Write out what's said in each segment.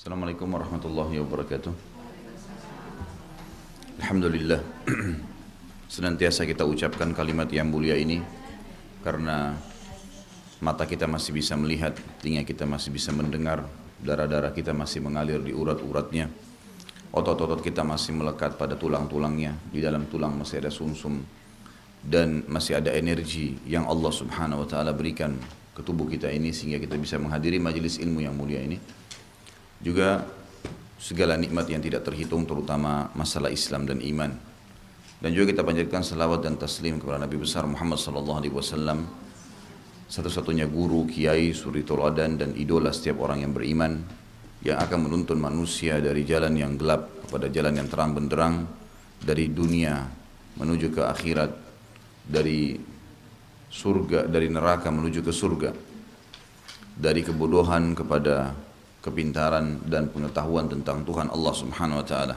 Assalamualaikum warahmatullahi wabarakatuh. Alhamdulillah, senantiasa kita ucapkan kalimat yang mulia ini karena mata kita masih bisa melihat, telinga kita masih bisa mendengar, darah-darah kita masih mengalir di urat-uratnya, otot-otot kita masih melekat pada tulang-tulangnya, di dalam tulang masih ada sumsum dan masih ada energi yang Allah Subhanahu wa taala berikan ke tubuh kita ini sehingga kita bisa menghadiri majelis ilmu yang mulia ini. Juga segala nikmat yang tidak terhitung, terutama masalah Islam dan iman. Dan juga kita panjatkan salawat dan taslim kepada Nabi besar Muhammad sallallahu alaihi wasallam, satu-satunya guru, kiai, suri toladan dan idola setiap orang yang beriman, yang akan menuntun manusia dari jalan yang gelap kepada jalan yang terang benderang, dari dunia menuju ke akhirat, dari surga, dari neraka menuju ke surga, dari kebodohan kepada kepintaran dan pengetahuan tentang Tuhan Allah Subhanahu wa taala.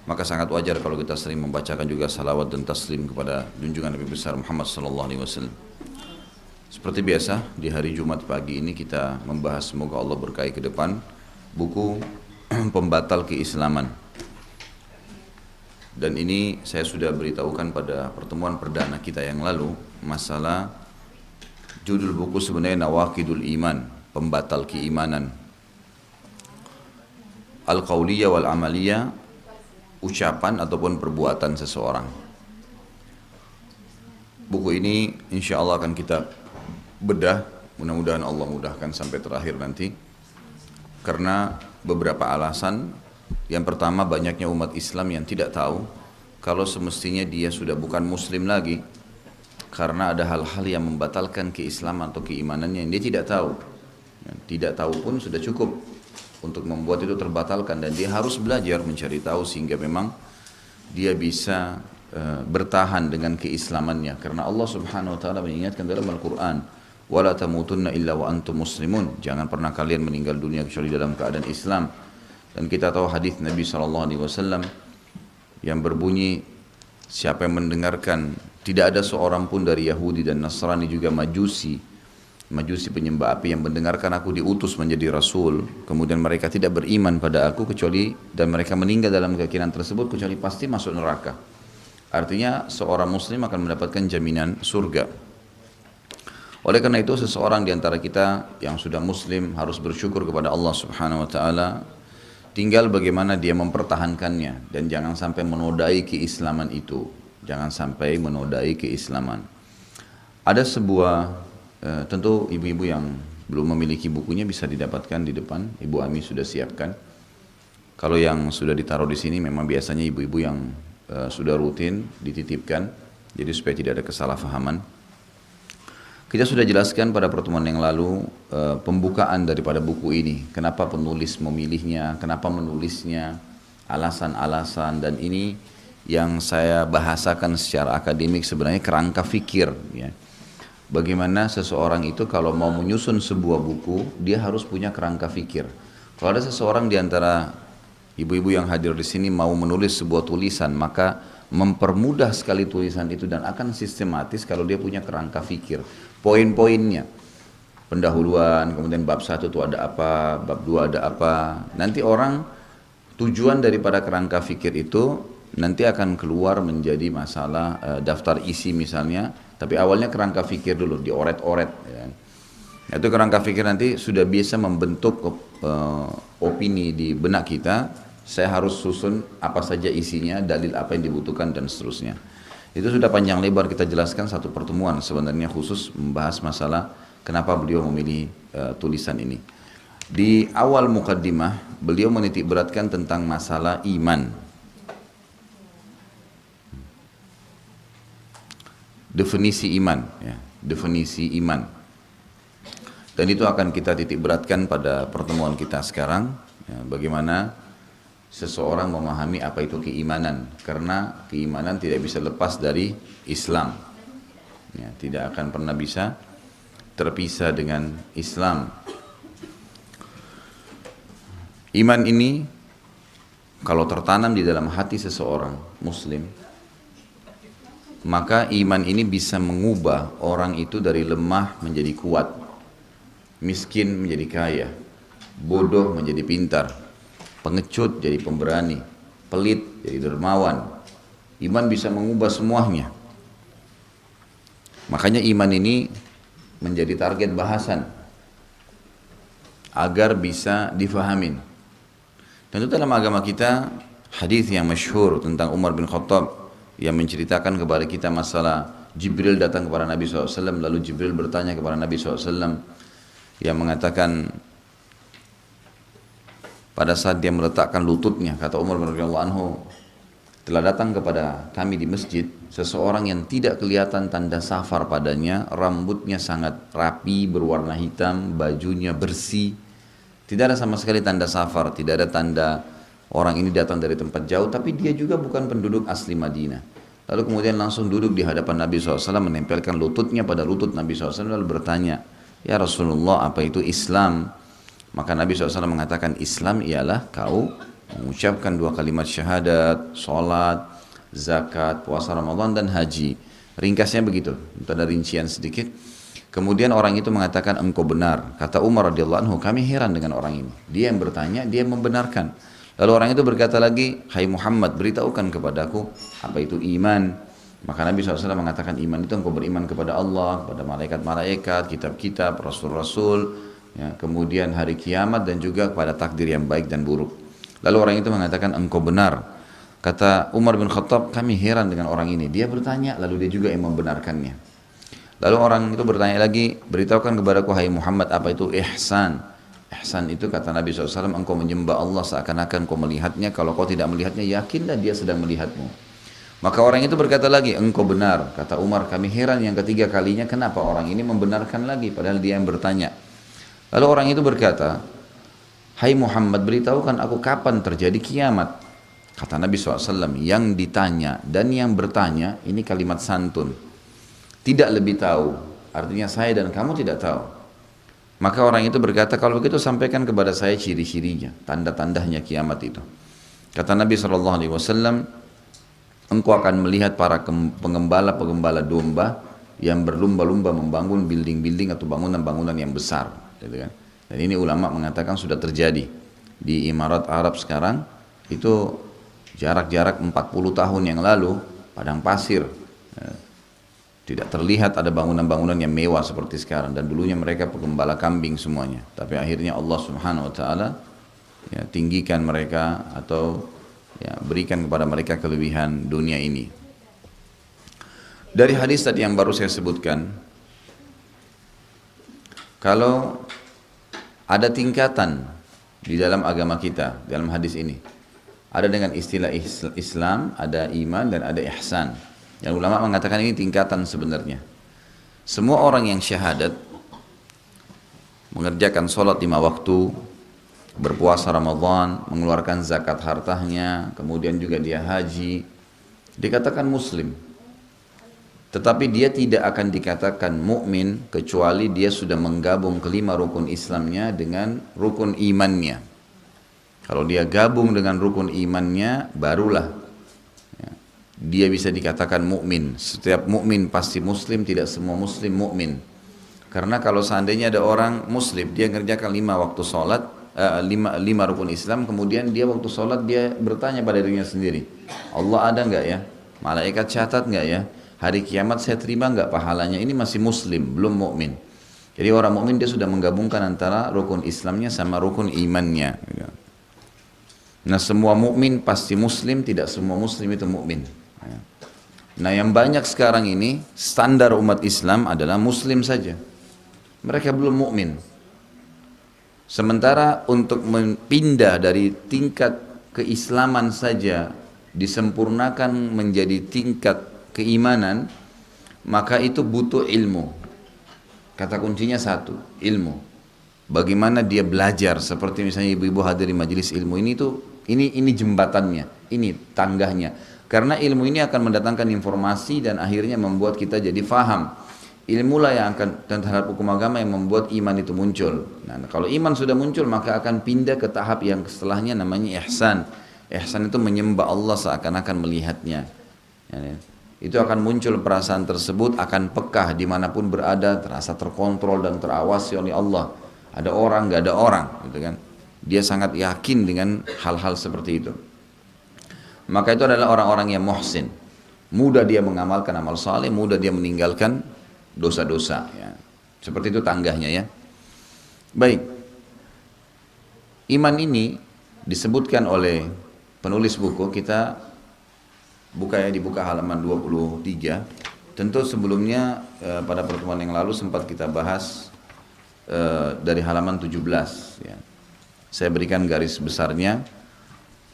Maka sangat wajar kalau kita sering membacakan juga salawat dan taslim kepada junjungan Nabi besar Muhammad sallallahu alaihi wasallam. Seperti biasa di hari Jumat pagi ini kita membahas, semoga Allah berkahi ke depan, buku Pembatal Keislaman. Dan ini saya sudah beritahukan pada pertemuan perdana kita yang lalu, masalah judul buku sebenarnya Nawaqidul Iman, Pembatal Keimanan. Al-Qauliyah wal-Amaliyah, ucapan ataupun perbuatan seseorang. Buku ini insya Allah akan kita bedah, mudah-mudahan Allah mudahkan sampai terakhir nanti. Karena beberapa alasan. Yang pertama, banyaknya umat Islam yang tidak tahu kalau semestinya dia sudah bukan muslim lagi, karena ada hal-hal yang membatalkan keislaman atau keimanannya yang dia tidak tahu. Tidak tahu pun sudah cukup untuk membuat itu terbatalkan, dan dia harus belajar mencari tahu sehingga memang dia bisa bertahan dengan keislamannya. Karena Allah Subhanahu wa taala mengingatkan dalam Al-Qur'an, wala tamutunna illa wa antum muslimun, jangan pernah kalian meninggal dunia kecuali dalam keadaan Islam. Dan kita tahu hadis Nabi sallallahu alaihi wasallam yang berbunyi, siapa yang mendengarkan, tidak ada seorang pun dari Yahudi dan Nasrani juga Majusi penyembah api yang mendengarkan aku diutus menjadi rasul, kemudian mereka tidak beriman pada aku kecuali, dan mereka meninggal dalam keyakinan tersebut, kecuali pasti masuk neraka. Artinya seorang muslim akan mendapatkan jaminan surga. Oleh karena itu seseorang di antara kita yang sudah muslim harus bersyukur kepada Allah Subhanahu wa taala. Tinggal bagaimana dia mempertahankannya dan jangan sampai menodai keislaman itu. Jangan sampai menodai keislaman. Ada sebuah tentu ibu-ibu yang belum memiliki bukunya bisa didapatkan di depan. Ibu Ami sudah siapkan. Kalau yang sudah ditaruh di sini memang biasanya ibu-ibu yang sudah rutin dititipkan. Jadi supaya tidak ada kesalahpahaman. Kita sudah jelaskan pada pertemuan yang lalu pembukaan daripada buku ini. Kenapa penulis memilihnya, kenapa menulisnya, alasan-alasan, dan ini yang saya bahasakan secara akademik sebenarnya kerangka fikir, ya. Bagaimana seseorang itu kalau mau menyusun sebuah buku, dia harus punya kerangka fikir. Kalau ada seseorang di antara ibu-ibu yang hadir di sini mau menulis sebuah tulisan, maka mempermudah sekali tulisan itu dan akan sistematis kalau dia punya kerangka fikir. Poin-poinnya, pendahuluan, kemudian bab 1 itu ada apa, bab 2 ada apa. Nanti orang, tujuan daripada kerangka fikir itu nanti akan keluar menjadi masalah daftar isi misalnya. Tapi awalnya kerangka fikir dulu, dioret-oret. Ya. Itu kerangka fikir nanti sudah biasa membentuk opini di benak kita. Saya harus susun apa saja isinya, dalil apa yang dibutuhkan, dan seterusnya. Itu sudah panjang lebar kita jelaskan satu pertemuan sebenarnya khusus membahas masalah kenapa beliau memilih tulisan ini. Di awal mukaddimah, beliau menitik beratkan tentang masalah iman. Definisi iman, ya, definisi iman. Dan itu akan kita titik beratkan pada pertemuan kita sekarang, ya, bagaimana seseorang memahami apa itu keimanan, karena keimanan tidak bisa lepas dari Islam, ya, tidak akan pernah bisa terpisah dengan Islam. Iman ini kalau tertanam di dalam hati seseorang muslim, maka iman ini bisa mengubah orang itu dari lemah menjadi kuat, miskin menjadi kaya, bodoh menjadi pintar. pengecut jadi pemberani, pelit jadi dermawan. Iman bisa mengubah semuanya. Makanya iman ini menjadi target bahasan agar bisa difahamin. Dan itu dalam agama kita hadis yang masyhur tentang Umar bin Khattab yang menceritakan kepada kita masalah Jibril datang kepada Nabi SAW, lalu Jibril bertanya kepada Nabi SAW yang mengatakan pada saat dia meletakkan lututnya, kata Umar bin Khattab, telah datang kepada kami di masjid seseorang yang tidak kelihatan tanda safar padanya, rambutnya sangat rapi, berwarna hitam, bajunya bersih, tidak ada sama sekali tanda safar, tidak ada tanda orang ini datang dari tempat jauh, tapi dia juga bukan penduduk asli Madinah. Lalu kemudian langsung duduk di hadapan Nabi SAW, menempelkan lututnya pada lutut Nabi SAW, lalu bertanya, ya Rasulullah, apa itu Islam? Maka Nabi SAW mengatakan, Islam ialah kau mengucapkan 2 kalimat syahadat, sholat, zakat, puasa Ramadan dan haji. Ringkasnya begitu, itu ada rincian sedikit. Kemudian orang itu mengatakan engkau benar. Kata Umar radhiyallahu anhu, kami heran dengan orang ini. Dia yang bertanya, dia yang membenarkan. Lalu orang itu berkata lagi, hai Muhammad, beritahukan kepadaku apa itu iman. Maka Nabi SAW mengatakan iman itu engkau beriman kepada Allah, kepada malaikat-malaikat, kitab-kitab, rasul-rasul, ya, kemudian hari kiamat dan juga kepada takdir yang baik dan buruk. Lalu orang itu mengatakan engkau benar. Kata Umar bin Khattab, kami heran dengan orang ini. Dia bertanya, lalu dia juga yang membenarkannya. Lalu orang itu bertanya lagi, beritahukan kepadaku hai Muhammad apa itu ihsan. Ihsan itu kata Nabi SAW, engkau menyembah Allah seakan-akan kau melihatnya. Kalau kau tidak melihatnya, yakinlah dia sedang melihatmu. Maka orang itu berkata lagi, engkau benar. Kata Umar, kami heran yang ketiga kalinya, kenapa orang ini membenarkan lagi, padahal dia yang bertanya. Lalu orang itu berkata, hai Muhammad, beritahukan aku kapan terjadi kiamat. Kata Nabi SAW, yang ditanya dan yang bertanya, ini kalimat santun. Tidak lebih tahu, artinya saya dan kamu tidak tahu. Maka orang itu berkata, kalau begitu sampaikan kepada saya ciri-cirinya, tanda-tandanya kiamat itu. Kata Nabi SAW, engkau akan melihat para pengembala-pengembala domba yang berlumba-lumba membangun building-building atau bangunan-bangunan yang besar. Gitu kan? Dan ini ulama mengatakan sudah terjadi di Emirat Arab sekarang, itu jarak-jarak 40 tahun yang lalu, padang pasir. Tidak terlihat ada bangunan-bangunan yang mewah seperti sekarang, dan dulunya mereka pengembala kambing semuanya. Tapi akhirnya Allah Subhanahu wa taala ya, tinggikan mereka atau ya, berikan kepada mereka kelebihan dunia ini. Dari hadis tadi yang baru saya sebutkan, kalau ada tingkatan di dalam agama kita, dalam hadis ini, ada dengan istilah Islam, ada iman dan ada ihsan. Yang ulama mengatakan ini tingkatan sebenarnya. Semua orang yang syahadat, mengerjakan sholat 5 waktu, berpuasa Ramadan, mengeluarkan zakat hartanya, kemudian juga dia haji, dikatakan muslim. Tetapi dia tidak akan dikatakan mukmin kecuali dia sudah menggabung kelima rukun Islamnya dengan rukun imannya. Kalau dia gabung dengan rukun imannya, barulah dia bisa dikatakan mukmin. Setiap mukmin pasti muslim, tidak semua muslim mukmin. Karena kalau seandainya ada orang muslim, dia mengerjakan 5 waktu sholat, 5 rukun Islam, kemudian dia waktu sholat dia bertanya pada dirinya sendiri, Allah ada nggak ya? Malaikat catat nggak ya? Hari kiamat saya terima nggak pahalanya? Ini masih muslim, belum mukmin. Jadi orang mukmin dia sudah menggabungkan antara rukun Islamnya sama rukun imannya. Nah, semua mukmin pasti muslim, tidak semua muslim itu mukmin. Nah, yang banyak sekarang ini standar umat Islam adalah muslim saja. Mereka belum mukmin. Sementara untuk pindah dari tingkat keislaman saja disempurnakan menjadi tingkat keimanan, maka itu butuh ilmu. Kata kuncinya satu, ilmu. Bagaimana dia belajar, seperti misalnya ibu-ibu hadir di majelis ilmu ini jembatannya, ini tangganya. Karena ilmu ini akan mendatangkan informasi dan akhirnya membuat kita jadi faham. Ilmulah yang akan terhadap hukum agama yang membuat iman itu muncul. Nah, kalau iman sudah muncul maka akan pindah ke tahap yang setelahnya namanya ihsan. Ihsan itu menyembah Allah seakan-akan melihatnya. Itu akan muncul perasaan tersebut, akan pekah dimanapun berada, terasa terkontrol dan terawasi oleh Allah. Ada orang, nggak ada orang, gitu kan? Dia sangat yakin dengan hal-hal seperti itu. Maka itu adalah orang-orang yang muhsin. Mudah dia mengamalkan amal saleh, mudah dia meninggalkan dosa-dosa. Ya. Seperti itu tangganya ya. Baik. Iman ini disebutkan oleh penulis buku, kita dibuka halaman 23. Tentu sebelumnya pada pertemuan yang lalu sempat kita bahas dari halaman 17 ya. Saya berikan garis besarnya.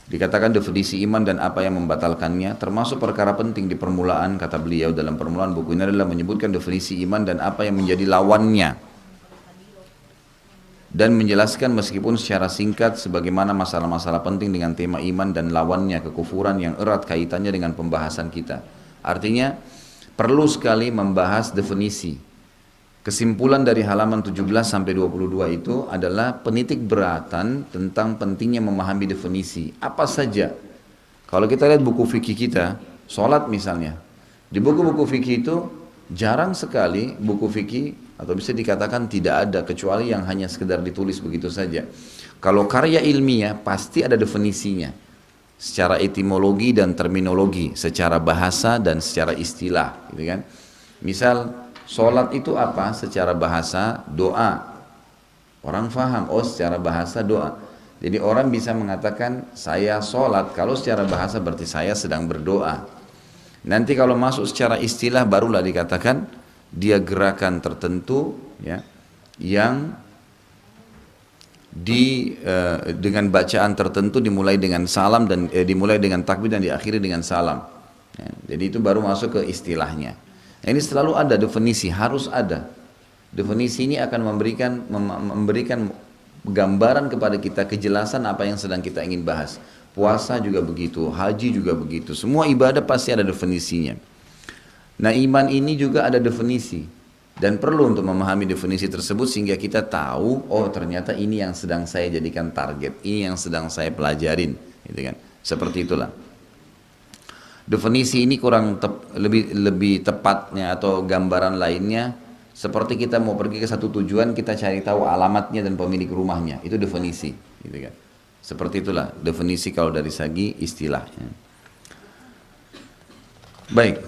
Dikatakan definisi iman dan apa yang membatalkannya, termasuk perkara penting di permulaan, kata beliau dalam permulaan buku ini adalah menyebutkan definisi iman dan apa yang menjadi lawannya, dan menjelaskan meskipun secara singkat sebagaimana masalah-masalah penting dengan tema iman dan lawannya, kekufuran yang erat kaitannya dengan pembahasan kita. Artinya perlu sekali membahas definisi. Kesimpulan dari halaman 17 sampai 22 itu adalah penitik beratan tentang pentingnya memahami definisi. Apa saja? Kalau kita lihat buku fikih kita, sholat misalnya. Di buku-buku fikih itu jarang sekali buku fikih, atau bisa dikatakan tidak ada, kecuali yang hanya sekedar ditulis begitu saja. Kalau karya ilmiah pasti ada definisinya. Secara etimologi dan terminologi, secara bahasa dan secara istilah. Gitu kan? Misal, sholat itu apa? Secara bahasa doa. Orang faham, oh secara bahasa doa. Jadi orang bisa mengatakan saya sholat, kalau secara bahasa berarti saya sedang berdoa. Nanti kalau masuk secara istilah barulah dikatakan dia gerakan tertentu ya, yang dengan bacaan tertentu dimulai dengan salam dan dimulai dengan takbir dan diakhiri dengan salam. Ya, jadi itu baru masuk ke istilahnya. Nah, ini selalu ada definisi, harus ada. Definisi ini akan memberikan gambaran kepada kita, kejelasan apa yang sedang kita ingin bahas. Puasa juga begitu, haji juga begitu. Semua ibadah pasti ada definisinya. Nah, iman ini juga ada definisi. Dan perlu untuk memahami definisi tersebut sehingga kita tahu, oh ternyata ini yang sedang saya jadikan target, ini yang sedang saya pelajarin. Gitu kan? Seperti itulah. Definisi ini lebih tepatnya atau gambaran lainnya seperti kita mau pergi ke satu tujuan, kita cari tahu alamatnya dan pemilik rumahnya, itu definisi, gitu kan. Seperti itulah definisi kalau dari segi istilahnya. Baik,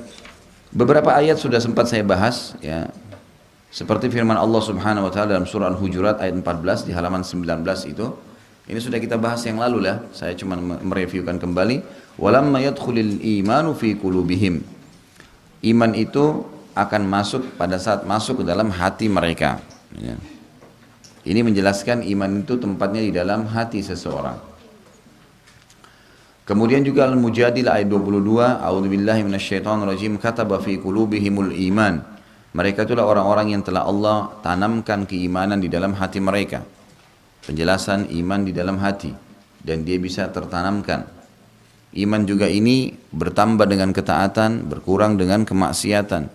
beberapa ayat sudah sempat saya bahas ya. Seperti firman Allah Subhanahu wa taala dalam surah Al-Hujurat ayat 14 di halaman 19 itu. Ini sudah kita bahas yang lalu lah, saya cuma mereviewkan kembali. Walamma yadkhulul imanu fi qulubihim. Iman itu akan masuk pada saat masuk ke dalam hati mereka. Ya. Ini menjelaskan iman itu tempatnya di dalam hati seseorang. Kemudian juga Al-Mujadilah ayat 22, A'udzubillahi minasyaitonirrajim, kataba fi qulubihimul iman. Mereka itulah orang-orang yang telah Allah tanamkan keimanan di dalam hati mereka. Penjelasan iman di dalam hati dan dia bisa tertanamkan. Iman juga ini bertambah dengan ketaatan, berkurang dengan kemaksiatan.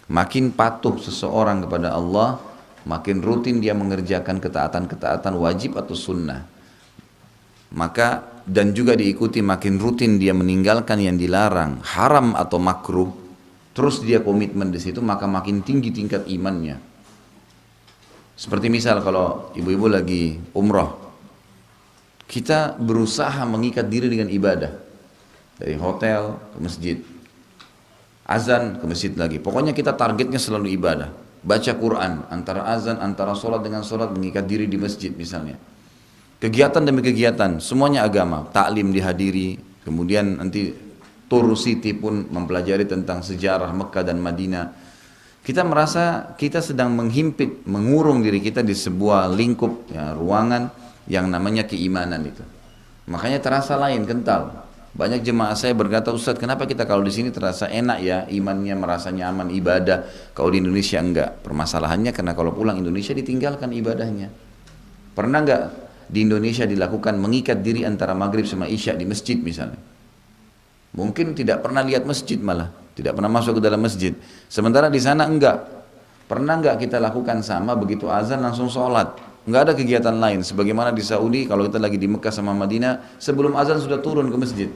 Makin patuh seseorang kepada Allah, makin rutin dia mengerjakan ketaatan-ketaatan wajib atau sunnah. Maka dan juga diikuti makin rutin dia meninggalkan yang dilarang, haram atau makruh. Terus dia komitmen di situ, maka makin tinggi tingkat imannya. Seperti misal kalau ibu-ibu lagi umroh, kita berusaha mengikat diri dengan ibadah. Dari hotel ke masjid, azan ke masjid lagi. Pokoknya kita targetnya selalu ibadah. Baca Quran, antara azan, antara sholat dengan sholat, mengikat diri di masjid misalnya. Kegiatan demi kegiatan, semuanya agama. Taklim dihadiri, kemudian nanti tour city pun mempelajari tentang sejarah Mekah dan Madinah. Kita merasa kita sedang menghimpit, mengurung diri kita di sebuah lingkup ya, ruangan yang namanya keimanan itu. Makanya terasa lain, kental. Banyak jemaah saya berkata, Ustadz kenapa kita kalau di sini terasa enak ya, imannya merasa nyaman, ibadah. Kalau di Indonesia enggak. Permasalahannya karena kalau pulang Indonesia ditinggalkan ibadahnya. Pernah enggak di Indonesia dilakukan mengikat diri antara maghrib sama isya di masjid misalnya? Mungkin tidak pernah lihat masjid malah. Tidak pernah masuk ke dalam masjid. Sementara di sana enggak. Pernah enggak kita lakukan sama, begitu azan langsung sholat. Enggak ada kegiatan lain. Sebagaimana di Saudi, kalau kita lagi di Mekah sama Madinah, sebelum azan sudah turun ke masjid.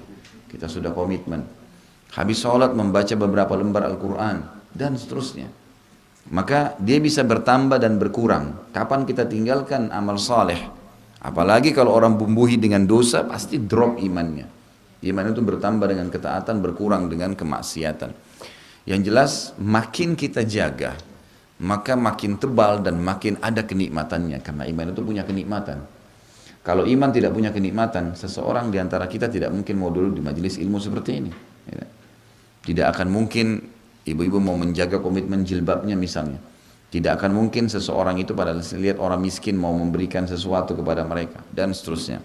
Kita sudah komitmen. Habis sholat membaca beberapa lembar Al-Quran. Dan seterusnya. Maka dia bisa bertambah dan berkurang. Kapan kita tinggalkan amal saleh, Apalagi kalau orang bumbuhi dengan dosa, pasti drop imannya. Iman itu bertambah dengan ketaatan, berkurang dengan kemaksiatan. Yang jelas, makin kita jaga, maka makin tebal dan makin ada kenikmatannya. Karena iman itu punya kenikmatan. Kalau iman tidak punya kenikmatan, seseorang di antara kita tidak mungkin mau dulu di majelis ilmu seperti ini. Tidak akan mungkin ibu-ibu mau menjaga komitmen jilbabnya misalnya. Tidak akan mungkin seseorang itu pada lihat orang miskin mau memberikan sesuatu kepada mereka dan seterusnya.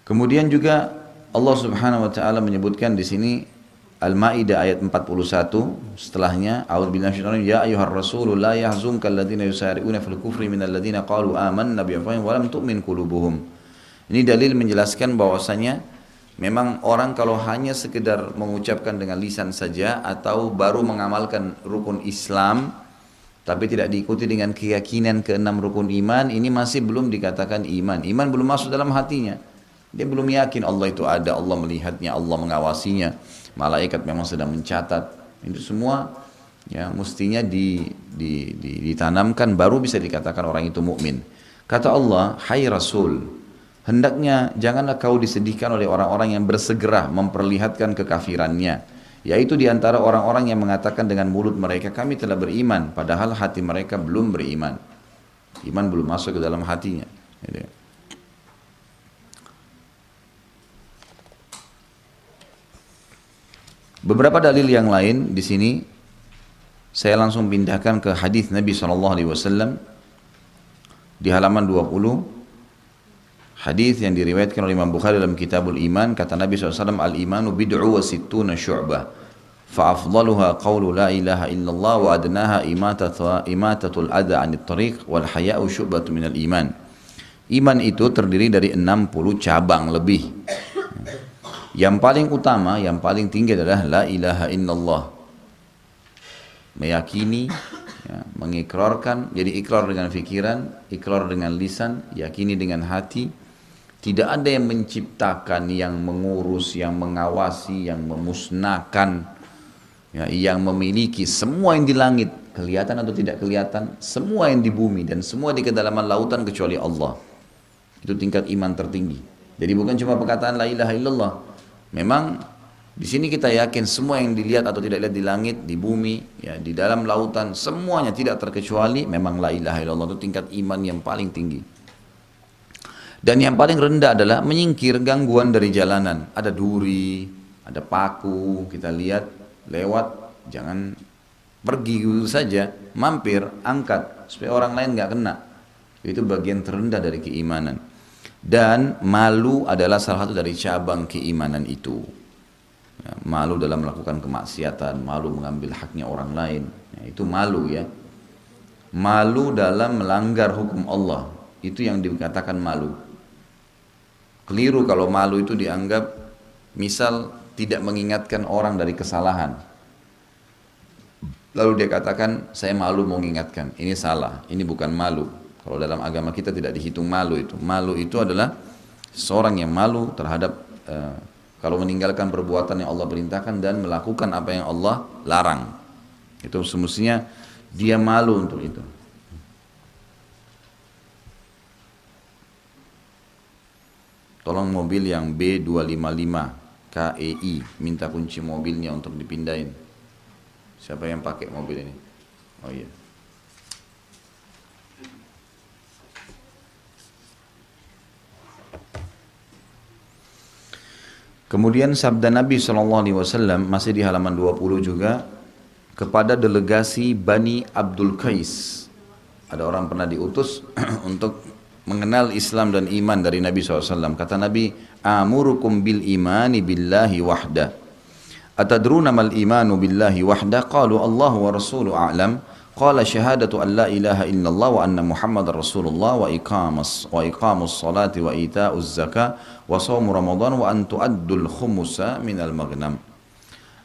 Kemudian juga Allah Subhanahu wa taala menyebutkan di sini Al-Maidah ayat 41 setelahnya a'udzubillahi minasyaitonir rajim ya ayyuhar rasul la yahzunka alladziina yusari'una fil kufri minal ladziina qalu amanna bi afwahihim wa lam tu'min qulubuhum. Ini dalil menjelaskan bahwasanya memang orang kalau hanya sekedar mengucapkan dengan lisan saja atau baru mengamalkan rukun Islam tapi tidak diikuti dengan keyakinan keenam rukun iman, ini masih belum dikatakan iman. Iman belum masuk dalam hatinya. Dia belum yakin Allah itu ada, Allah melihatnya, Allah mengawasinya, malaikat memang sedang mencatat. Itu semua ya mestinya ditanamkan baru bisa dikatakan orang itu mukmin. Kata Allah, hai Rasul, hendaknya janganlah kau disedihkan oleh orang-orang yang bersegera memperlihatkan kekafirannya, yaitu diantara orang-orang yang mengatakan dengan mulut mereka kami telah beriman, padahal hati mereka belum beriman. Iman belum masuk ke dalam hatinya. Beberapa dalil yang lain di sini saya langsung pindahkan ke hadis Nabi SAW di halaman 20. Hadis yang diriwayatkan oleh Imam Bukhari dalam Kitabul Iman, kata Nabi SAW, al-imanu bid'u wa sittuna syu'bah, fa'afdaluha qawlu la ilaha illallah wa adnaha imatatul adha anit tariq wal haya'u syu'batu minal iman. Iman itu terdiri dari 60 cabang lebih. Yang paling utama, yang paling tinggi adalah la ilaha illallah. Meyakini, ya, mengikrarkan, jadi ikrar dengan fikiran, ikrar dengan lisan, yakini dengan hati. Tidak ada yang menciptakan, yang mengurus, yang mengawasi, yang memusnahkan, ya, yang memiliki semua yang di langit, kelihatan atau tidak kelihatan, semua yang di bumi dan semua di kedalaman lautan kecuali Allah. Itu tingkat iman tertinggi. Jadi bukan cuma perkataan la ilaha illallah. Memang di sini kita yakin semua yang dilihat atau tidak lihat di langit, di bumi, ya, di dalam lautan, semuanya tidak terkecuali memang la ilaha illallah. Itu tingkat iman yang paling tinggi. Dan yang paling rendah adalah menyingkir gangguan dari jalanan. Ada duri, ada paku, kita lihat lewat, jangan pergi gitu saja, mampir, angkat supaya orang lain nggak kena. Itu bagian terendah dari keimanan. Dan malu adalah salah satu dari cabang keimanan itu. Ya, malu dalam melakukan kemaksiatan, malu mengambil haknya orang lain, ya, itu malu ya. Malu dalam melanggar hukum Allah, itu yang dikatakan malu. Keliru kalau malu itu dianggap misal tidak mengingatkan orang dari kesalahan. Lalu dia katakan saya malu mau mengingatkan, ini salah, ini bukan malu. Kalau dalam agama kita tidak dihitung malu itu. Malu itu adalah seorang yang malu terhadap kalau meninggalkan perbuatan yang Allah perintahkan dan melakukan apa yang Allah larang. Itu semestinya dia malu untuk itu. Tolong mobil yang B255 KEI, minta kunci mobilnya untuk dipindahin. Siapa yang pakai mobil ini? Oh iya. Kemudian sabda Nabi SAW masih di halaman 20 juga kepada delegasi Bani Abdul Qais. Ada orang pernah diutus untuk mengenal Islam dan iman dari Nabi SAW. Kata Nabi, amurukum bil imani billahi wahda. Atadruna mal imanu billahi wahda? Qalu Allah wa rasulu a'lam. Qala syahadatu an la ilaha illallah wa anna Muhammadar Rasulullah wa iqamus salati wa ita'uz zakah wa shaumu Ramadan wa an tu'addul khumusa minal maghnam.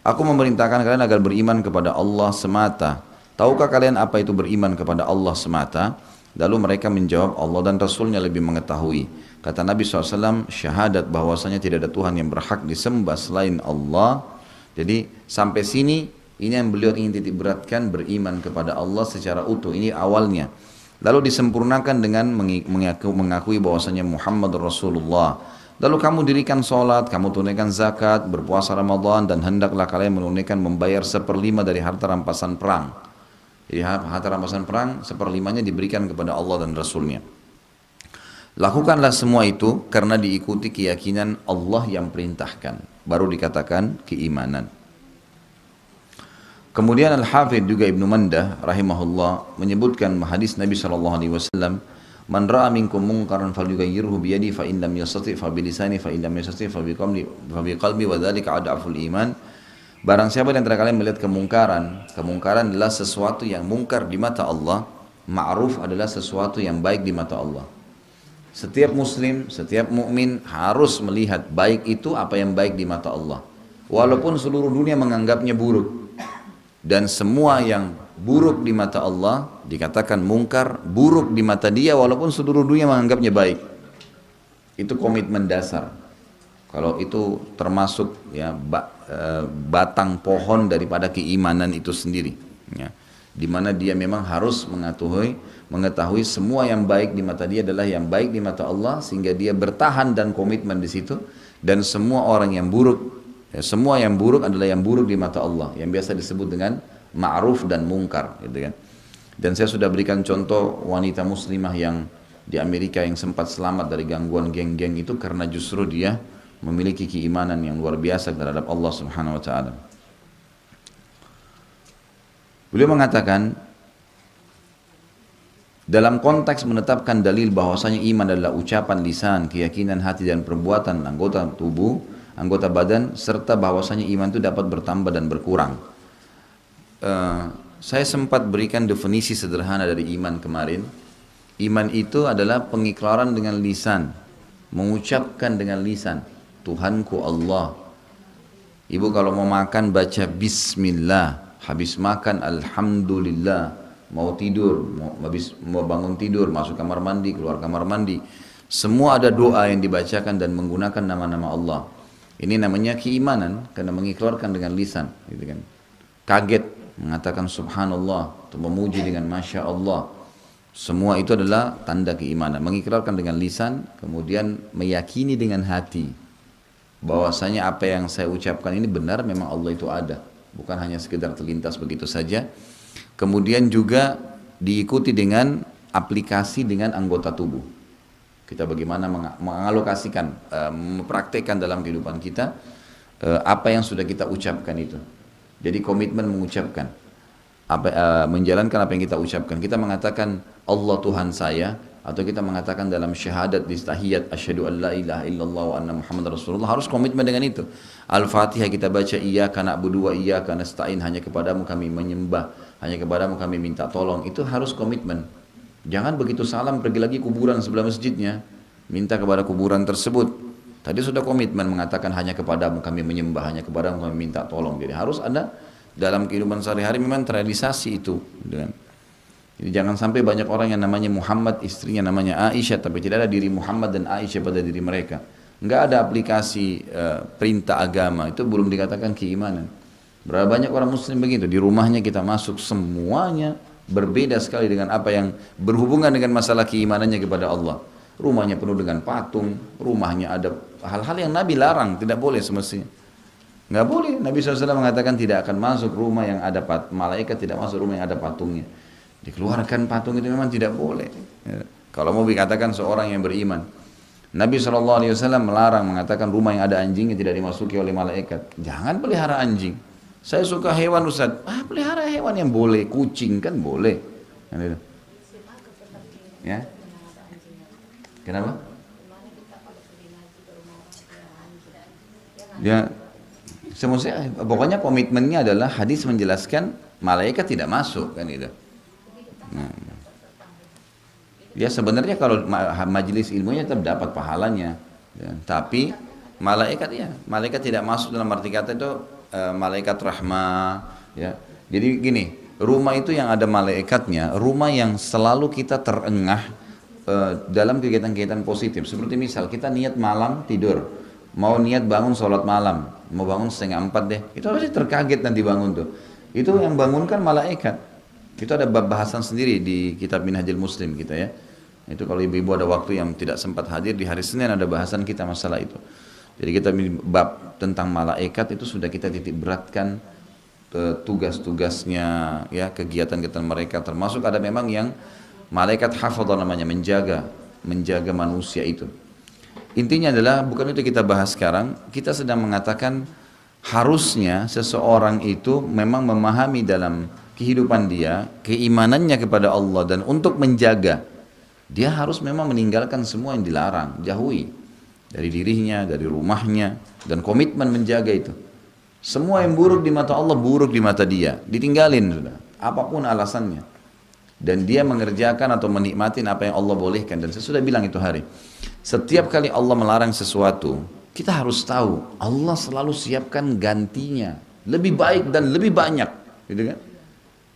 Aku memerintahkan kalian agar beriman kepada Allah semata. Tahukah kalian apa itu beriman kepada Allah semata? Lalu mereka menjawab, Allah dan Rasulnya lebih mengetahui. Kata Nabi SAW, syahadat bahwasanya tidak ada Tuhan yang berhak disembah selain Allah. Jadi sampai sini ini yang beliau ingin titik beratkan, beriman kepada Allah secara utuh. Ini awalnya. Lalu disempurnakan dengan mengakui bahwasanya Muhammad Rasulullah. Lalu kamu dirikan sholat, kamu tunaikan zakat, berpuasa Ramadan, dan hendaklah kalian menunaikan membayar 1/5 dari harta rampasan perang. Jadi harta rampasan perang 1/5-nya diberikan kepada Allah dan Rasulnya. Lakukanlah semua itu karena diikuti keyakinan Allah yang perintahkan. Baru dikatakan keimanan. Kemudian Al-Hafidh juga Ibnu Mandah rahimahullah menyebutkan hadis Nabi SAW, "Man ra'a minkum munkaran falyughayyirhu bi yadihi fa in lam yastati' fa bi lisanihi fa in lam yastati' fa bi qalbi wa dzalika adhaful iman." Barang siapa di antara kalian melihat kemungkaran, kemungkaran adalah sesuatu yang mungkar di mata Allah, ma'ruf adalah sesuatu yang baik di mata Allah. Setiap muslim, setiap mukmin harus melihat baik itu apa yang baik di mata Allah. Walaupun seluruh dunia menganggapnya buruk. Dan semua yang buruk di mata Allah dikatakan mungkar, buruk di mata dia walaupun seluruh dunia menganggapnya baik. Itu komitmen dasar. Kalau itu termasuk ya batang pohon daripada keimanan itu sendiri. Ya. Di mana dia memang harus mengetahui semua yang baik di mata dia adalah yang baik di mata Allah, sehingga dia bertahan dan komitmen di situ. Dan semua orang yang buruk, ya, semua yang buruk adalah yang buruk di mata Allah, yang biasa disebut dengan ma'ruf dan mungkar, gitu kan. Dan saya sudah berikan contoh wanita muslimah yang di Amerika yang sempat selamat dari gangguan geng-geng itu karena justru dia memiliki keimanan yang luar biasa terhadap Allah Subhanahu wa taala. Beliau mengatakan dalam konteks menetapkan dalil bahwasanya iman adalah ucapan lisan, keyakinan hati dan perbuatan anggota tubuh, anggota badan, serta bahwasanya iman itu dapat bertambah dan berkurang. Saya sempat berikan definisi sederhana dari iman kemarin. Iman itu adalah pengikraran dengan lisan, mengucapkan dengan lisan, Tuhanku Allah. Ibu kalau mau makan baca Bismillah. Habis makan Alhamdulillah, mau tidur, mau bangun tidur, masuk kamar mandi, keluar kamar mandi, semua ada doa yang dibacakan dan menggunakan nama-nama Allah. Ini namanya keimanan karena mengikrarkan dengan lisan, gitu kan. Kaget mengatakan Subhanallah, atau memuji dengan Masya Allah. Semua itu adalah tanda keimanan. Mengikrarkan dengan lisan, kemudian meyakini dengan hati bahwasanya apa yang saya ucapkan ini benar, memang Allah itu ada. Bukan hanya sekedar terlintas begitu saja. Kemudian juga diikuti dengan aplikasi dengan anggota tubuh. Kita bagaimana mengalokasikan, mempraktekkan dalam kehidupan kita apa yang sudah kita ucapkan itu. Jadi komitmen mengucapkan, menjalankan apa yang kita ucapkan. Kita mengatakan Allah Tuhan saya, atau kita mengatakan dalam syahadat di tahiyat asyhadu an la ilaha illallah wa anna muhammad rasulullah, harus komitmen dengan itu. Al-Fatihah kita baca iyyaka na'budu wa iyyaka nasta'in, hanya kepadamu kami menyembah, hanya kepadamu kami minta tolong. Itu harus komitmen. Jangan begitu salam pergi lagi kuburan sebelah masjidnya, minta kepada kuburan tersebut. Tadi sudah komitmen mengatakan hanya kepadamu kami menyembah, hanya kepadamu kami minta tolong. Jadi harus ada dalam kehidupan sehari-hari memang terrealisasi itu. Jadi jangan sampai banyak orang yang namanya Muhammad, istrinya namanya Aisyah, tapi tidak ada diri Muhammad dan Aisyah pada diri mereka. Enggak ada aplikasi perintah agama, itu belum dikatakan keimanan. Berapa banyak orang muslim begitu, di rumahnya kita masuk semuanya berbeda sekali dengan apa yang berhubungan dengan masalah keimanannya kepada Allah. Rumahnya penuh dengan patung, rumahnya ada hal-hal yang Nabi larang, tidak boleh semestinya. Enggak boleh, Nabi SAW mengatakan tidak akan masuk rumah yang ada malaikat tidak masuk rumah yang ada patungnya. Dikeluarkan patung itu memang tidak boleh. Ya. Kalau mau dikatakan seorang yang beriman, Nabi SAW melarang, mengatakan rumah yang ada anjingnya tidak dimasuki oleh malaikat. Jangan pelihara anjing. Saya suka hewan Ustaz. Pelihara hewan yang boleh, kucing kan boleh. Ya. Kenapa? Ya, semestinya pokoknya komitmennya adalah hadis menjelaskan malaikat tidak masuk kan itu. Nah, ya sebenarnya kalau majelis ilmunya tetap dapat pahalanya, ya. Tapi malaikat tidak masuk dalam arti kata itu malaikat rahmah, ya. Jadi gini, rumah itu yang ada malaikatnya, rumah yang selalu kita terengah dalam kegiatan-kegiatan positif. Seperti misal kita niat malam tidur, mau niat bangun sholat malam, mau bangun 3:30 deh, itu pasti terkaget nanti bangun tuh. Itu yang bangunkan malaikat. Itu ada bab bahasan sendiri di kitab Minhajul Muslim kita ya. Itu kalau ibu-ibu ada waktu yang tidak sempat hadir di hari Senin ada bahasan kita masalah itu. Jadi kita bab tentang malaikat itu sudah kita titik beratkan tugas-tugasnya ya, kegiatan-kegiatan mereka, termasuk ada memang yang malaikat hafadhah namanya, menjaga manusia itu. Intinya adalah bukan itu kita bahas sekarang, kita sedang mengatakan harusnya seseorang itu memang memahami dalam kehidupan dia, keimanannya kepada Allah, dan untuk menjaga, dia harus memang meninggalkan semua yang dilarang, jauhi dari dirinya, dari rumahnya, dan komitmen menjaga itu. Semua yang buruk di mata Allah, buruk di mata dia, ditinggalin sudah, apapun alasannya. Dan dia mengerjakan atau menikmati apa yang Allah bolehkan. Dan saya sudah bilang itu hari, setiap kali Allah melarang sesuatu, kita harus tahu Allah selalu siapkan gantinya lebih baik dan lebih banyak, gitu kan?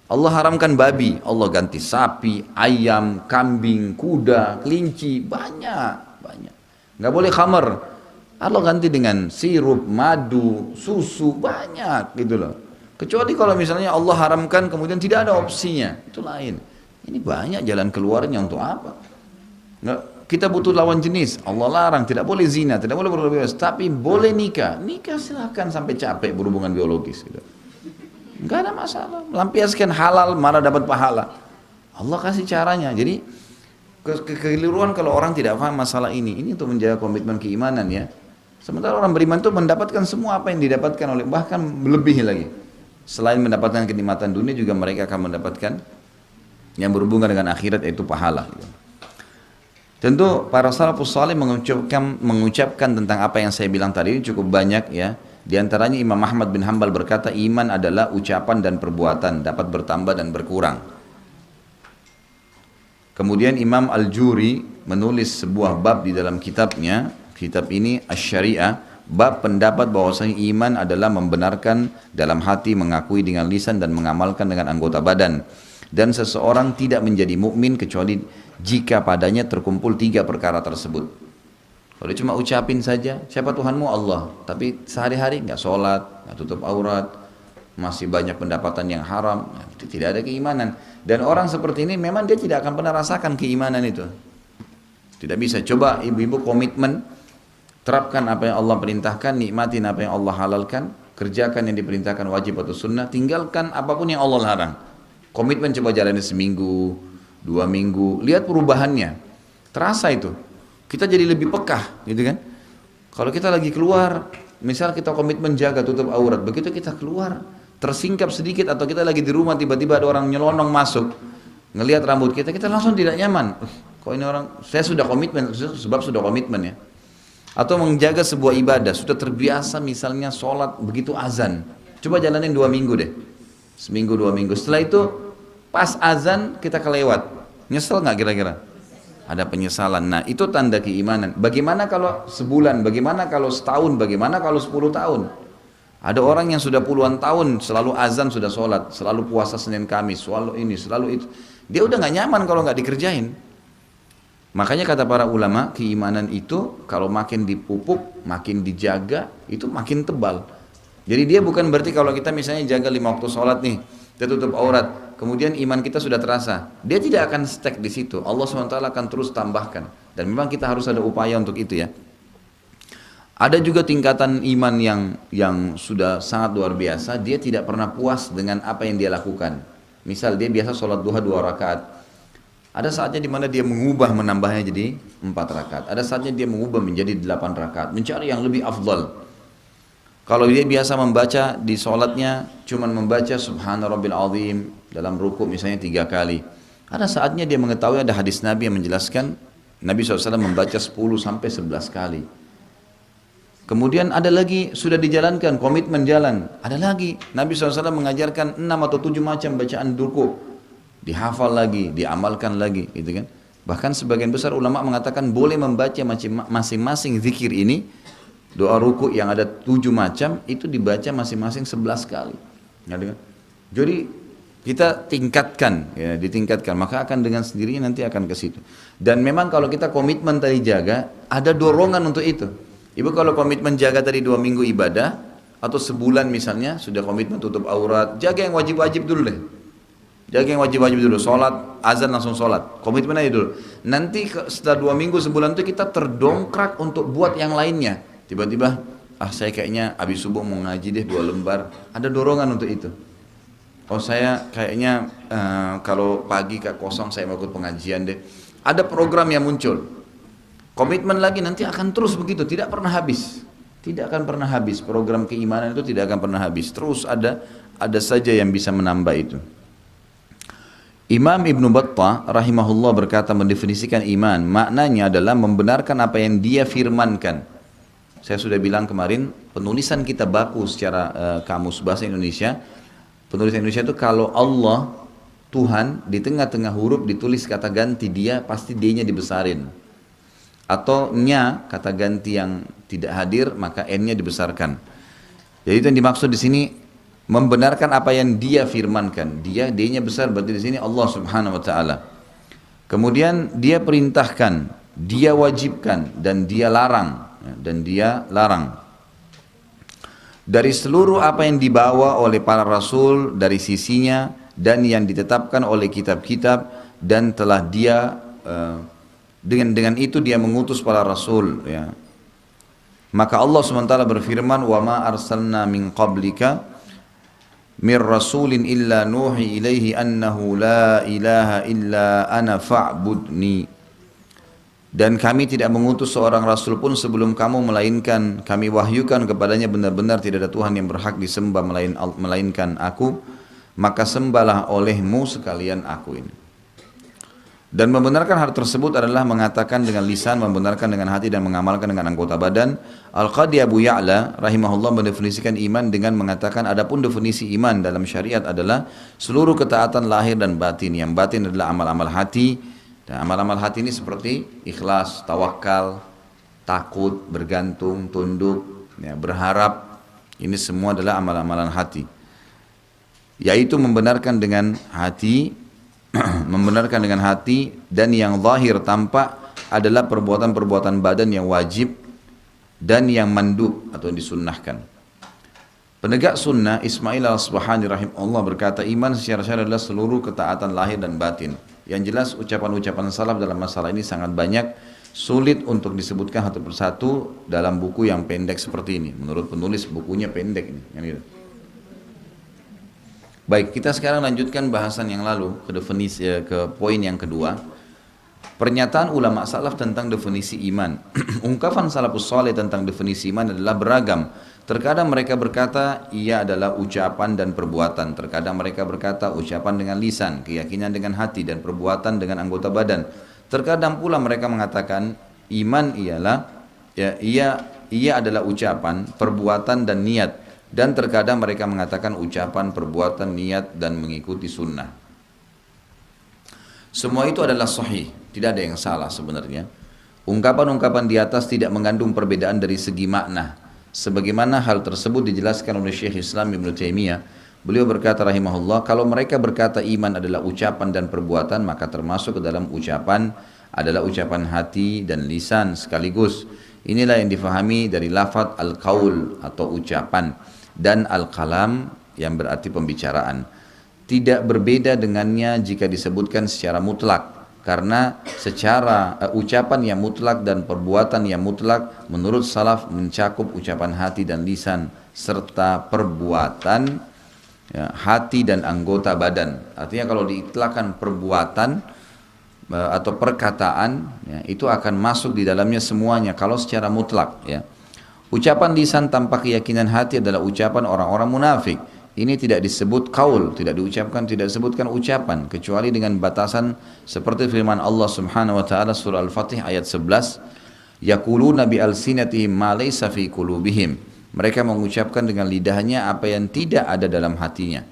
Allah haramkan babi, Allah ganti sapi, ayam, kambing, kuda, kelinci, banyak. Nggak boleh khamar, Allah ganti dengan sirup, madu, susu, banyak gitu loh. Kecuali kalau misalnya Allah haramkan kemudian tidak ada opsinya, itu lain. Ini banyak jalan keluarnya, untuk apa? Nggak, kita butuh lawan jenis, Allah larang, tidak boleh zina, tidak boleh berbebas, tapi boleh nikah. Nikah silahkan sampai capek berhubungan biologis gitu. Nggak ada masalah, melampiaskan halal malah dapat pahala. Allah kasih caranya. Jadi kekeliruan kalau orang tidak paham masalah ini untuk menjaga komitmen keimanan ya. Sementara orang beriman itu mendapatkan semua apa yang didapatkan oleh, bahkan lebih lagi. Selain mendapatkan kenikmatan dunia juga mereka akan mendapatkan yang berhubungan dengan akhirat, yaitu pahala. Tentu para salafus saleh mengucapkan tentang apa yang saya bilang tadi cukup banyak ya. Di antaranya Imam Ahmad bin Hanbal berkata, iman adalah ucapan dan perbuatan, dapat bertambah dan berkurang. Kemudian Imam Al-Juri menulis sebuah bab di dalam kitabnya, kitab ini Asy-Syariah, bab pendapat bahwasanya iman adalah membenarkan dalam hati, mengakui dengan lisan dan mengamalkan dengan anggota badan. Dan seseorang tidak menjadi mukmin kecuali jika padanya terkumpul 3 perkara tersebut. Kalau dia cuma ucapin saja, siapa Tuhanmu? Allah. Tapi sehari-hari nggak sholat, nggak tutup aurat, masih banyak pendapatan yang haram, itu tidak ada keimanan. Dan orang seperti ini memang dia tidak akan pernah rasakan keimanan itu. Tidak bisa. Coba ibu-ibu komitmen, terapkan apa yang Allah perintahkan, nikmatin apa yang Allah halalkan, kerjakan yang diperintahkan wajib atau sunnah, tinggalkan apapun yang Allah larang. Komitmen coba jalani seminggu, 2 minggu, lihat perubahannya. Terasa itu. Kita jadi lebih pekah, gitu kan? Kalau kita lagi keluar, misal kita komitmen jaga tutup aurat, begitu kita keluar, tersingkap sedikit atau kita lagi di rumah tiba-tiba ada orang nyelonong masuk, ngelihat rambut kita, kita langsung tidak nyaman. Kok ini orang? Saya sudah komitmen, sebab sudah komitmen ya. Atau menjaga sebuah ibadah, sudah terbiasa misalnya sholat begitu azan, coba jalanin 2 minggu deh, seminggu 2 minggu. Setelah itu pas azan kita kelewat, nyesel nggak kira-kira? Ada penyesalan. Nah itu tanda keimanan. Bagaimana kalau sebulan, bagaimana kalau setahun, bagaimana kalau 10 tahun? Ada orang yang sudah puluhan tahun selalu azan sudah sholat, selalu puasa Senin Kamis, selalu ini, selalu itu. Dia udah nggak nyaman kalau nggak dikerjain. Makanya kata para ulama, keimanan itu kalau makin dipupuk, makin dijaga, itu makin tebal. Jadi dia bukan berarti kalau kita misalnya jaga 5 waktu sholat nih, kita tutup aurat, kemudian iman kita sudah terasa. Dia tidak akan stuck di situ. Allah SWT akan terus tambahkan. Dan memang kita harus ada upaya untuk itu ya. Ada juga tingkatan iman yang sudah sangat luar biasa. Dia tidak pernah puas dengan apa yang dia lakukan. Misal dia biasa sholat duha 2 rakaat. Ada saatnya di mana dia mengubah menambahnya jadi 4 rakaat. Ada saatnya dia mengubah menjadi 8 rakaat. Mencari yang lebih afdal. Kalau dia biasa membaca di sholatnya cuman membaca Subhana Rabbil Azim dalam ruku misalnya 3 kali. Ada saatnya dia mengetahui ada hadis Nabi yang menjelaskan Nabi SAW membaca 10 sampai 11 kali. Kemudian ada lagi sudah dijalankan komitmen jalan. Ada lagi Nabi SAW mengajarkan 6 atau 7 macam bacaan ruku. Dihafal lagi, diamalkan lagi, gitu kan? Bahkan sebagian besar ulama mengatakan boleh membaca masing-masing zikir ini. Doa ruku yang ada 7 macam itu dibaca masing-masing 11 kali. Jadi kita tingkatkan, ya, ditingkatkan, maka akan dengan sendirinya nanti akan ke situ. Dan memang kalau kita komitmen tadi jaga, ada dorongan untuk itu. Ibu kalau komitmen jaga tadi 2 minggu ibadah atau sebulan misalnya sudah komitmen tutup aurat, jaga yang wajib-wajib dulu deh. Jaga yang wajib-wajib dulu, sholat, azan langsung sholat, komitmen aja dulu. Nanti setelah 2 minggu, sebulan itu kita terdongkrak untuk buat yang lainnya. Tiba-tiba, saya kayaknya habis subuh mau ngaji deh 2 lembar, ada dorongan untuk itu. Oh saya kayaknya kalau pagi kosong saya mau ikut pengajian deh. Ada program yang muncul, komitmen lagi, nanti akan terus begitu, tidak pernah habis. Tidak akan pernah habis, program keimanan itu tidak akan pernah habis. Terus ada saja yang bisa menambah itu. Imam Ibn Battah rahimahullah berkata mendefinisikan iman, maknanya adalah membenarkan apa yang dia firmankan. Saya sudah bilang kemarin, penulisan kita baku secara kamus bahasa Indonesia. Penulis Indonesia itu kalau Allah, Tuhan, di tengah-tengah huruf ditulis kata ganti dia, pasti D-nya dibesarin. Atau nya, kata ganti yang tidak hadir, maka N-nya dibesarkan. Jadi itu yang dimaksud di sini, membenarkan apa yang dia firmankan. Dia, D-nya besar, berarti di sini Allah Subhanahu wa Ta'ala. Kemudian dia perintahkan, dia wajibkan, dan dia larang. Dari seluruh apa yang dibawa oleh para rasul dari sisinya dan yang ditetapkan oleh kitab-kitab, dan telah dia dengan itu dia mengutus para rasul, ya. Maka Allah SWT berfirman, wa ma arsalna min qablika min rasulin illa nuhi ilaihi annahu la ilaha illa ana fa'budni. Dan kami tidak mengutus seorang rasul pun sebelum kamu, melainkan kami wahyukan kepadanya benar-benar tidak ada Tuhan yang berhak disembah melainkan aku, maka sembahlah olehmu sekalian aku ini. Dan membenarkan hal tersebut adalah mengatakan dengan lisan, membenarkan dengan hati, dan mengamalkan dengan anggota badan. Al-Qadhi Abu Ya'la rahimahullah mendefinisikan iman dengan mengatakan, adapun definisi iman dalam syariat adalah seluruh ketaatan lahir dan batin. Yang batin adalah amal-amal hati. Dan amal-amal hati ini seperti ikhlas, tawakal, takut, bergantung, tunduk, ya, berharap. Ini semua adalah amal-amalan hati. Yaitu membenarkan dengan hati, membenarkan dengan hati, dan yang zahir tampak adalah perbuatan-perbuatan badan yang wajib dan yang mandub atau yang disunnahkan. Penegak sunnah Ismail al-Asbahani rahimahullah berkata, iman secara syar'i adalah seluruh ketaatan lahir dan batin. Yang jelas ucapan-ucapan salaf dalam masalah ini sangat banyak, sulit untuk disebutkan satu persatu dalam buku yang pendek seperti ini. Menurut penulis bukunya pendek ini, yang gitu. Baik, kita sekarang lanjutkan bahasan yang lalu ke definisi, ke poin yang kedua. Pernyataan ulama salaf tentang definisi iman. Ungkapan salafus saleh tentang definisi iman adalah beragam. Terkadang mereka berkata ia adalah ucapan dan perbuatan. Terkadang mereka berkata ucapan dengan lisan, keyakinan dengan hati, dan perbuatan dengan anggota badan. Terkadang pula mereka mengatakan iman ialah ia adalah ucapan, perbuatan, dan niat. Dan terkadang mereka mengatakan ucapan, perbuatan, niat, dan mengikuti sunnah. Semua itu adalah sahih, tidak ada yang salah sebenarnya. Ungkapan-ungkapan di atas tidak mengandung perbedaan dari segi makna. Sebagaimana hal tersebut dijelaskan oleh Syekh Islam Ibn Taimiyah. Beliau berkata rahimahullah, kalau mereka berkata iman adalah ucapan dan perbuatan, maka termasuk ke dalam ucapan adalah ucapan hati dan lisan sekaligus. Inilah yang difahami dari lafaz al-qaul atau ucapan, dan al-kalam yang berarti pembicaraan. Tidak berbeda dengannya jika disebutkan secara mutlak, karena secara ucapan yang mutlak dan perbuatan yang mutlak menurut salaf mencakup ucapan hati dan lisan serta perbuatan hati dan anggota badan. Artinya kalau diitlakkan perbuatan atau perkataan, ya, itu akan masuk di dalamnya semuanya kalau secara mutlak, ya. Ucapan lisan tanpa keyakinan hati adalah ucapan orang-orang munafik. Ini tidak disebut qaul, tidak disebutkan ucapan, kecuali dengan batasan seperti firman Allah Subhanahu wa taala surah Al-Fatih ayat 11, yaquluna bi alsinatihim ma laysa fi qulubihim. Mereka mengucapkan dengan lidahnya apa yang tidak ada dalam hatinya.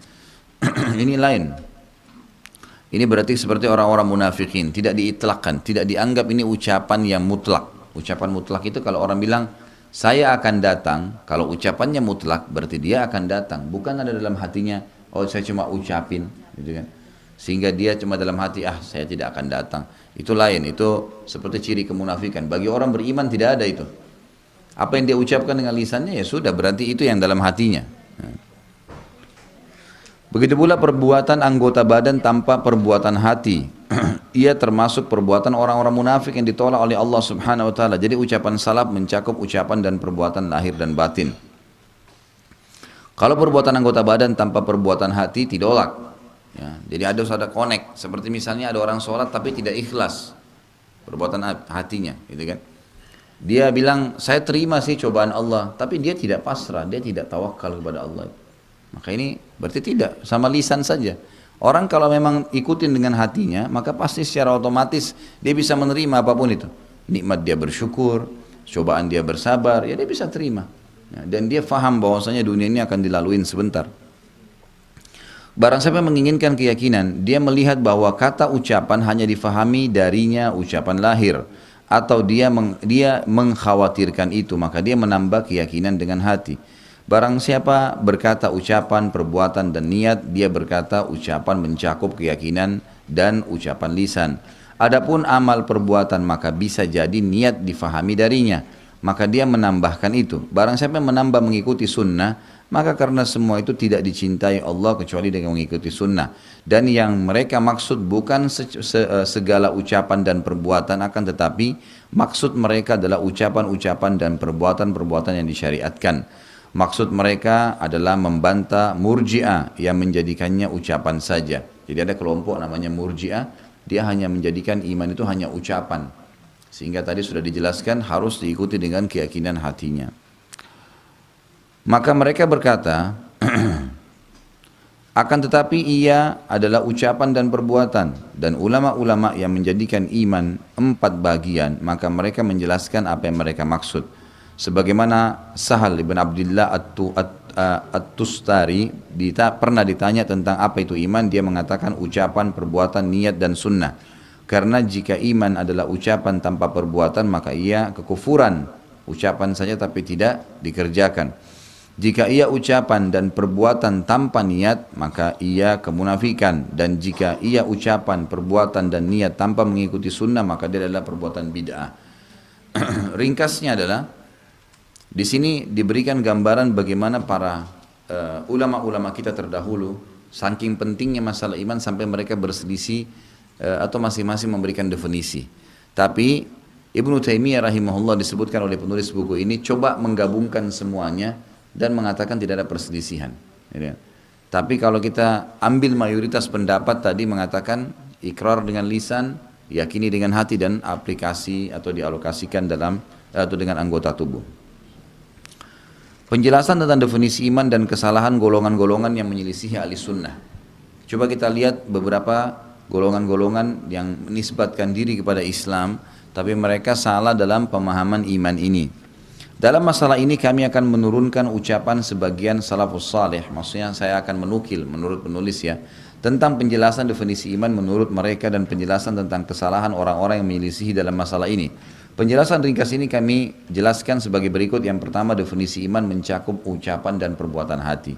Ini lain. Ini berarti seperti orang-orang munafikin, tidak diitlakkan, tidak dianggap ini ucapan yang mutlak. Ucapan mutlak itu kalau orang bilang saya akan datang, kalau ucapannya mutlak berarti dia akan datang, bukan ada dalam hatinya, oh saya cuma ucapin, gitu kan. Sehingga dia cuma dalam hati, saya tidak akan datang. Itu lain, itu seperti ciri kemunafikan. Bagi orang beriman tidak ada itu. Apa yang dia ucapkan dengan lisannya ya sudah, berarti itu yang dalam hatinya. Begitu pula perbuatan anggota badan tanpa perbuatan hati. Ia termasuk perbuatan orang-orang munafik yang ditolak oleh Allah Subhanahu wa taala. Jadi ucapan salaf mencakup ucapan dan perbuatan lahir dan batin. Kalau perbuatan anggota badan tanpa perbuatan hati ditolak. Ya, jadi ada connect. Seperti misalnya ada orang sholat tapi tidak ikhlas perbuatan hatinya, gitu kan? Dia bilang saya terima sih cobaan Allah, tapi dia tidak pasrah, dia tidak tawakal kepada Allah. Maka ini berarti tidak, sama lisan saja. Orang kalau memang ikutin dengan hatinya, maka pasti secara otomatis dia bisa menerima apapun itu. Nikmat dia bersyukur, cobaan dia bersabar, ya dia bisa terima. Ya, dan dia faham bahwasanya dunia ini akan dilaluin sebentar. Barang siapa menginginkan keyakinan, dia melihat bahwa kata ucapan hanya difahami darinya ucapan lahir. Atau dia mengkhawatirkan itu, maka dia menambah keyakinan dengan hati. Barang siapa berkata ucapan, perbuatan dan niat, dia berkata ucapan mencakup keyakinan dan ucapan lisan. Adapun amal perbuatan maka bisa jadi niat difahami darinya, maka dia menambahkan itu. Barang siapa yang menambah mengikuti sunnah, maka karena semua itu tidak dicintai Allah kecuali dengan mengikuti sunnah. Dan yang mereka maksud bukan segala ucapan dan perbuatan, akan tetapi maksud mereka adalah ucapan-ucapan dan perbuatan-perbuatan yang disyariatkan. Maksud mereka adalah membantah Murji'ah yang menjadikannya ucapan saja. Jadi ada kelompok namanya Murji'ah, dia hanya menjadikan iman itu hanya ucapan. Sehingga tadi sudah dijelaskan harus diikuti dengan keyakinan hatinya. Maka mereka berkata, akan tetapi ia adalah ucapan dan perbuatan. Dan ulama-ulama yang menjadikan iman 4 bagian, maka mereka menjelaskan apa yang mereka maksud. Sebagaimana Sahal ibn Abdullah At-Tustari pernah ditanya tentang apa itu iman, dia mengatakan ucapan, perbuatan, niat dan sunnah. Karena jika iman adalah ucapan tanpa perbuatan, maka ia kekufuran, ucapan saja tapi tidak dikerjakan. Jika ia ucapan dan perbuatan tanpa niat, maka ia kemunafikan. Dan jika ia ucapan, perbuatan dan niat tanpa mengikuti sunnah, maka dia adalah perbuatan bid'ah. Ringkasnya adalah di sini diberikan gambaran bagaimana para ulama-ulama kita terdahulu saking pentingnya masalah iman sampai mereka berselisih atau masing-masing memberikan definisi. Tapi Ibnu Taimiyah rahimahullah disebutkan oleh penulis buku ini coba menggabungkan semuanya dan mengatakan tidak ada perselisihan. Tapi kalau kita ambil mayoritas pendapat tadi mengatakan ikrar dengan lisan, yakini dengan hati dan aplikasi atau dialokasikan dalam atau dengan anggota tubuh. Penjelasan tentang definisi iman dan kesalahan golongan-golongan yang menyelisihi ahli sunnah. Coba kita lihat beberapa golongan-golongan yang menisbatkan diri kepada Islam, tapi mereka salah dalam pemahaman iman ini. Dalam masalah ini kami akan menurunkan ucapan sebagian salafus salih, maksudnya saya akan menukil menurut penulis ya, tentang penjelasan definisi iman menurut mereka dan penjelasan tentang kesalahan orang-orang yang menyelisihi dalam masalah ini. Penjelasan ringkas ini kami jelaskan sebagai berikut. Yang pertama, definisi iman mencakup ucapan dan perbuatan hati.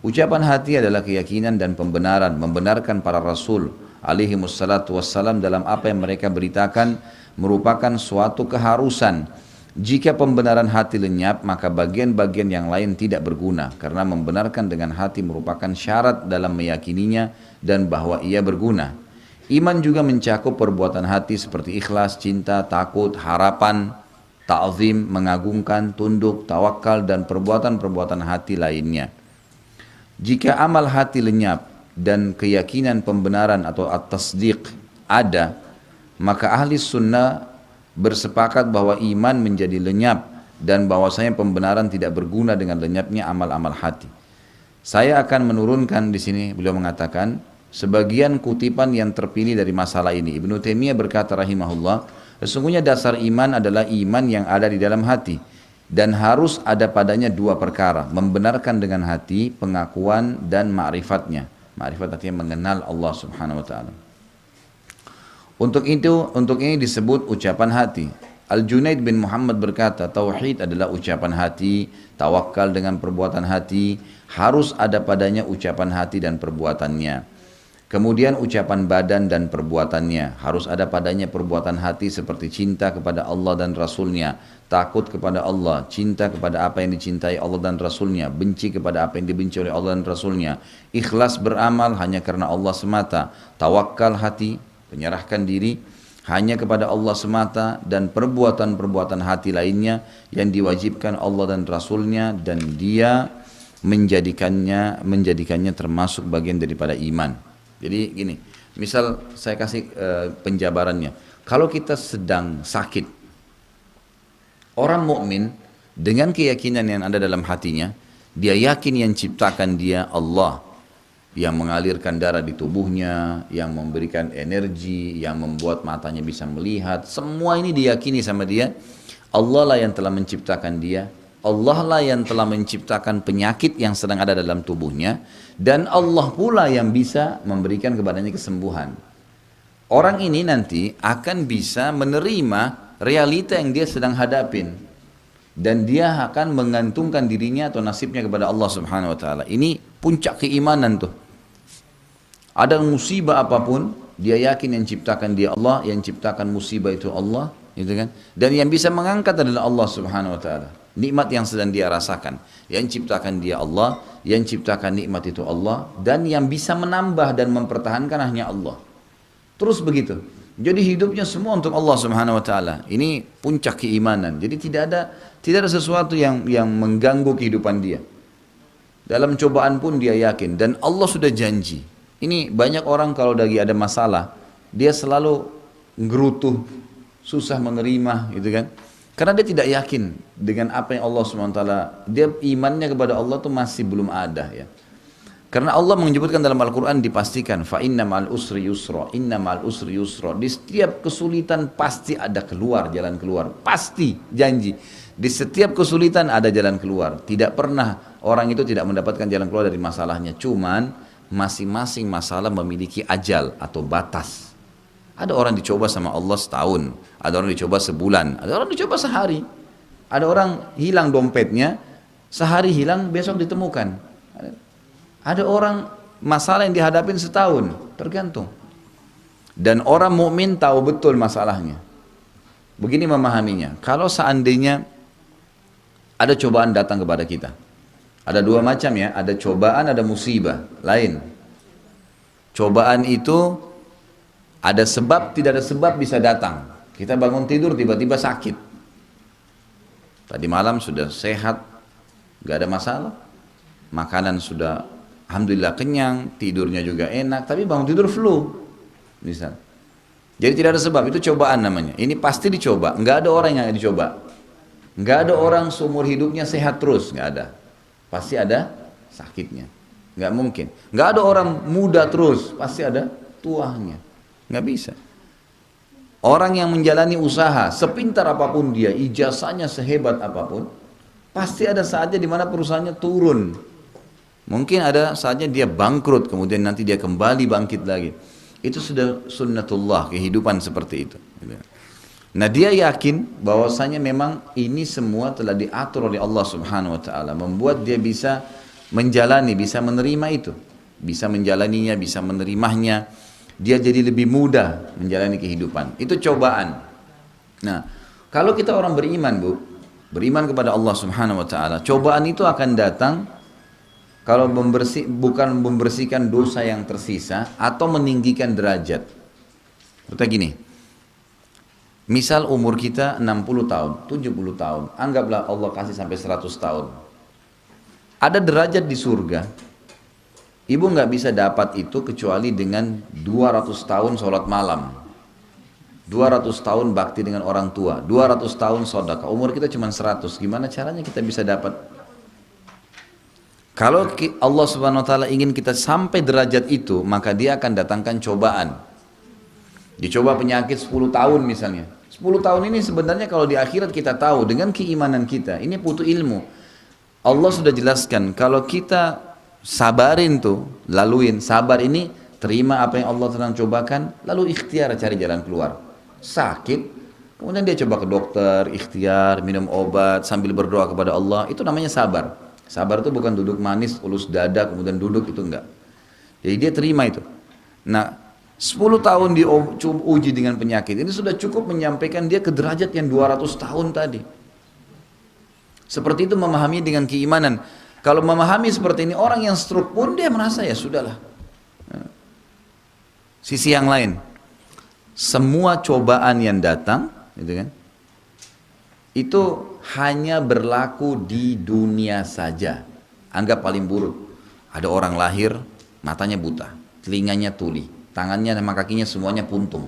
Ucapan hati adalah keyakinan dan pembenaran, membenarkan para rasul alaihi wassalatu wassalam dalam apa yang mereka beritakan merupakan suatu keharusan. Jika pembenaran hati lenyap, maka bagian-bagian yang lain tidak berguna, karena membenarkan dengan hati merupakan syarat dalam meyakininya dan bahwa ia berguna. Iman juga mencakup perbuatan hati seperti ikhlas, cinta, takut, harapan, ta'zim, mengagungkan, tunduk, tawakal, dan perbuatan-perbuatan hati lainnya. Jika amal hati lenyap dan keyakinan pembenaran atau at-tasdiq ada, maka ahli sunnah bersepakat bahwa iman menjadi lenyap dan bahwasanya pembenaran tidak berguna dengan lenyapnya amal-amal hati. Saya akan menurunkan di sini, beliau mengatakan, sebagian kutipan yang terpilih dari masalah ini. Ibnu Taimiyah berkata rahimahullah, sesungguhnya dasar iman adalah iman yang ada di dalam hati dan harus ada padanya 2 perkara, membenarkan dengan hati, pengakuan dan ma'rifatnya. Ma'rifat artinya mengenal Allah Subhanahu wa taala. Untuk ini disebut ucapan hati. Al-Junaid bin Muhammad berkata, tauhid adalah ucapan hati, tawakal dengan perbuatan hati, harus ada padanya ucapan hati dan perbuatannya. Kemudian ucapan badan dan perbuatannya. Harus ada padanya perbuatan hati seperti cinta kepada Allah dan Rasulnya, takut kepada Allah, cinta kepada apa yang dicintai Allah dan Rasulnya, benci kepada apa yang dibenci oleh Allah dan Rasulnya, ikhlas beramal hanya karena Allah semata, tawakal hati, menyerahkan diri hanya kepada Allah semata, dan perbuatan-perbuatan hati lainnya yang diwajibkan Allah dan Rasulnya, dan dia menjadikannya termasuk bagian daripada iman. Jadi gini, misal saya kasih penjabarannya. Kalau kita sedang sakit, orang mukmin dengan keyakinan yang ada dalam hatinya, dia yakin yang ciptakan dia Allah, yang mengalirkan darah di tubuhnya, yang memberikan energi, yang membuat matanya bisa melihat, semua ini diyakini sama dia. Allah lah yang telah menciptakan dia, Allah lah yang telah menciptakan penyakit yang sedang ada dalam tubuhnya, dan Allah pula yang bisa memberikan kepadanya kesembuhan. Orang ini nanti akan bisa menerima realita yang dia sedang hadapin, dan dia akan mengantungkan dirinya atau nasibnya kepada Allah Subhanahu wa taala. Ini puncak keimanan tuh. Ada musibah apapun, dia yakin yang ciptakan dia Allah, yang ciptakan musibah itu Allah, gitu kan? Dan yang bisa mengangkat adalah Allah Subhanahu wa taala. Nikmat yang sedang dia rasakan, yang ciptakan dia Allah, yang ciptakan nikmat itu Allah, dan yang bisa menambah dan mempertahankan hanya Allah. Terus begitu. Jadi hidupnya semua untuk Allah Subhanahu wa taala. Ini puncak keimanan. Jadi tidak ada sesuatu yang mengganggu kehidupan dia. Dalam cobaan pun dia yakin, dan Allah sudah janji. Ini banyak orang kalau lagi ada masalah, dia selalu ngerutuh, susah menerima, gitu kan? Karena dia tidak yakin dengan apa yang Allah SWT, dia imannya kepada Allah itu masih belum ada ya. Karena Allah menyebutkan dalam Al-Quran, dipastikan, fa inna ma'al usri yusra, inna ma'al usri yusra. Di setiap kesulitan pasti ada jalan keluar, pasti, janji. Di setiap kesulitan ada jalan keluar. Tidak pernah orang itu tidak mendapatkan jalan keluar dari masalahnya. Cuman masing-masing masalah memiliki ajal atau batas. Ada orang dicoba sama Allah setahun, ada orang dicoba sebulan, ada orang dicoba sehari. Ada orang hilang dompetnya, sehari hilang, besok ditemukan. Ada orang masalah yang dihadapin setahun, tergantung. Dan orang mukmin tahu betul masalahnya. Begini memahaminya, kalau seandainya ada cobaan datang kepada kita, ada dua macam ya, ada cobaan, ada musibah lain. Cobaan itu ada sebab, tidak ada sebab bisa datang. Kita bangun tidur tiba-tiba sakit. Tadi malam sudah sehat, gak ada masalah. Makanan sudah alhamdulillah kenyang, tidurnya juga enak, tapi bangun tidur flu. Misal. Jadi tidak ada sebab, itu cobaan namanya. Ini pasti dicoba, gak ada orang yang dicoba. Gak ada orang seumur hidupnya sehat terus, gak ada. Pasti ada sakitnya. Gak mungkin. Gak ada orang muda terus, pasti ada tuanya. Nggak bisa. Orang yang menjalani usaha, sepintar apapun dia, ijazahnya sehebat apapun, pasti ada saatnya di mana perusahaannya turun. Mungkin ada saatnya dia bangkrut, kemudian nanti dia kembali bangkit lagi. Itu sudah sunnatullah, kehidupan seperti itu. Nah dia yakin bahwasanya memang ini semua telah diatur oleh Allah Subhanahu wa taala, membuat dia bisa menjalani, bisa menerima itu, bisa menjalaninya, bisa menerimanya. Dia jadi lebih mudah menjalani kehidupan. Itu cobaan. Nah, kalau kita orang beriman, Bu, beriman kepada Allah Subhanahu wa taala, cobaan itu akan datang kalau bukan membersihkan dosa yang tersisa atau meninggikan derajat. Seperti gini. Misal umur kita 60 tahun, 70 tahun, anggaplah Allah kasih sampai 100 tahun. Ada derajat di surga. Ibu nggak bisa dapat itu kecuali dengan 200 tahun sholat malam, 200 tahun bakti dengan orang tua, 200 tahun sedekah. Umur kita cuma 100, gimana caranya kita bisa dapat? Kalau Allah Subhanahu wa taala ingin kita sampai derajat itu, maka dia akan datangkan cobaan. Dicoba penyakit 10 tahun misalnya. 10 tahun ini sebenarnya kalau di akhirat kita tahu dengan keimanan kita, ini butuh ilmu. Allah sudah jelaskan kalau kita sabarin tuh, laluin, sabar ini, terima apa yang Allah sedang cobakan, lalu ikhtiar cari jalan keluar. Sakit, kemudian dia coba ke dokter, ikhtiar, minum obat, sambil berdoa kepada Allah, itu namanya sabar. Sabar itu bukan duduk manis, ulus dada, kemudian duduk, itu enggak. Jadi dia terima itu. Nah, 10 tahun diuji dengan penyakit ini sudah cukup menyampaikan dia ke derajat yang 200 tahun tadi. Seperti itu memahami dengan keimanan. Kalau memahami seperti ini, orang yang stroke pun dia merasa ya sudahlah. Sisi yang lain, semua cobaan yang datang, gitu kan, itu hanya berlaku di dunia saja. Anggap paling buruk, ada orang lahir, matanya buta, telinganya tuli, tangannya sama kakinya semuanya puntung.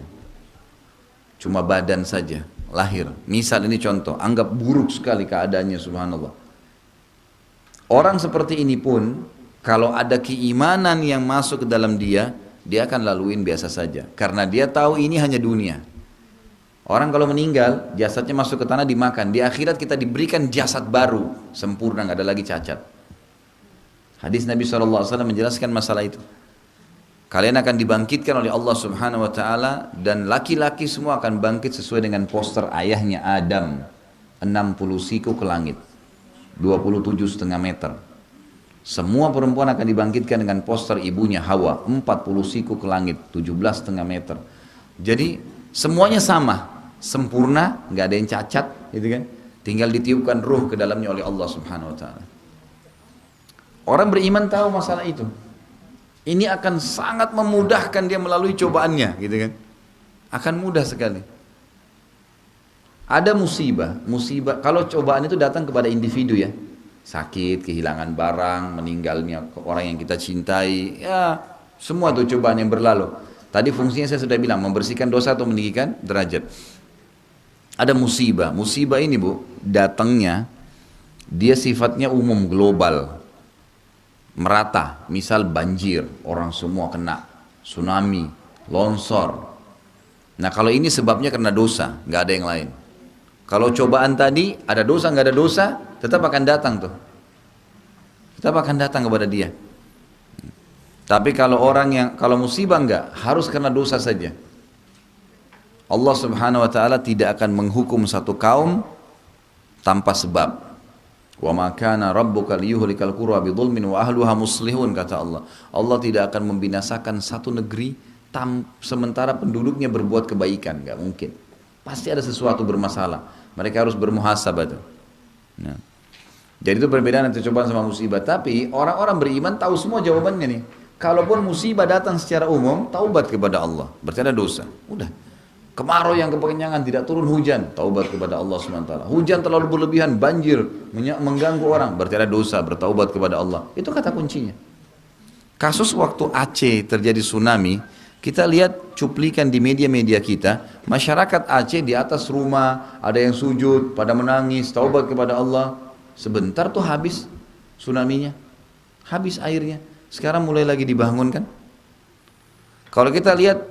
Cuma badan saja, lahir. Misal ini contoh, anggap buruk sekali keadaannya, subhanallah. Orang seperti ini pun, kalau ada keimanan yang masuk ke dalam dia akan laluin biasa saja. Karena dia tahu ini hanya dunia. Orang kalau meninggal, jasadnya masuk ke tanah dimakan. Di akhirat kita diberikan jasad baru, sempurna, nggak ada lagi cacat. Hadis Nabi SAW menjelaskan masalah itu. Kalian akan dibangkitkan oleh Allah Subhanahu Wa Taala dan laki-laki semua akan bangkit sesuai dengan poster ayahnya Adam, 60 siku ke langit, 27,5 meter. Semua perempuan akan dibangkitkan dengan poster ibunya Hawa, 40 siku ke langit, 17,5 meter. Jadi semuanya sama, sempurna, nggak ada yang cacat, gitu kan? Tinggal ditiupkan ruh ke dalamnya oleh Allah Subhanahu Wa Taala. Orang beriman tahu masalah itu. Ini akan sangat memudahkan dia melalui cobaannya, gitu kan? Akan mudah sekali. Ada musibah. Kalau cobaan itu datang kepada individu ya, sakit, kehilangan barang, meninggalnya orang yang kita cintai, ya semua tuh cobaan yang berlalu. Tadi fungsinya saya sudah bilang, membersihkan dosa atau meninggikan derajat. Ada musibah. Musibah ini bu, datangnya dia sifatnya umum, global, merata. Misal banjir, orang semua kena, tsunami, longsor. Nah kalau ini sebabnya karena dosa, nggak ada yang lain. Kalau cobaan tadi ada dosa nggak ada dosa, tetap akan datang tuh, tetap akan datang kepada dia. Tapi kalau kalau musibah enggak, harus karena dosa saja. Allah Subhanahu Wa Taala tidak akan menghukum satu kaum tanpa sebab. Wa ma kana rabbuka liyuhlikal qura bidzulmin wa ahluha muslihun, kata Allah. Allah tidak akan membinasakan satu negeri sementara penduduknya berbuat kebaikan, enggak mungkin. Pasti ada sesuatu bermasalah. Mereka harus bermuhasabah tuh. Nah. Jadi itu perbedaan antara cobaan sama musibah. Tapi orang-orang beriman tahu semua jawabannya nih. Kalaupun musibah datang secara umum, taubat kepada Allah. Berarti ada dosa. Udah. Kemarau yang kekenyangan, tidak turun hujan, taubat kepada Allah SWT. Hujan terlalu berlebihan, banjir, mengganggu orang, berarti ada dosa, bertaubat kepada Allah. Itu kata kuncinya. Kasus waktu Aceh terjadi tsunami, kita lihat cuplikan di media-media kita, masyarakat Aceh di atas rumah, ada yang sujud, pada menangis, taubat kepada Allah. Sebentar tuh habis tsunami-nya, habis airnya. Sekarang mulai lagi dibangunkan. Kalau kita lihat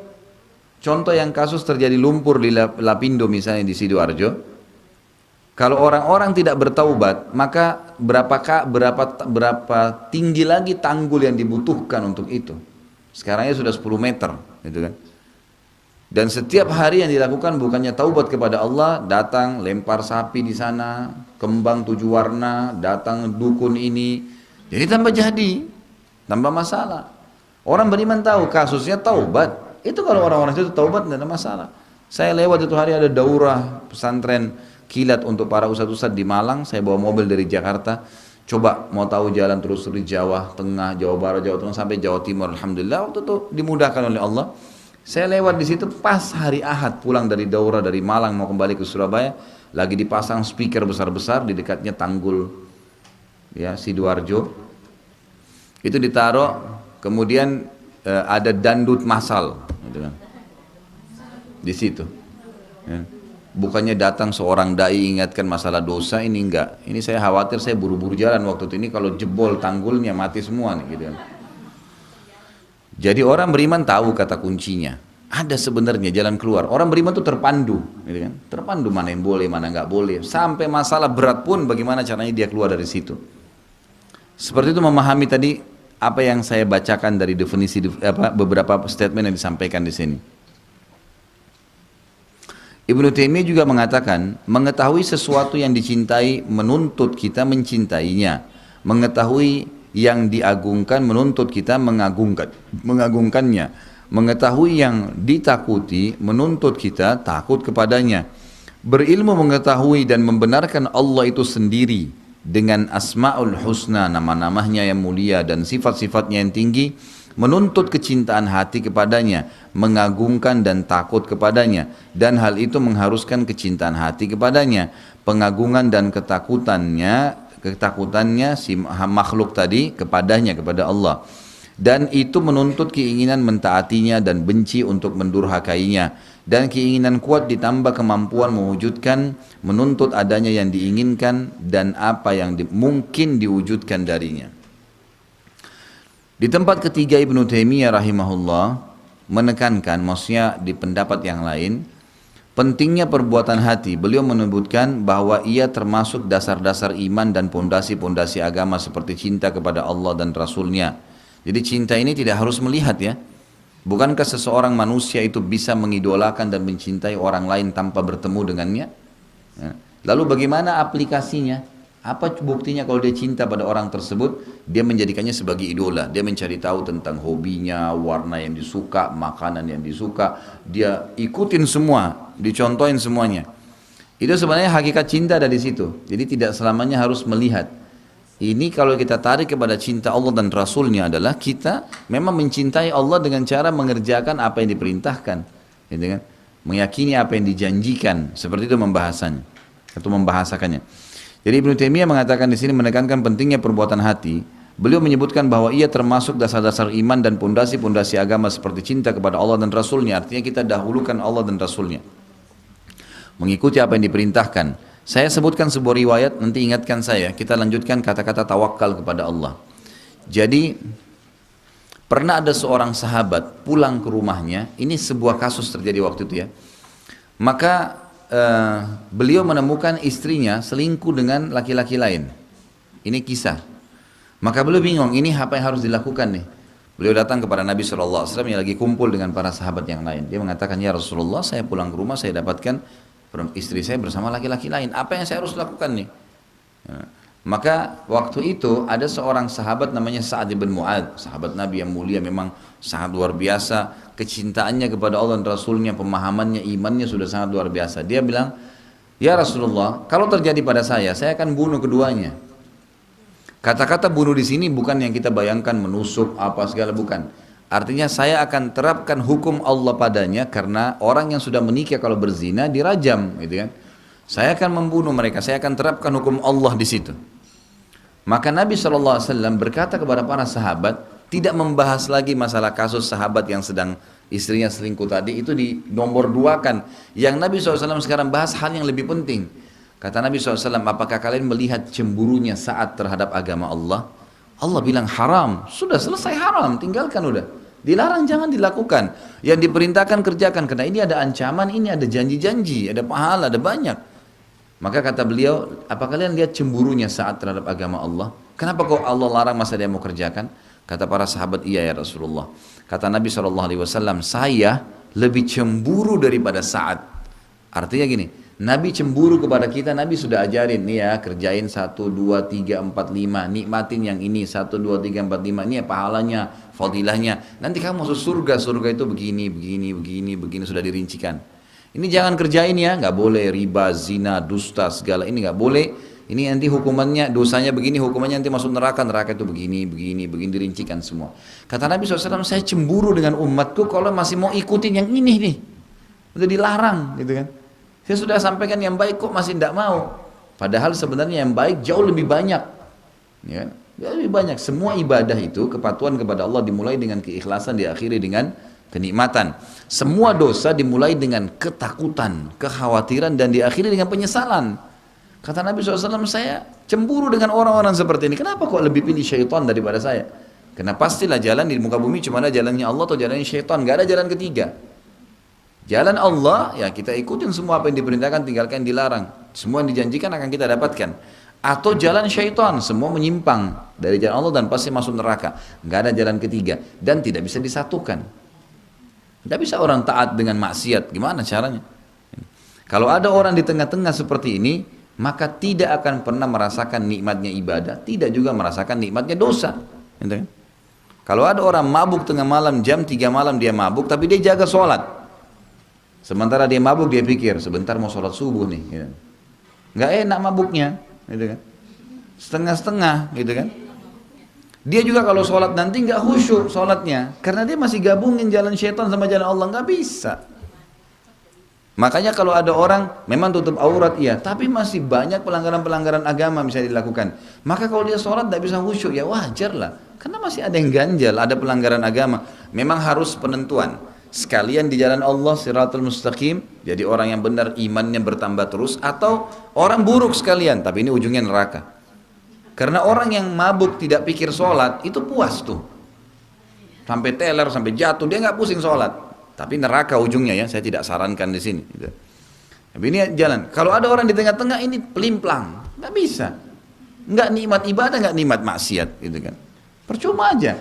contoh yang kasus terjadi lumpur di Lapindo misalnya di Sidoarjo, kalau orang-orang tidak bertaubat, maka berapa tinggi lagi tanggul yang dibutuhkan untuk itu? Sekarangnya sudah 10 meter, gitu kan? Dan setiap hari yang dilakukan bukannya taubat kepada Allah, datang lempar sapi di sana, kembang 7 warna, datang dukun ini, jadi tambah masalah. Orang beriman tahu kasusnya taubat. Itu kalau orang-orang itu taubat tidak ada masalah. Saya lewat itu hari ada daurah pesantren kilat untuk para ustadz-ustadz di Malang. Saya bawa mobil dari Jakarta. Coba mau tahu jalan terus di Jawa Tengah, Jawa Barat, Jawa Tengah sampai Jawa Timur. Alhamdulillah waktu itu dimudahkan oleh Allah. Saya lewat di situ pas hari Ahad pulang dari daurah dari Malang mau kembali ke Surabaya. Lagi dipasang speaker besar-besar di dekatnya tanggul ya Sidoarjo. Itu ditaruh, kemudian ada dandut massal gitu kan, di situ ya. Bukannya datang seorang dai ingatkan masalah dosa, ini enggak, ini saya khawatir, saya buru-buru jalan waktu itu, ini kalau jebol tanggulnya mati semua nih, gitu kan. Jadi orang beriman tahu kata kuncinya, ada sebenarnya jalan keluar. Orang beriman tuh terpandu, gitu kan? Terpandu mana yang boleh, mana nggak boleh, sampai masalah berat pun bagaimana caranya dia keluar dari situ. Seperti itu memahami tadi apa yang saya bacakan dari definisi beberapa statement yang disampaikan di sini. Ibnu Taimiyah juga mengatakan, mengetahui sesuatu yang dicintai menuntut kita mencintainya, mengetahui yang diagungkan menuntut kita mengagungkannya, Mengetahui yang ditakuti menuntut kita takut kepadanya. Berilmu mengetahui dan membenarkan Allah itu sendiri dengan asma'ul husna, nama-namanya yang mulia dan sifat-sifatnya yang tinggi, menuntut kecintaan hati kepadanya, mengagungkan dan takut kepadanya, dan hal itu mengharuskan kecintaan hati kepadanya, pengagungan dan ketakutannya si makhluk tadi kepadanya, kepada Allah. Dan itu menuntut keinginan mentaatinya dan benci untuk mendurhakainya, dan keinginan kuat ditambah kemampuan mewujudkan, menuntut adanya yang diinginkan dan apa yang mungkin diwujudkan darinya. Di tempat ketiga Ibnu Taimiyah rahimahullah menekankan, maksudnya di pendapat yang lain, pentingnya perbuatan hati. Beliau menyebutkan bahwa ia termasuk dasar-dasar iman dan pondasi-pondasi agama seperti cinta kepada Allah dan Rasulnya. Jadi cinta ini tidak harus melihat ya. Bukankah seseorang manusia itu bisa mengidolakan dan mencintai orang lain tanpa bertemu dengannya? Ya. Lalu bagaimana aplikasinya? Apa buktinya kalau dia cinta pada orang tersebut? Dia menjadikannya sebagai idola. Dia mencari tahu tentang hobinya, warna yang disuka, makanan yang disuka. Dia ikutin semua, dicontohin semuanya. Itu sebenarnya hakikat cinta dari situ. Jadi tidak selamanya harus melihat. Ini kalau kita tarik kepada cinta Allah dan Rasulnya adalah kita memang mencintai Allah dengan cara mengerjakan apa yang diperintahkan, gitu kan? Meyakini apa yang dijanjikan, seperti itu membahasannya atau membahasakannya. Jadi Ibnu Taimiyah mengatakan di sini menekankan pentingnya perbuatan hati. Beliau menyebutkan bahwa ia termasuk dasar-dasar iman dan pondasi-pondasi agama seperti cinta kepada Allah dan Rasulnya. Artinya kita dahulukan Allah dan Rasulnya, mengikuti apa yang diperintahkan. Saya sebutkan sebuah riwayat, nanti ingatkan saya. Kita lanjutkan kata-kata tawakal kepada Allah. Jadi pernah ada seorang sahabat pulang ke rumahnya. Ini sebuah kasus terjadi waktu itu ya. Maka beliau menemukan istrinya selingkuh dengan laki-laki lain. Ini kisah. Maka beliau bingung, ini apa yang harus dilakukan nih? Beliau datang kepada Nabi SAW yang lagi kumpul dengan para sahabat yang lain. Dia mengatakan, ya Rasulullah, saya pulang ke rumah, saya dapatkan istri saya bersama laki-laki lain. Apa yang saya harus lakukan nih? Maka waktu itu ada seorang sahabat namanya Sa'ad bin Mu'ad, sahabat Nabi yang mulia, memang sangat luar biasa kecintaannya kepada Allah dan Rasulnya, pemahamannya, imannya sudah sangat luar biasa. Dia bilang, ya Rasulullah, kalau terjadi pada saya akan bunuh keduanya. Kata-kata bunuh di sini bukan yang kita bayangkan menusuk apa segala, bukan. Artinya saya akan terapkan hukum Allah padanya, karena orang yang sudah menikah kalau berzina dirajam, gitu kan. Saya akan membunuh mereka, saya akan terapkan hukum Allah di situ. Maka Nabi SAW berkata kepada para sahabat, tidak membahas lagi masalah kasus sahabat yang sedang istrinya selingkuh tadi, itu di nomor 2 kan. Yang Nabi SAW sekarang bahas hal yang lebih penting. Kata Nabi SAW, apakah kalian melihat cemburunya saat terhadap agama Allah? Allah bilang haram, sudah selesai haram, tinggalkan udah. Dilarang jangan dilakukan. Yang diperintahkan kerjakan, karena ini ada ancaman, ini ada janji-janji, ada pahala, ada banyak. Maka kata beliau, apa kalian lihat cemburunya saat terhadap agama Allah? Kenapa kok Allah larang masa dia mau kerjakan? Kata para sahabat, iya ya Rasulullah. Kata Nabi SAW, saya lebih cemburu daripada Sa'ad. Artinya gini, Nabi cemburu kepada kita, Nabi sudah ajarin nih ya, kerjain 1, 2, 3, 4, 5, nikmatin yang ini 1, 2, 3, 4, 5, ini ya pahalanya, fadilahnya. Nanti kamu masuk surga, surga itu begini, begini, begini, begini, sudah dirincikan. Ini jangan kerjain ya, nggak boleh riba, zina, dusta, segala ini nggak boleh. Ini nanti hukumannya, dosanya begini, hukumannya nanti masuk neraka, neraka itu begini, begini, begini, dirincikan semua. Kata Nabi SAW, saya cemburu dengan umatku kalau masih mau ikutin yang ini nih, udah dilarang, gitu kan. Saya sudah sampaikan yang baik kok masih tidak mau. Padahal sebenarnya yang baik jauh lebih banyak. Ya, jauh lebih banyak. Semua ibadah itu, kepatuhan kepada Allah dimulai dengan keikhlasan, diakhiri dengan kenikmatan. Semua dosa dimulai dengan ketakutan, kekhawatiran, dan diakhiri dengan penyesalan. Kata Nabi SAW, saya cemburu dengan orang-orang seperti ini. Kenapa kok lebih pilih syaitan daripada saya? Karena pastilah jalan di muka bumi cuma ada jalannya Allah atau jalannya syaitan. Gak ada jalan ketiga. Jalan Allah, ya kita ikutin semua apa yang diperintahkan, tinggalkan yang dilarang. Semua yang dijanjikan akan kita dapatkan. Atau jalan syaitan, semua menyimpang dari jalan Allah dan pasti masuk neraka. Nggak ada jalan ketiga dan tidak bisa disatukan. Tidak bisa orang taat dengan maksiat, gimana caranya? Kalau ada orang di tengah-tengah seperti ini, maka tidak akan pernah merasakan nikmatnya ibadah, tidak juga merasakan nikmatnya dosa. Kalau ada orang mabuk tengah malam, jam 3 malam dia mabuk, tapi dia jaga sholat. Sementara dia mabuk, dia pikir, sebentar mau sholat subuh nih. Gitu. Nggak enak mabuknya, gitu kan. Setengah-setengah, gitu kan. Dia juga kalau sholat nanti nggak khusyuk sholatnya, karena dia masih gabungin jalan syaitan sama jalan Allah, nggak bisa. Makanya kalau ada orang memang tutup aurat iya, tapi masih banyak pelanggaran-pelanggaran agama misalnya dilakukan. Maka kalau dia sholat tidak bisa khusyuk, ya wajar lah. Karena masih ada yang ganjal, ada pelanggaran agama. Memang harus penentuan. Sekalian di jalan Allah, siratul mustaqim, jadi orang yang benar imannya bertambah terus, atau orang buruk sekalian, tapi ini ujungnya neraka. Karena orang yang mabuk tidak pikir sholat, itu puas tuh. Sampai teler, sampai jatuh, dia nggak pusing sholat. Tapi neraka ujungnya ya, saya tidak sarankan di sini. Gitu. Tapi ini jalan. Kalau ada orang di tengah-tengah ini pelimplang, nggak bisa. Nggak nikmat ibadah, nggak nikmat maksiat, gitu kan. Percuma aja.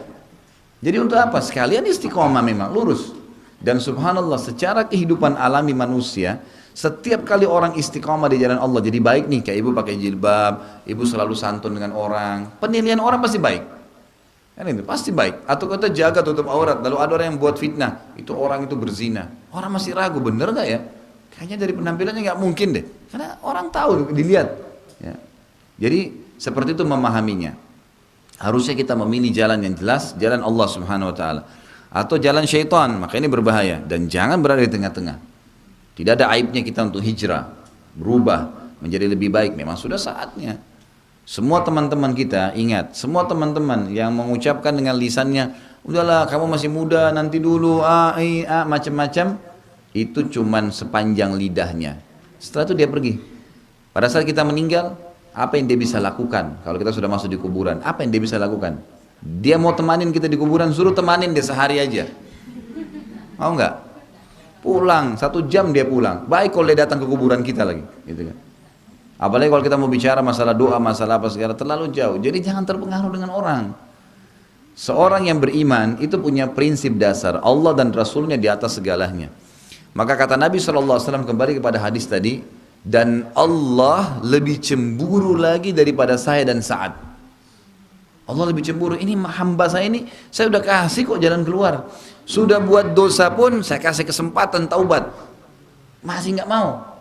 Jadi untuk apa? Sekalian istiqomah memang lurus. Dan subhanallah, secara kehidupan alami manusia, setiap kali orang istiqomah di jalan Allah jadi baik nih, kayak ibu pakai jilbab, ibu selalu santun dengan orang, penilaian orang pasti baik. Kan itu pasti baik. Atau kita jaga tutup aurat, lalu ada orang yang buat fitnah, itu orang itu berzina. Orang masih ragu, bener gak ya? Kayaknya dari penampilannya nggak mungkin deh. Karena orang tahu, dilihat. Ya. Jadi seperti itu memahaminya. Harusnya kita memilih jalan yang jelas, jalan Allah Subhanahu Wa Taala, atau jalan syaitan. Maka ini berbahaya dan jangan berada di tengah-tengah. Tidak ada aibnya kita untuk hijrah, berubah menjadi lebih baik. Memang sudah saatnya. Semua teman-teman kita ingat, semua teman-teman yang mengucapkan dengan lisannya, udahlah kamu masih muda, nanti dulu, macam-macam, itu cuman sepanjang lidahnya. Setelah itu dia pergi. Pada saat kita meninggal, apa yang dia bisa lakukan? Kalau kita sudah masuk di kuburan, apa yang dia bisa lakukan? Dia mau temanin kita di kuburan, suruh temanin dia sehari aja. Mau nggak? Pulang, 1 jam dia pulang. Baik kalau dia datang ke kuburan kita lagi, gitu kan. Apalagi kalau kita mau bicara masalah doa, masalah apa segala, terlalu jauh. Jadi jangan terpengaruh dengan orang. Seorang yang beriman itu punya prinsip dasar, Allah dan Rasulnya di atas segalanya. Maka kata Nabi SAW kembali kepada hadis tadi, dan Allah lebih cemburu lagi daripada saya dan Sa'ad. Allah lebih cemburu, ini hamba saya ini, saya udah kasih kok jalan keluar. Sudah buat dosa pun saya kasih kesempatan taubat. Masih nggak mau.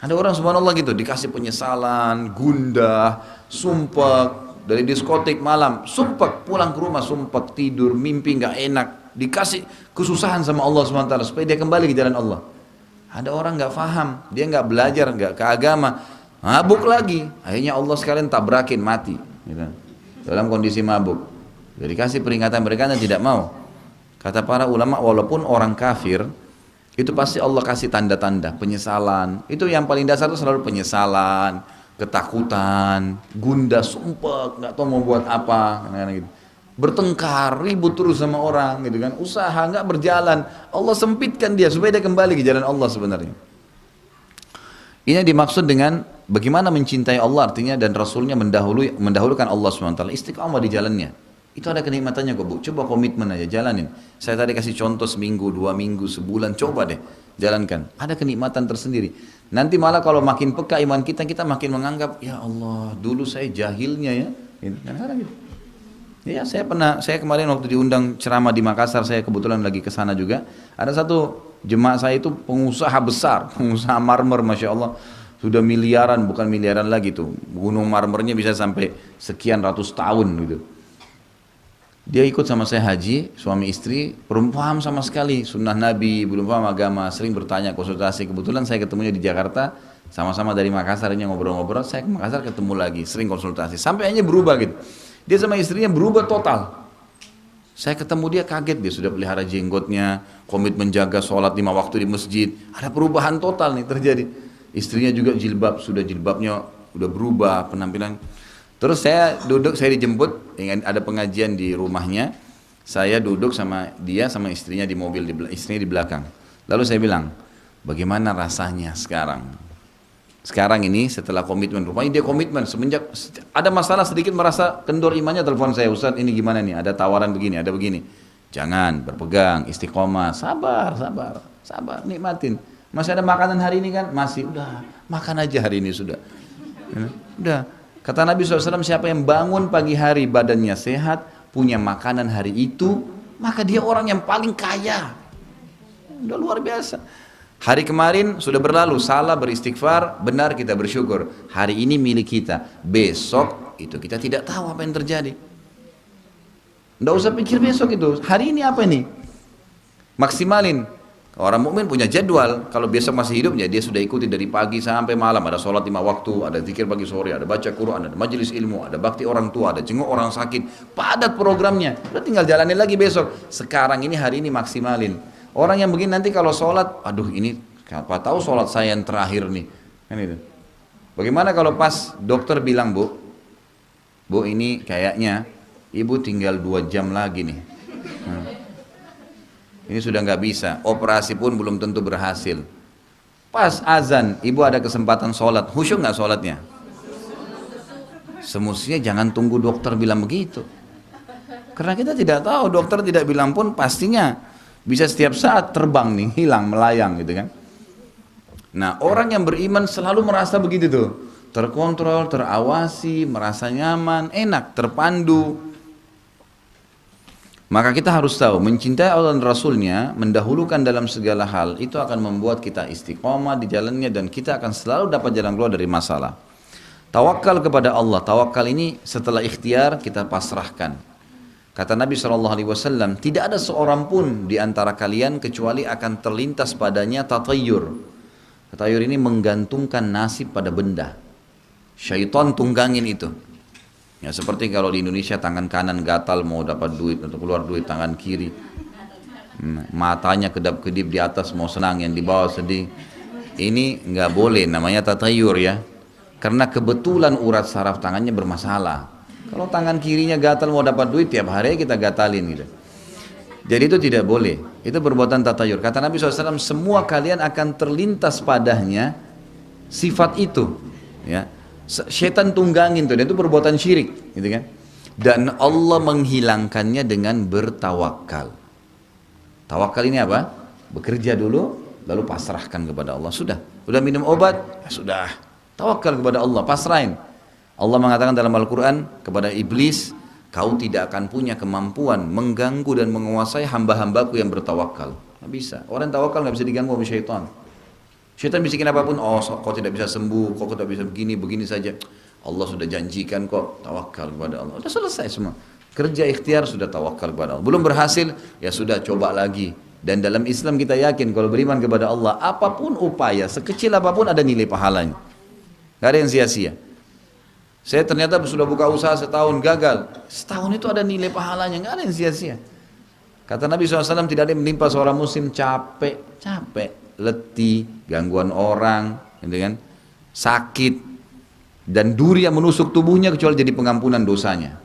Ada orang subhanallah gitu, dikasih penyesalan, gundah, sumpek, dari diskotik malam, sumpek, pulang ke rumah, sumpek, tidur, mimpi nggak enak, dikasih kesusahan sama Allah SWT supaya dia kembali ke jalan Allah. Ada orang nggak faham, dia nggak belajar, nggak ke agama, mabuk lagi, akhirnya Allah sekalian tabrakin, mati. Gitu. Dalam kondisi mabuk. Jadi kasih peringatan mereka tidak mau. Kata para ulama, walaupun orang kafir, itu pasti Allah kasih tanda-tanda penyesalan. Itu yang paling dasar itu selalu penyesalan, ketakutan, gundah, sumpah, nggak tahu mau buat apa, gitu. Bertengkar, ribut terus sama orang, gitu kan. Usaha nggak berjalan, Allah sempitkan dia supaya dia kembali ke jalan Allah sebenarnya. Ini dimaksud dengan bagaimana mencintai Allah, artinya dan Rasulnya mendahulukan Allah SWT, istiqamah di jalannya. Itu ada kenikmatannya kok Bu, coba komitmen aja, jalanin. Saya tadi kasih contoh seminggu, 2 minggu, sebulan, coba deh, jalankan. Ada kenikmatan tersendiri. Nanti malah kalau makin peka iman kita, kita makin menganggap, ya Allah, dulu saya jahilnya ya. Gitu. Ya, saya kemarin waktu diundang ceramah di Makassar, saya kebetulan lagi ke sana juga. Ada satu jemaah saya itu pengusaha besar, pengusaha marmer, Masya Allah. Sudah miliaran, bukan miliaran lagi tuh. Gunung marmernya bisa sampai sekian ratus tahun gitu. Dia ikut sama saya haji, suami istri, belum paham sama sekali sunnah Nabi, belum paham agama, sering bertanya, konsultasi. Kebetulan saya ketemunya di Jakarta, sama-sama dari Makassar, ini ngobrol-ngobrol, saya ke Makassar ketemu lagi, sering konsultasi. Sampai akhirnya berubah gitu. Dia sama istrinya berubah total. Saya ketemu dia kaget, dia sudah pelihara jenggotnya, komitmen menjaga sholat 5 waktu di masjid. Ada perubahan total nih terjadi. Istrinya juga jilbab, sudah jilbabnya udah berubah penampilan. Terus saya duduk, saya dijemput, ada pengajian di rumahnya. Saya duduk sama dia, sama istrinya di mobil, istrinya di belakang. Lalu saya bilang, bagaimana rasanya sekarang? Sekarang ini setelah komitmen, rupanya dia komitmen. Semenjak ada masalah sedikit merasa kendor imannya, telepon saya, Ustaz ini gimana nih, ada tawaran begini, ada begini. Jangan, berpegang, istiqomah, sabar, nikmatin. Masih ada makanan hari ini kan? Masih, udah, makan aja hari ini sudah. Udah. Kata Nabi SAW, siapa yang bangun pagi hari badannya sehat, punya makanan hari itu, maka dia orang yang paling kaya. Udah luar biasa. Hari kemarin sudah berlalu, salah beristighfar, benar kita bersyukur. Hari ini milik kita, besok itu kita tidak tahu apa yang terjadi. Nggak usah pikir besok itu, hari ini apa ini? Maksimalin. Orang mukmin punya jadwal, kalau besok masih hidup ya dia sudah ikuti dari pagi sampai malam, ada sholat 5 waktu, ada zikir pagi sore, ada baca Quran, ada majelis ilmu, ada bakti orang tua, ada jenguk orang sakit, padat programnya, udah tinggal jalanin lagi besok. Sekarang ini hari ini maksimalin. Orang yang begini nanti kalau sholat, aduh ini apa tahu sholat saya yang terakhir nih, kan itu. Bagaimana kalau pas dokter bilang bu ini kayaknya ibu tinggal 2 jam lagi nih. Ini sudah nggak bisa, operasi pun belum tentu berhasil. Pas azan, ibu ada kesempatan sholat, khusyuk nggak sholatnya? Semestinya jangan tunggu dokter bilang begitu. Karena kita tidak tahu, dokter tidak bilang pun pastinya bisa setiap saat terbang nih, hilang, melayang gitu kan. Nah orang yang beriman selalu merasa begitu tuh, terkontrol, terawasi, merasa nyaman, enak, terpandu. Maka kita harus tahu, mencintai Allah dan Rasulnya, mendahulukan dalam segala hal, itu akan membuat kita istiqomah di jalannya dan kita akan selalu dapat jalan keluar dari masalah. Tawakal kepada Allah, tawakal ini setelah ikhtiar kita pasrahkan. Kata Nabi SAW, tidak ada seorang pun di antara kalian kecuali akan terlintas padanya tatayur. Tatayur ini menggantungkan nasib pada benda. Syaitan tunggangin itu. Ya seperti kalau di Indonesia tangan kanan gatal mau dapat duit untuk keluar duit, tangan kiri matanya kedap-kedip, di atas mau senang, yang di bawah sedih. Ini nggak boleh, namanya tatayur ya, karena kebetulan urat saraf tangannya bermasalah. Kalau tangan kirinya gatal mau dapat duit, tiap hari kita gatalin gitu. Jadi itu tidak boleh, itu perbuatan tatayur. Kata Nabi SAW, semua kalian akan terlintas padanya sifat itu ya. Syaitan tunggangin tuh, dan itu perbuatan syirik gitu kan. Dan Allah menghilangkannya dengan bertawakal. Tawakal ini apa? Bekerja dulu lalu pasrahkan kepada Allah. Sudah minum obat, ya sudah, tawakal kepada Allah, pasrahin. Allah mengatakan dalam Al-Quran kepada iblis, kau tidak akan punya kemampuan mengganggu dan menguasai hamba-hambaku yang bertawakal. Nggak bisa, orang tawakal nggak bisa diganggu oleh syaitan. Syaitan bisikin apapun, oh kau tidak bisa sembuh, kau tidak bisa begini saja. Allah sudah janjikan kok, tawakal kepada Allah. Sudah selesai semua. Kerja ikhtiar sudah tawakal kepada Allah. Belum berhasil, ya sudah coba lagi. Dan dalam Islam kita yakin kalau beriman kepada Allah, apapun upaya, sekecil apapun ada nilai pahalanya. Gak ada yang sia-sia. Saya ternyata sudah buka usaha setahun gagal. Setahun itu ada nilai pahalanya, gak ada yang sia-sia. Kata Nabi SAW, tidak ada yang menimpa seorang muslim capek, letih, gangguan orang, gitu kan, sakit, dan duri yang menusuk tubuhnya kecuali jadi pengampunan dosanya.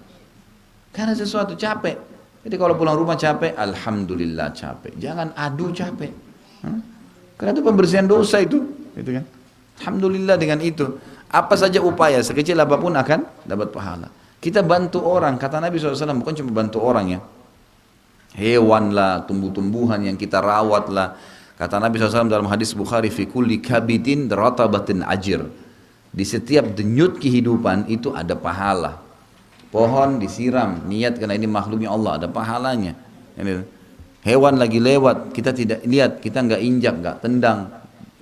Karena sesuatu capek. Jadi kalau pulang rumah capek, alhamdulillah capek. Jangan adu capek. Karena itu pembersihan dosa itu, gitu kan. Alhamdulillah dengan itu. Apa saja upaya, sekecil apapun akan dapat pahala. Kita bantu orang, kata Nabi SAW, bukan cuma bantu orang ya. Hewan lah, tumbuh-tumbuhan yang kita rawat lah. Kata Nabi SAW dalam hadis Bukhari, fi kulli kabidin ratabatin ajir. Di setiap denyut kehidupan itu ada pahala. Pohon disiram, niat karena ini makhluknya Allah, ada pahalanya. Hewan lagi lewat, kita tidak lihat, kita nggak injak, nggak tendang,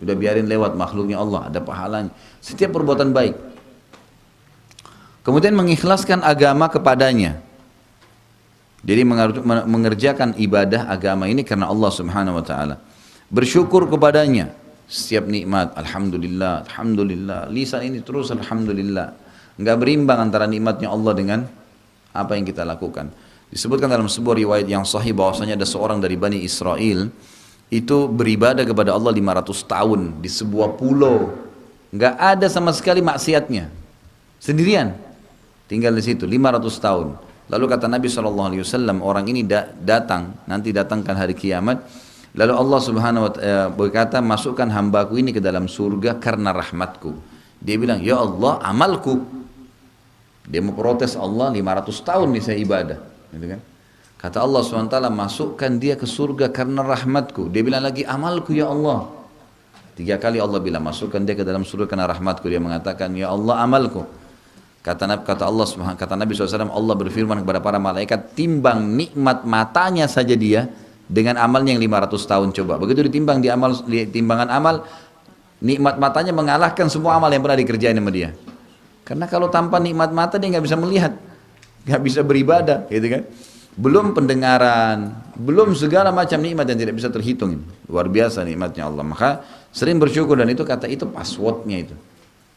udah biarin lewat, makhluknya Allah, ada pahalanya. Setiap perbuatan baik. Kemudian mengikhlaskan agama kepadanya. Jadi mengerjakan ibadah agama ini karena Allah Subhanahu wa taala. Bersyukur kepadanya setiap nikmat, alhamdulillah, alhamdulillah. Lisan ini terus alhamdulillah. Enggak berimbang antara nikmatnya Allah dengan apa yang kita lakukan. Disebutkan dalam sebuah riwayat yang sahih bahwasanya ada seorang dari Bani Israel itu beribadah kepada Allah 500 tahun di sebuah pulau. Enggak ada sama sekali maksiatnya. Sendirian tinggal di situ 500 tahun. Lalu kata Nabi SAW, orang ini datang, nanti datangkan hari kiamat. Lalu Allah Subhanahu wa ta'ala berkata, masukkan hambaku ini ke dalam surga karena rahmatku. Dia bilang, ya Allah, amalku. Dia mau protes Allah, 500 tahun nih saya ibadah. Gitu kan? Kata Allah SWT, masukkan dia ke surga karena rahmatku. Dia bilang lagi, amalku ya Allah. 3 kali Allah bilang, masukkan dia ke dalam surga karena rahmatku. Dia mengatakan, ya Allah, amalku. Kata Allah Subhanahu, kata Nabi SAW, Allah berfirman kepada para malaikat, timbang nikmat matanya saja dia dengan amalnya yang 500 tahun. Coba begitu ditimbang di timbangan amal, nikmat matanya mengalahkan semua amal yang pernah dikerjain sama dia. Karena kalau tanpa nikmat mata dia nggak bisa melihat, nggak bisa beribadah, gitu kan? Belum pendengaran, belum segala macam nikmat yang tidak bisa terhitung. Luar biasa nikmatnya Allah. Maka sering bersyukur, dan itu kata itu passwordnya itu.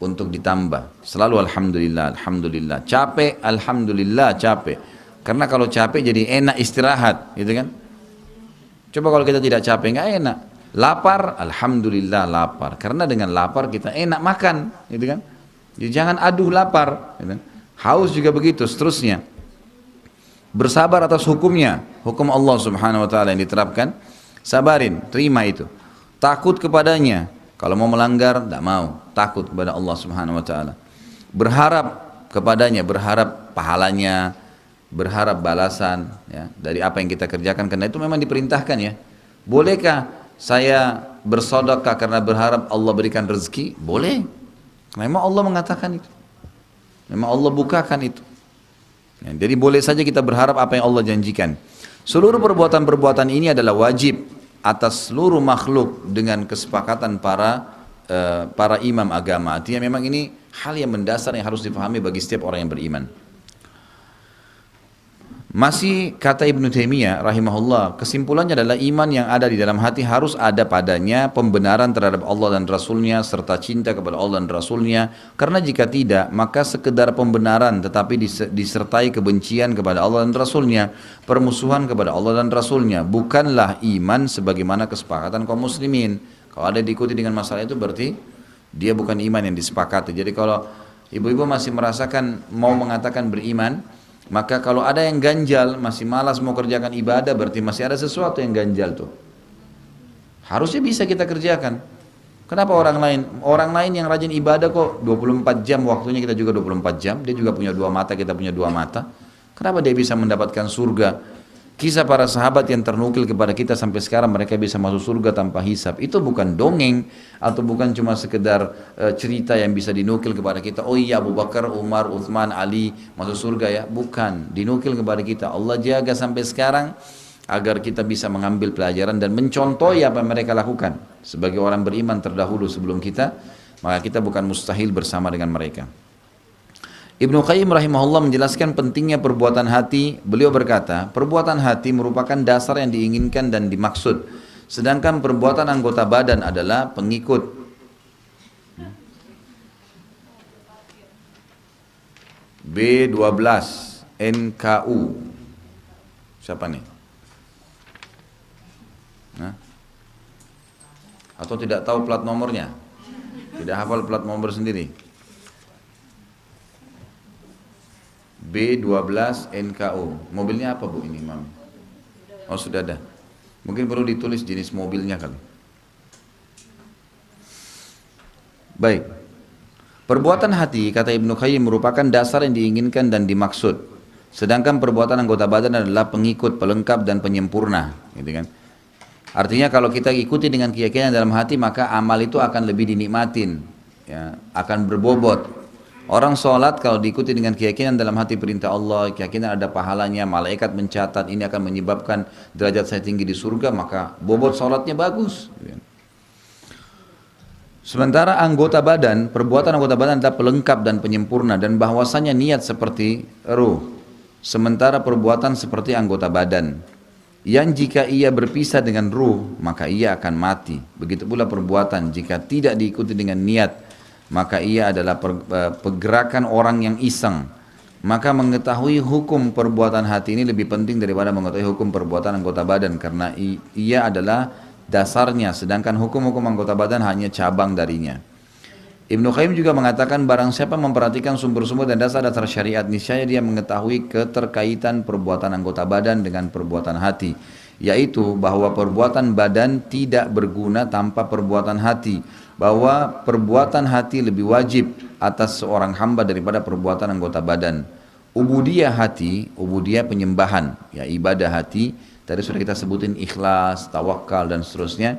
Untuk ditambah, selalu alhamdulillah, alhamdulillah. Capek, alhamdulillah, capek. Karena kalau capek jadi enak istirahat, gitu kan? Coba kalau kita tidak capek, nggak enak. Lapar, alhamdulillah lapar. Karena dengan lapar kita enak makan, gitu kan? Jadi jangan aduh lapar, gitu kan? Haus juga begitu, seterusnya. Bersabar atas hukumnya, hukum Allah Subhanahu Wa Taala yang diterapkan, sabarin, terima itu. Takut kepadanya. Kalau mau melanggar, tidak mau. Takut kepada Allah Subhanahu Wa Taala. Berharap kepadanya, berharap pahalanya, berharap balasan ya, dari apa yang kita kerjakan. Karena itu memang diperintahkan ya. Bolehkah saya bersedekah karena berharap Allah berikan rezeki? Boleh. Memang Allah mengatakan itu. Memang Allah bukakan itu. Ya, jadi boleh saja kita berharap apa yang Allah janjikan. Seluruh perbuatan-perbuatan ini adalah wajib atas seluruh makhluk dengan kesepakatan para imam agama. Artinya memang ini hal yang mendasar yang harus dipahami bagi setiap orang yang beriman. Masih kata Ibnu Taimiyah rahimahullah, kesimpulannya adalah iman yang ada di dalam hati harus ada padanya pembenaran terhadap Allah dan Rasulnya serta cinta kepada Allah dan Rasulnya. Karena jika tidak, maka sekedar pembenaran tetapi disertai kebencian kepada Allah dan Rasulnya, permusuhan kepada Allah dan Rasulnya, bukanlah iman sebagaimana kesepakatan kaum muslimin. Kalau ada diikuti dengan masalah itu berarti dia bukan iman yang disepakati. Jadi kalau ibu-ibu masih merasakan mau mengatakan beriman, maka kalau ada yang ganjal, masih malas mau kerjakan ibadah, berarti masih ada sesuatu yang ganjal tuh. Harusnya bisa kita kerjakan. Kenapa orang lain yang rajin ibadah kok 24 jam waktunya, kita juga 24 jam, dia juga punya 2 mata, kita punya 2 mata. Kenapa dia bisa mendapatkan surga? Kisah para sahabat yang ternukil kepada kita sampai sekarang, mereka bisa masuk surga tanpa hisab. Itu bukan dongeng atau bukan cuma sekedar cerita yang bisa dinukil kepada kita. Oh iya, Abu Bakar, Umar, Uthman, Ali masuk surga ya. Bukan, dinukil kepada kita. Allah jaga sampai sekarang agar kita bisa mengambil pelajaran dan mencontohi apa yang mereka lakukan. Sebagai orang beriman terdahulu sebelum kita, maka kita bukan mustahil bersama dengan mereka. Ibnu Qayyim rahimahullah menjelaskan pentingnya perbuatan hati. Beliau berkata, perbuatan hati merupakan dasar yang diinginkan dan dimaksud. Sedangkan perbuatan anggota badan adalah pengikut. B12 NKU. Siapa nih? Nah? Atau tidak tahu plat nomornya? Tidak hafal plat nomor sendiri? B12 NKU. Mobilnya apa bu ini, Mami? Oh sudah ada. Mungkin perlu ditulis jenis mobilnya kali. Baik. Perbuatan hati, kata Ibnu Qayyim, merupakan dasar yang diinginkan dan dimaksud. Sedangkan perbuatan anggota badan adalah pengikut, pelengkap dan penyempurna, gitu kan? Artinya kalau kita ikuti dengan keyakinan dalam hati, maka amal itu akan lebih dinikmatin, ya, akan berbobot. Orang sholat kalau diikuti dengan keyakinan dalam hati perintah Allah, keyakinan ada pahalanya, malaikat mencatat ini akan menyebabkan derajat saya tinggi di surga, maka bobot sholatnya bagus. Sementara anggota badan, perbuatan anggota badan adalah pelengkap dan penyempurna, dan bahwasanya niat seperti ruh, sementara perbuatan seperti anggota badan. Yang jika ia berpisah dengan ruh, maka ia akan mati. Begitu pula perbuatan jika tidak diikuti dengan niat, maka ia adalah pergerakan orang yang iseng. Maka mengetahui hukum perbuatan hati ini lebih penting daripada mengetahui hukum perbuatan anggota badan, karena ia adalah dasarnya, sedangkan hukum-hukum anggota badan hanya cabang darinya. Ibnu Qayyim juga mengatakan, barang siapa memperhatikan sumber-sumber dan dasar-dasar syariat, niscaya dia mengetahui keterkaitan perbuatan anggota badan dengan perbuatan hati, yaitu bahwa perbuatan badan tidak berguna tanpa perbuatan hati, bahwa perbuatan hati lebih wajib atas seorang hamba daripada perbuatan anggota badan. Ubudiyah hati, ubudiyah penyembahan, ya ibadah hati, tadi sudah kita sebutin ikhlas, tawakal dan seterusnya,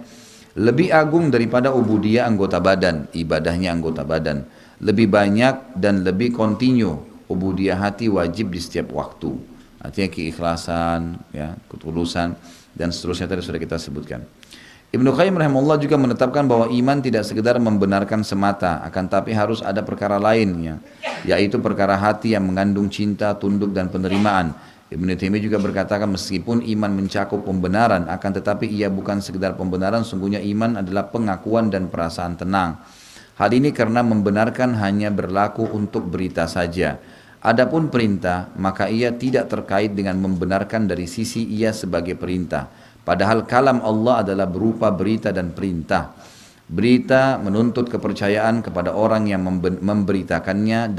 lebih agung daripada ubudiyah anggota badan, ibadahnya anggota badan. lebih banyak dan lebih kontinu. Ubudiyah hati wajib di setiap waktu. Artinya keikhlasan, ya, ketulusan, dan seterusnya tadi sudah kita sebutkan. Ibnu Qayyim rahimahullah juga menetapkan bahwa iman tidak sekedar membenarkan semata, akan tapi harus ada perkara lainnya, yaitu perkara hati yang mengandung cinta, tunduk, dan penerimaan. Ibnu Taimiyah juga berkatakan meskipun iman mencakup pembenaran, akan tetapi ia bukan sekedar pembenaran, sungguhnya iman adalah pengakuan dan perasaan tenang. Hal ini karena membenarkan hanya berlaku untuk berita saja. Adapun perintah, maka ia tidak terkait dengan membenarkan dari sisi ia sebagai perintah. Padahal kalam Allah adalah berupa berita dan perintah. Berita menuntut kepercayaan kepada orang yang memberitakannya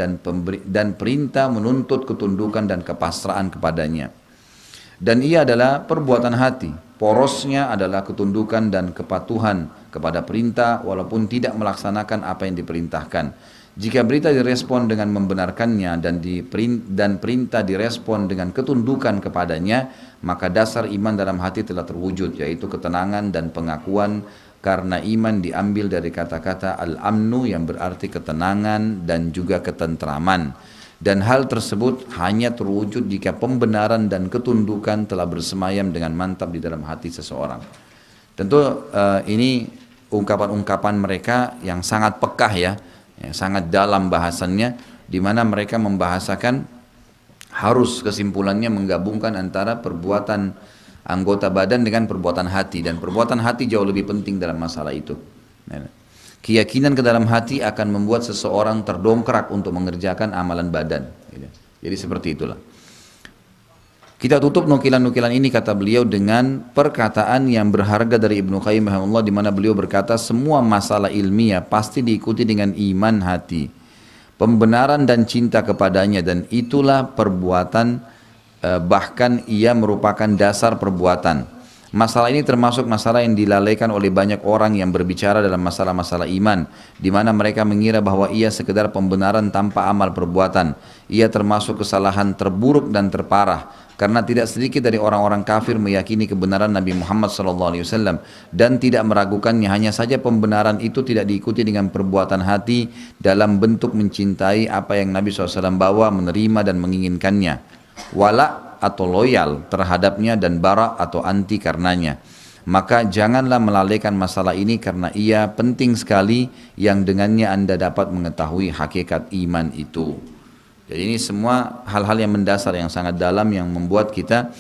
dan perintah menuntut ketundukan dan kepasrahan kepadanya. Dan ia adalah perbuatan hati. Porosnya adalah ketundukan dan kepatuhan kepada perintah walaupun tidak melaksanakan apa yang diperintahkan. Jika berita direspon dengan membenarkannya dan perintah direspon dengan ketundukan kepadanya, maka dasar iman dalam hati telah terwujud, yaitu ketenangan dan pengakuan, karena iman diambil dari kata-kata al-amnu yang berarti ketenangan dan juga ketentraman. Dan hal tersebut hanya terwujud jika pembenaran dan ketundukan telah bersemayam dengan mantap di dalam hati seseorang. Tentu ini ungkapan-ungkapan mereka yang sangat pekah ya, yang sangat dalam bahasannya, di mana mereka membahasakan harus kesimpulannya menggabungkan antara perbuatan anggota badan dengan perbuatan hati, dan perbuatan hati jauh lebih penting dalam masalah itu. Keyakinan ke dalam hati akan membuat seseorang terdongkrak untuk mengerjakan amalan badan. Jadi seperti itulah. Kita tutup nukilan-nukilan ini kata beliau dengan perkataan yang berharga dari Ibnu Qayyim rahimahullah, di mana beliau berkata semua masalah ilmiah pasti diikuti dengan iman hati, pembenaran dan cinta kepadanya, dan itulah perbuatan, bahkan ia merupakan dasar perbuatan. Masalah ini termasuk masalah yang dilalaikan oleh banyak orang yang berbicara dalam masalah-masalah iman, di mana mereka mengira bahwa ia sekedar pembenaran tanpa amal perbuatan. Ia termasuk kesalahan terburuk dan terparah. Karena tidak sedikit dari orang-orang kafir meyakini kebenaran Nabi Muhammad SAW dan tidak meragukannya, hanya saja pembenaran itu tidak diikuti dengan perbuatan hati dalam bentuk mencintai apa yang Nabi SAW bawa, menerima dan menginginkannya, wala atau loyal terhadapnya, dan bara atau anti karenanya. Maka janganlah melalaikan masalah ini karena ia penting sekali yang dengannya Anda dapat mengetahui hakikat iman itu. Jadi ini semua hal-hal yang mendasar yang sangat dalam yang membuat kita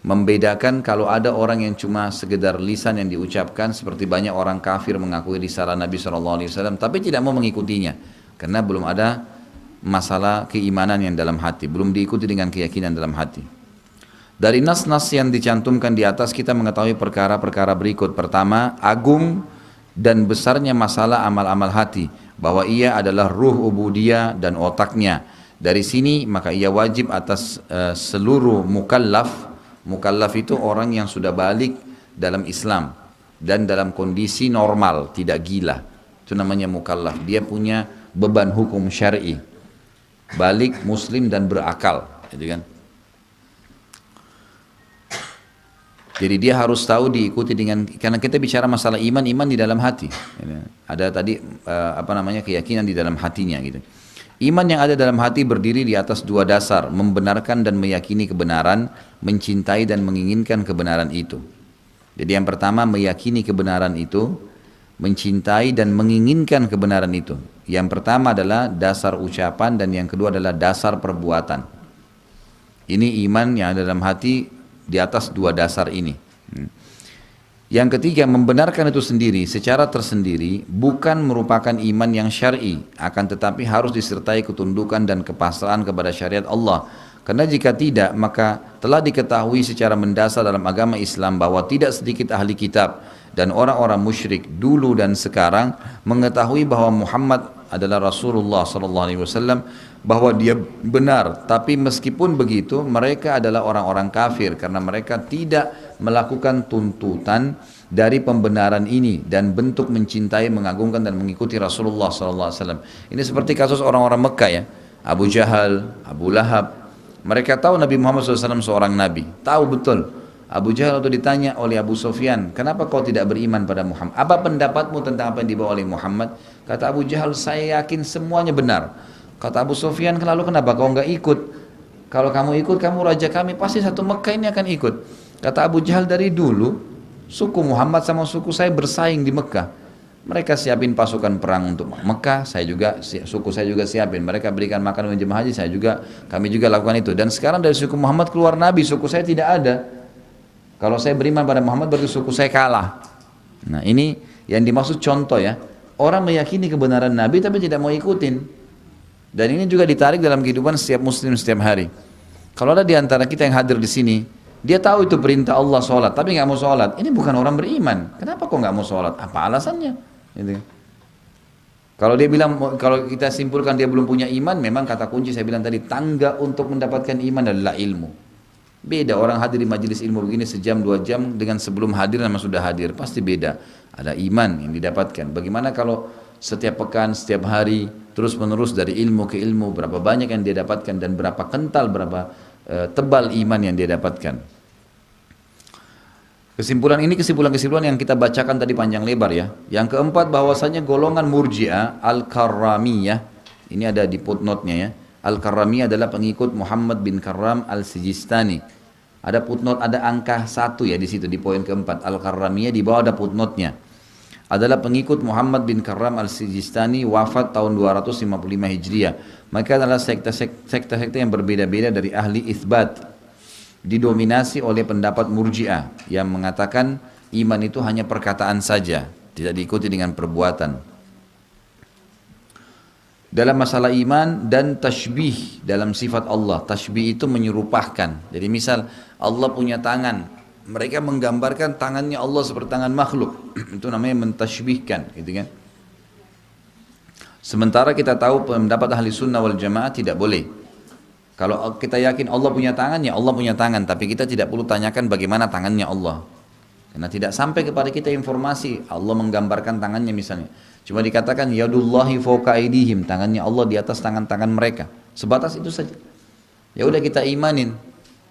membedakan kalau ada orang yang cuma sekedar lisan yang diucapkan, seperti banyak orang kafir mengakui risalah Nabi SAW tapi tidak mau mengikutinya karena belum ada masalah keimanan yang dalam hati, belum diikuti dengan keyakinan dalam hati. Dari nas-nas yang dicantumkan di atas kita mengetahui perkara-perkara berikut. Pertama, agung dan besarnya masalah amal-amal hati, bahwa ia adalah ruh ubudiyah dan otaknya. Dari sini maka ia wajib atas seluruh mukallaf. Mukallaf itu orang yang sudah balik dalam Islam dan dalam kondisi normal, tidak gila. Itu namanya mukallaf. Dia punya beban hukum syar'i, balik, muslim dan berakal. Jadi dia harus tahu, diikuti dengan, karena kita bicara masalah iman, iman di dalam hati. Ada tadi keyakinan di dalam hatinya gitu. Iman yang ada dalam hati berdiri di atas dua dasar, membenarkan dan meyakini kebenaran, mencintai dan menginginkan kebenaran itu. Jadi yang pertama meyakini kebenaran itu, mencintai dan menginginkan kebenaran itu. Yang pertama adalah dasar ucapan dan yang kedua adalah dasar perbuatan. Ini iman yang ada dalam hati di atas dua dasar ini. Yang ketiga, membenarkan itu sendiri secara tersendiri bukan merupakan iman yang syar'i, akan tetapi harus disertai ketundukan dan kepasrahan kepada syariat Allah. Karena jika tidak, maka telah diketahui secara mendasar dalam agama Islam bahwa tidak sedikit ahli kitab dan orang-orang musyrik dulu dan sekarang mengetahui bahwa Muhammad adalah Rasulullah SAW, bahwa dia benar. Tapi meskipun begitu, mereka adalah orang-orang kafir karena mereka tidak melakukan tuntutan dari pembenaran ini dan bentuk mencintai, mengagungkan dan mengikuti Rasulullah SAW. Ini seperti kasus orang-orang Mekah ya, Abu Jahal, Abu Lahab. Mereka tahu Nabi Muhammad SAW seorang Nabi, tahu betul. Abu Jahal waktu ditanya oleh Abu Sufyan, kenapa kau tidak beriman pada Muhammad? Apa pendapatmu tentang apa yang dibawa oleh Muhammad? Kata Abu Jahal, saya yakin semuanya benar. Kata Abu Sufyan, lalu kenapa kau enggak ikut? Kalau kamu ikut, kamu raja kami, pasti satu Mekah ini akan ikut. Kata Abu Jahal, dari dulu suku Muhammad sama suku saya bersaing di Mekah. Mereka siapin pasukan perang untuk Mekah, suku saya juga siapin. Mereka berikan makan untuk jemaah haji, kami juga lakukan itu. Dan sekarang dari suku Muhammad keluar Nabi, suku saya tidak ada. Kalau saya beriman pada Muhammad berarti suku saya kalah. Nah ini yang dimaksud contoh ya. Orang meyakini kebenaran Nabi tapi tidak mau ikutin. Dan ini juga ditarik dalam kehidupan setiap muslim setiap hari. Kalau ada di antara kita yang hadir di sini, dia tahu itu perintah Allah sholat, tapi nggak mau sholat. Ini bukan orang beriman. Kenapa kok nggak mau sholat? Apa alasannya? Gitu. Kalau dia bilang, kalau kita simpulkan dia belum punya iman, memang kata kunci saya bilang tadi, tangga untuk mendapatkan iman adalah ilmu. Beda orang hadir di majelis ilmu begini sejam 2 jam dengan sebelum hadir sama sudah hadir, pasti beda. Ada iman yang didapatkan. Bagaimana kalau setiap pekan, setiap hari terus menerus dari ilmu ke ilmu, berapa banyak yang dia dapatkan dan berapa kental, berapa tebal iman yang dia dapatkan. Kesimpulan yang kita bacakan tadi panjang lebar ya. Yang keempat, bahwasanya golongan Murji'ah Al-Karramiyah, ini ada di footnote-nya ya. Al-Karramiyah adalah pengikut Muhammad bin Karram Al-Sijistani. Ada footnote, ada angka 1 ya di situ di poin keempat. Al-Karramiyah di bawah ada footnote-nya. Adalah pengikut Muhammad bin Karram Al-Sijistani, wafat tahun 255 Hijriah. Maka adalah sekte-sekte yang berbeda-beda dari ahli itsbat. Didominasi oleh pendapat Murji'ah yang mengatakan iman itu hanya perkataan saja, tidak diikuti dengan perbuatan. Dalam masalah iman dan tashbih dalam sifat Allah. Tashbih itu menyerupakan. Jadi misal Allah punya tangan, mereka menggambarkan tangannya Allah seperti tangan makhluk. Itu namanya mentashbihkan, gitu kan. Sementara kita tahu pendapat ahli sunnah wal jamaah tidak boleh. Kalau kita yakin Allah punya tangan, ya Allah punya tangan, tapi kita tidak perlu tanyakan bagaimana tangannya Allah. Karena tidak sampai kepada kita informasi Allah menggambarkan tangannya misalnya. Cuma dikatakan yadullahi fawqa aydihim, tangannya Allah di atas tangan-tangan mereka. Sebatas itu saja. Ya udah kita imanin.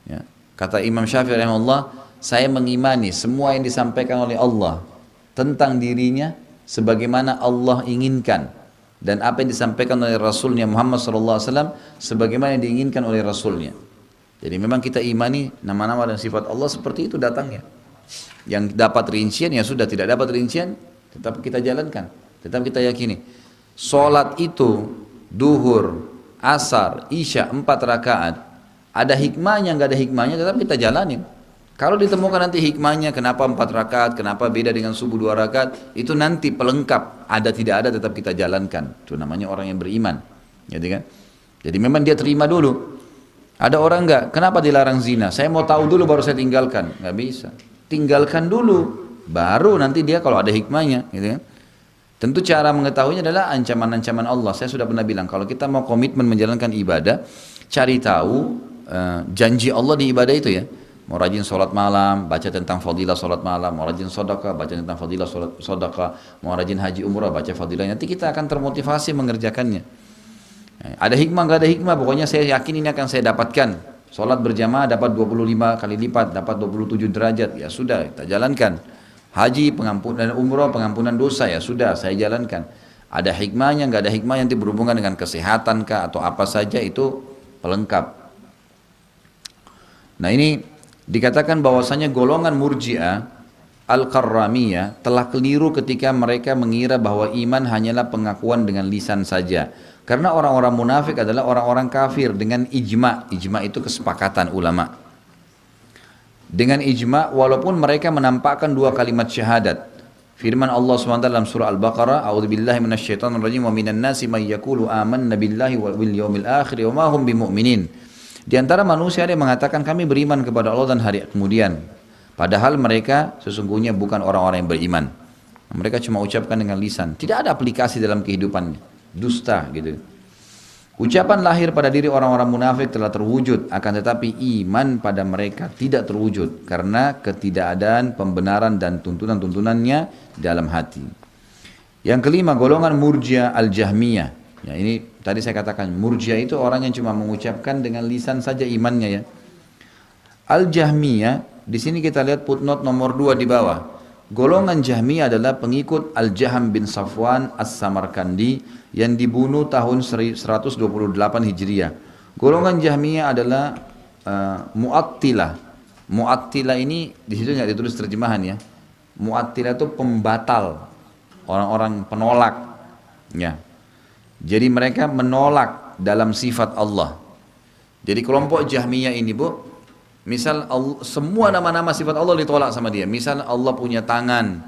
Ya. Kata Imam Syafi'i rahimahullah, saya mengimani semua yang disampaikan oleh Allah tentang dirinya sebagaimana Allah inginkan, dan apa yang disampaikan oleh Rasulnya Muhammad SAW sebagaimana yang diinginkan oleh Rasulnya. Jadi memang kita imani nama-nama dan sifat Allah seperti itu datangnya. Yang dapat rincian ya sudah, tidak dapat rincian tetap kita jalankan, tetap kita yakini. Sholat itu duhur, asar, isya 4 rakaat, ada hikmahnya nggak ada hikmahnya tetap kita jalanin. Kalau ditemukan nanti hikmahnya kenapa 4 rakaat, kenapa beda dengan subuh 2 rakaat, itu nanti pelengkap, ada tidak ada tetap kita jalankan. Itu namanya orang yang beriman, gitu kan? Jadi memang dia terima dulu. Ada orang enggak, kenapa dilarang zina? Saya mau tahu dulu baru saya tinggalkan. Nggak bisa. Tinggalkan dulu, baru nanti dia kalau ada hikmahnya, gitu kan? Tentu cara mengetahuinya adalah ancaman-ancaman Allah. Saya sudah pernah bilang, kalau kita mau komitmen menjalankan ibadah, cari tahu janji Allah di ibadah itu ya. Mau rajin sholat malam, baca tentang fadilah sholat malam. Mau rajin sedekah, baca tentang fadilah sedekah. Mau rajin haji umrah, baca fadilahnya. Nanti kita akan termotivasi mengerjakannya. Ada hikmah, nggak ada hikmah, pokoknya saya yakin ini akan saya dapatkan. Sholat berjamaah dapat 25 kali lipat, dapat 27 derajat, ya sudah, kita jalankan. Haji, pengampunan umrah, pengampunan dosa, ya sudah, saya jalankan. Ada hikmahnya, nggak ada hikmah yang berhubungan dengan kesehatan kah, atau apa saja, itu pelengkap. Nah ini dikatakan bahwasanya golongan Murji'ah Al-Karramiyah telah keliru ketika mereka mengira bahwa iman hanyalah pengakuan dengan lisan saja. Karena orang-orang munafik adalah orang-orang kafir dengan ijma'. Ijma' itu kesepakatan ulama. Dengan ijma' walaupun mereka menampakkan 2 kalimat syahadat. Firman Allah SWT dalam surah Al-Baqarah, A'udzubillahi minasyaitonirrajim, wa minan nasi may yaqulu amanna billahi wal yawmil akhir wa ma hum bimu'minin. Di antara manusia ada yang mengatakan kami beriman kepada Allah dan hari kemudian. Padahal mereka sesungguhnya bukan orang-orang yang beriman. Mereka cuma ucapkan dengan lisan. Tidak ada aplikasi dalam kehidupannya. Dusta gitu. Ucapan lahir pada diri orang-orang munafik telah terwujud, akan tetapi iman pada mereka tidak terwujud karena ketidakadaan pembenaran dan tuntunan-tuntunannya dalam hati. Yang kelima, golongan Murji'ah Al-Jahmiyah. Ya, ini tadi saya katakan Murji'ah itu orang yang cuma mengucapkan dengan lisan saja imannya ya. Al-Jahmiyah di sini kita lihat footnote nomor 2 di bawah. Golongan Jahmiyah adalah pengikut Al-Jaham bin Safwan As-Samarkandi yang dibunuh tahun 128 Hijriah. Golongan Jahmiyah adalah Mu'attilah. Mu'attilah ini di situ nggak ditulis terjemahan ya. Mu'attilah itu pembatal, orang-orang penolak. Ya. Jadi mereka menolak dalam sifat Allah. Jadi kelompok Jahmiyah ini bu, misal semua nama-nama sifat Allah ditolak sama dia. Misal Allah punya tangan,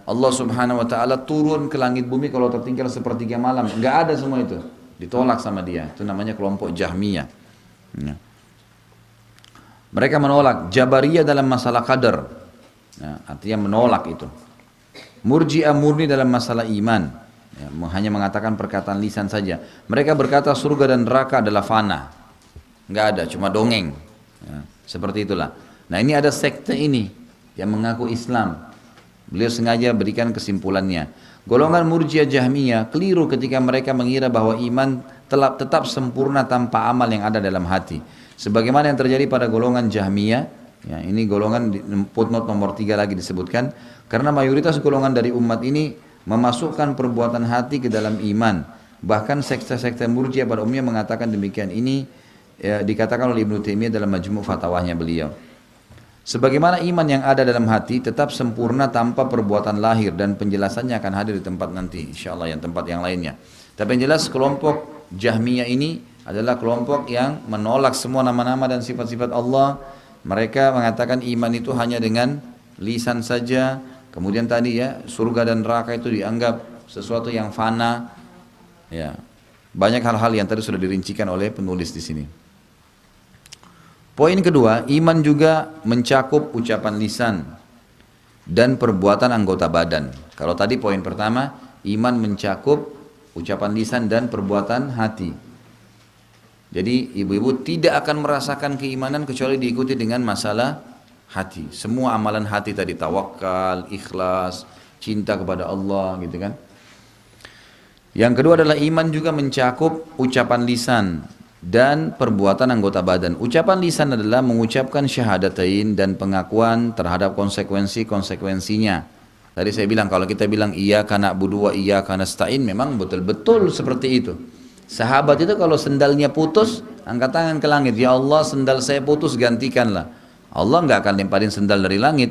Allah subhanahu wa ta'ala turun ke langit bumi kalau tertinggal sepertiga malam. Nggak ada semua itu, ditolak sama dia. Itu namanya kelompok Jahmiyah. Ya. Mereka menolak. Jabariyah dalam masalah qadar, ya, artinya menolak itu. Murji'ah murni dalam masalah iman, ya, hanya mengatakan perkataan lisan saja. Mereka berkata surga dan neraka adalah fana, nggak ada, cuma dongeng, ya, seperti itulah. Nah ini ada sekte ini yang mengaku Islam. Beliau sengaja berikan kesimpulannya. Golongan Murji'ah Jahmiyah keliru ketika mereka mengira bahwa iman tetap sempurna tanpa amal yang ada dalam hati. Sebagaimana yang terjadi pada golongan Jahmiyah, ya, ini golongan footnote nomor 3 lagi disebutkan, karena mayoritas golongan dari umat ini memasukkan perbuatan hati ke dalam iman. Bahkan sekte-sekte Murji'ah pada umumnya mengatakan demikian. Ini ya, dikatakan oleh Ibnu Taimiyah dalam majmu' fatwanya beliau. Sebagaimana iman yang ada dalam hati tetap sempurna tanpa perbuatan lahir, dan penjelasannya akan hadir di tempat nanti insyaallah yang tempat yang lainnya. Tapi yang jelas kelompok Jahmiyah ini adalah kelompok yang menolak semua nama-nama dan sifat-sifat Allah. Mereka mengatakan iman itu hanya dengan lisan saja. Kemudian tadi ya, surga dan neraka itu dianggap sesuatu yang fana. Ya, banyak hal-hal yang tadi sudah dirincikan oleh penulis di sini. Poin kedua, iman juga mencakup ucapan lisan dan perbuatan anggota badan. Kalau tadi poin pertama, iman mencakup ucapan lisan dan perbuatan hati. Jadi ibu-ibu tidak akan merasakan keimanan kecuali diikuti dengan masalah hati. Semua amalan hati tadi, tawakal, ikhlas, cinta kepada Allah gitu kan. Yang kedua adalah iman juga mencakup ucapan lisan dan perbuatan anggota badan. Ucapan lisan adalah mengucapkan syahadatain dan pengakuan terhadap konsekuensi-konsekuensinya. Tadi saya bilang kalau kita bilang iyyaka na'budu wa iyyaka nasta'in, memang betul-betul seperti itu. Sahabat itu kalau sendalnya putus, angkat tangan ke langit, ya Allah sendal saya putus gantikanlah. Allah nggak akan lemparin sendal dari langit,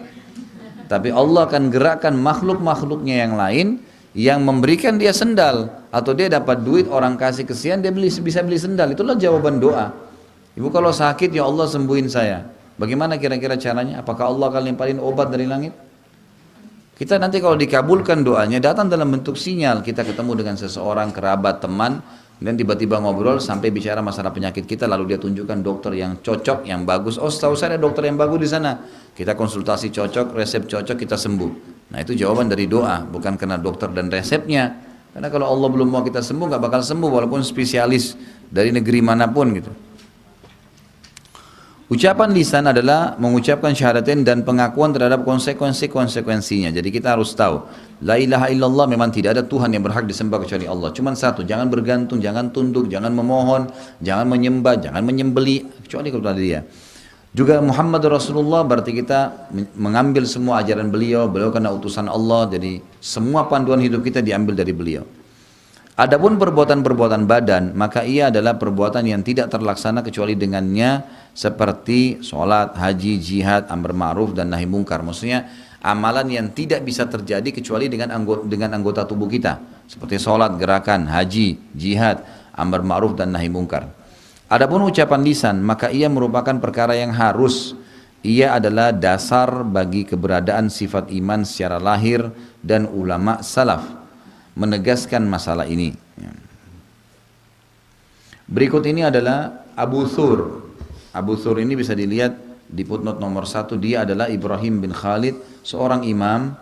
tapi Allah akan gerakkan makhluk-makhluknya yang lain yang memberikan dia sendal, atau dia dapat duit orang kasih kesian dia bisa beli sendal. Itulah jawaban doa. Ibu kalau sakit, ya Allah sembuhin saya. Bagaimana kira-kira caranya? Apakah Allah akan lemparin obat dari langit? Kita nanti kalau dikabulkan doanya datang dalam bentuk sinyal. Kita ketemu dengan seseorang, kerabat, teman, dan tiba-tiba ngobrol sampai bicara masalah penyakit kita, lalu dia tunjukkan dokter yang cocok, yang bagus. Oh, setahu saya ada dokter yang bagus di sana. Kita konsultasi cocok, resep cocok, kita sembuh. Nah itu jawaban dari doa, bukan karena dokter dan resepnya. Karena kalau Allah belum mau kita sembuh, nggak bakal sembuh walaupun spesialis dari negeri manapun gitu. Ucapan lisan adalah mengucapkan syahadatain dan pengakuan terhadap konsekuensi-konsekuensinya. Jadi kita harus tahu, la ilaha illallah, memang tidak ada Tuhan yang berhak disembah kecuali Allah. Cuma satu, jangan bergantung, jangan tunduk, jangan memohon, jangan menyembah, jangan menyembeli, kecuali kepada dia. Juga Muhammad Rasulullah, berarti kita mengambil semua ajaran beliau karena utusan Allah, jadi semua panduan hidup kita diambil dari beliau. Adapun perbuatan-perbuatan badan, maka ia adalah perbuatan yang tidak terlaksana kecuali dengannya, seperti sholat, haji, jihad, amar ma'ruf dan nahi mungkar. Maksudnya amalan yang tidak bisa terjadi kecuali dengan anggota tubuh kita, seperti sholat, gerakan, haji, jihad, amar ma'ruf dan nahi mungkar. Adapun ucapan lisan, maka ia merupakan perkara yang harus. Ia adalah dasar bagi keberadaan sifat iman secara lahir, dan ulama salaf menegaskan masalah ini. Berikut ini adalah Abu Thur. Abu Thur ini bisa dilihat di footnote nomor 1. Dia adalah Ibrahim bin Khalid, seorang imam.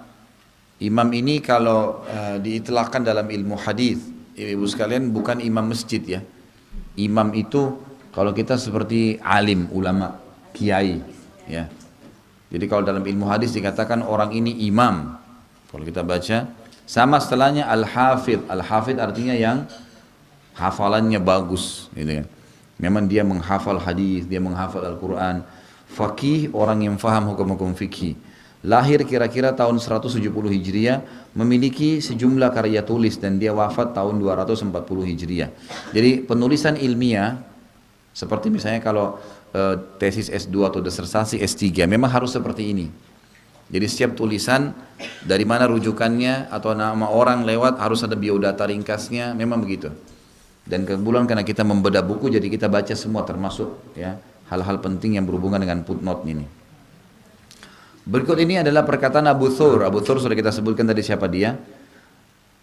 Imam ini kalau diitlaqkan dalam ilmu hadis, ibu sekalian, bukan imam masjid ya. Imam itu kalau kita seperti alim, ulama, kiai ya. Jadi kalau dalam ilmu hadis dikatakan orang ini imam. Kalau kita baca sama setelahnya al-hafidh. Al-hafidh artinya yang hafalannya bagus gitu kan. Memang dia menghafal hadis, dia menghafal Al-Quran. faqih, orang yang faham hukum-hukum fikih. Lahir kira-kira tahun 170 Hijriah, memiliki sejumlah karya tulis dan dia wafat tahun 240 Hijriah. Jadi penulisan ilmiah, seperti misalnya kalau tesis S2 atau disertasi S3, memang harus seperti ini. Jadi setiap tulisan, dari mana rujukannya atau nama orang lewat, harus ada biodata ringkasnya, memang begitu. Dan kebetulan karena kita membedah buku, jadi kita baca semua termasuk ya hal-hal penting yang berhubungan dengan footnote ini. Berikut ini adalah perkataan Abu Thur. Abu Thur sudah kita sebutkan tadi siapa dia.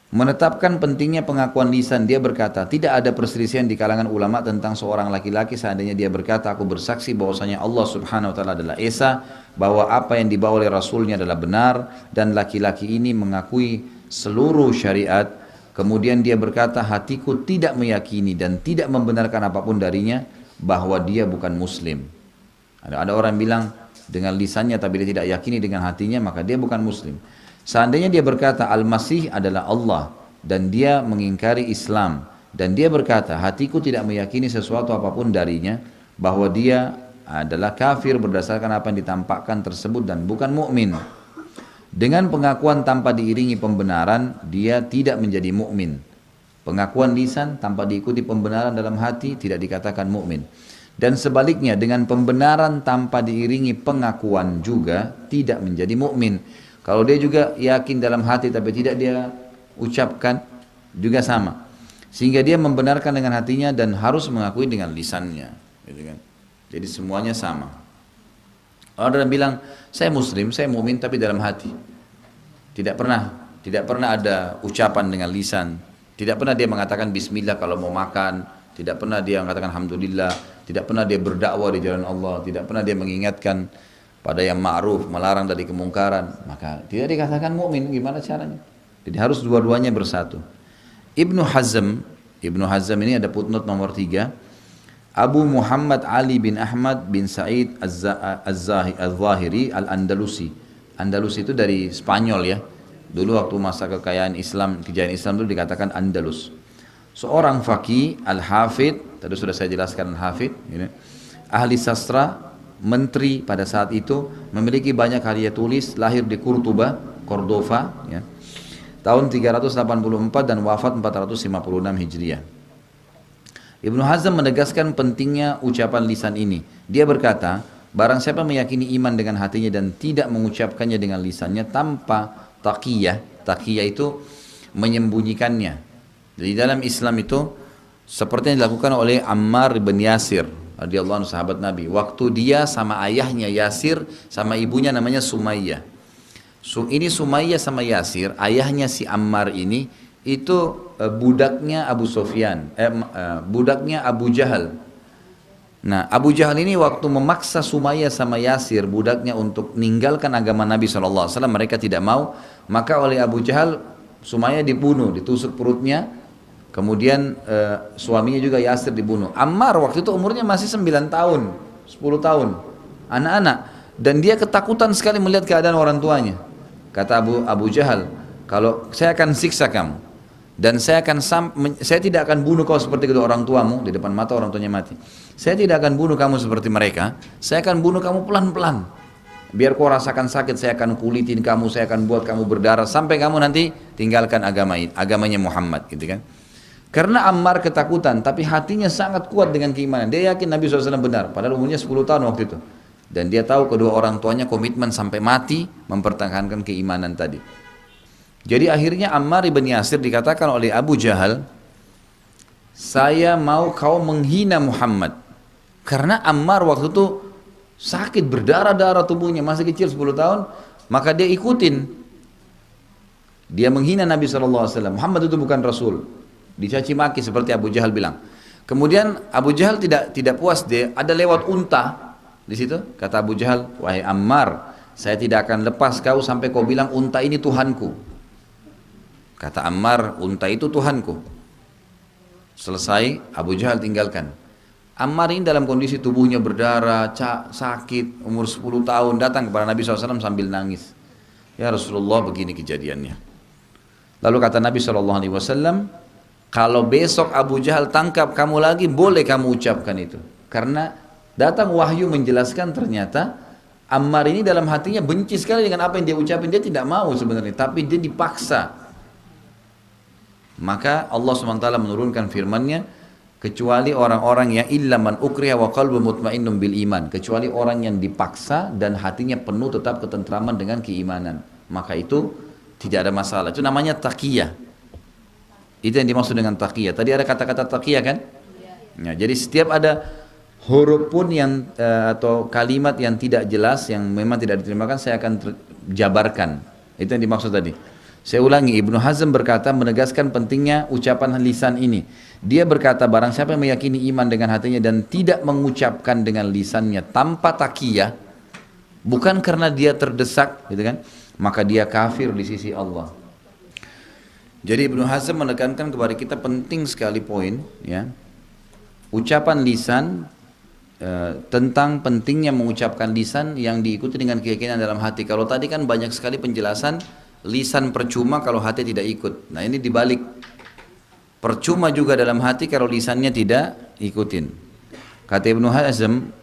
Menetapkan pentingnya pengakuan lisan, dia berkata, tidak ada perselisihan di kalangan ulama tentang seorang laki-laki seandainya dia berkata, aku bersaksi bahwasanya Allah Subhanahu wa taala adalah esa, bahwa apa yang dibawa oleh Rasulnya adalah benar, dan laki-laki ini mengakui seluruh syariat. Kemudian dia berkata, hatiku tidak meyakini dan tidak membenarkan apapun darinya, bahwa dia bukan muslim. Ada orang bilang dengan lisannya tapi dia tidak yakini dengan hatinya, maka dia bukan muslim. Seandainya dia berkata Al-Masih adalah Allah dan dia mengingkari Islam, dan dia berkata hatiku tidak meyakini sesuatu apapun darinya, bahwa dia adalah kafir berdasarkan apa yang ditampakkan tersebut dan bukan mukmin. Dengan pengakuan tanpa diiringi pembenaran, dia tidak menjadi mukmin. Pengakuan lisan tanpa diikuti pembenaran dalam hati tidak dikatakan mukmin. Dan sebaliknya, dengan pembenaran tanpa diiringi pengakuan juga tidak menjadi mukmin. Kalau dia juga yakin dalam hati tapi tidak dia ucapkan, juga sama. Sehingga dia membenarkan dengan hatinya dan harus mengakui dengan lisannya, gitu kan. Jadi semuanya sama. Orang bilang saya muslim, saya mukmin tapi dalam hati tidak pernah ada ucapan dengan lisan, tidak pernah dia mengatakan bismillah kalau mau makan, tidak pernah dia mengatakan alhamdulillah, tidak pernah dia berdakwah di jalan Allah, tidak pernah dia mengingatkan pada yang ma'ruf, melarang dari kemungkaran, maka tidak dikatakan mukmin. Gimana caranya? Jadi harus dua-duanya bersatu. Ibnu Hazm ini ada footnote nomor 3. Abu Muhammad Ali bin Ahmad bin Sa'id Az-Zahiri Al-Andalusi. Andalusi itu dari Spanyol ya. Dulu waktu masa kejayaan Islam itu dikatakan Andalus. Seorang faqih, al-hafidh, tadi sudah saya jelaskan al-hafidh, ahli sastra, menteri pada saat itu, memiliki banyak karya tulis, lahir di Cordova, ya, tahun 384 dan wafat 456 Hijriah. Ibnu Hazm menegaskan pentingnya ucapan lisan ini. Dia berkata, barang siapa meyakini iman dengan hatinya dan tidak mengucapkannya dengan lisannya tanpa taqiyah itu menyembunyikannya. Jadi dalam Islam itu seperti yang dilakukan oleh Ammar bin Yasir radhiyallahu anhu, sahabat Nabi. Waktu dia sama ayahnya Yasir, sama ibunya namanya Sumayyah. Ini Sumayyah sama Yasir, ayahnya si Ammar ini itu budaknya Abu Sufyan, budaknya Abu Jahal. Nah, Abu Jahal ini waktu memaksa Sumayyah sama Yasir, budaknya, untuk meninggalkan agama Nabi SAW, mereka tidak mau, maka oleh Abu Jahal Sumayyah dibunuh, ditusuk perutnya. Kemudian suaminya juga Yasir dibunuh. Ammar waktu itu umurnya masih 9 tahun, 10 tahun, anak-anak. Dan dia ketakutan sekali melihat keadaan orang tuanya. Kata Abu Jahal, kalau saya akan siksa kamu, dan saya tidak akan bunuh kau seperti kedua orang tuamu, di depan mata orang tuanya mati. Saya tidak akan bunuh kamu seperti mereka, saya akan bunuh kamu pelan-pelan. Biar kau rasakan sakit, saya akan kulitin kamu, saya akan buat kamu berdarah, sampai kamu nanti tinggalkan agamanya Muhammad, gitu kan. Karena Ammar ketakutan, tapi hatinya sangat kuat dengan keimanan. Dia yakin Nabi SAW benar, padahal umurnya 10 tahun waktu itu. Dan dia tahu kedua orang tuanya komitmen sampai mati mempertahankan keimanan tadi. Jadi akhirnya Ammar ibn Yasir dikatakan oleh Abu Jahal, saya mau kau menghina Muhammad. Karena Ammar waktu itu sakit, berdarah-darah tubuhnya, masih kecil 10 tahun, maka dia ikutin. Dia menghina Nabi SAW, Muhammad itu bukan Rasul. Dicaci maki seperti Abu Jahal bilang. Kemudian Abu Jahal tidak puas, dia ada lewat unta di situ. Kata Abu Jahal, wahai Ammar, saya tidak akan lepas kau sampai kau bilang unta ini Tuhanku. Kata Ammar, unta itu Tuhanku. Selesai, Abu Jahal tinggalkan. Ammar ini dalam kondisi tubuhnya berdarah, sakit, umur 10 tahun, datang kepada Nabi SAW sambil nangis. Ya Rasulullah, begini kejadiannya. Lalu kata Nabi SAW, kalau besok Abu Jahal tangkap kamu lagi, boleh kamu ucapkan itu. Karena Datang wahyu menjelaskan ternyata Ammar ini dalam hatinya benci sekali dengan apa yang dia ucapin. Dia tidak mau sebenarnya, tapi dia dipaksa. Maka Allah SWT menurunkan firman-Nya, kecuali orang-orang yang illa man ukriha wa qalbu mutmainnun bil iman, kecuali orang yang dipaksa dan hatinya penuh tetap ketentraman dengan keimanan, maka itu tidak ada masalah. Itu namanya taqiyah. Itu yang dimaksud dengan taqiyah. Tadi ada kata-kata taqiyah kan? Ya, jadi setiap ada huruf pun yang atau kalimat yang tidak jelas, yang memang tidak diterimakan, saya akan jabarkan. Itu yang dimaksud tadi. Saya ulangi, Ibnu Hazm berkata menegaskan pentingnya ucapan lisan ini. Dia berkata barang siapa yang meyakini iman dengan hatinya dan tidak mengucapkan dengan lisannya tanpa taqiyah, bukan karena dia terdesak, gitu kan, maka dia kafir di sisi Allah. Jadi Ibnu Hazm menekankan kepada kita penting sekali poin, ya, ucapan lisan. Tentang pentingnya mengucapkan lisan yang diikuti dengan keyakinan dalam hati. Kalau tadi kan banyak sekali penjelasan lisan percuma kalau hati tidak ikut. Nah ini dibalik, percuma juga dalam hati kalau lisannya tidak ikutin. Kata Ibnu Hazm,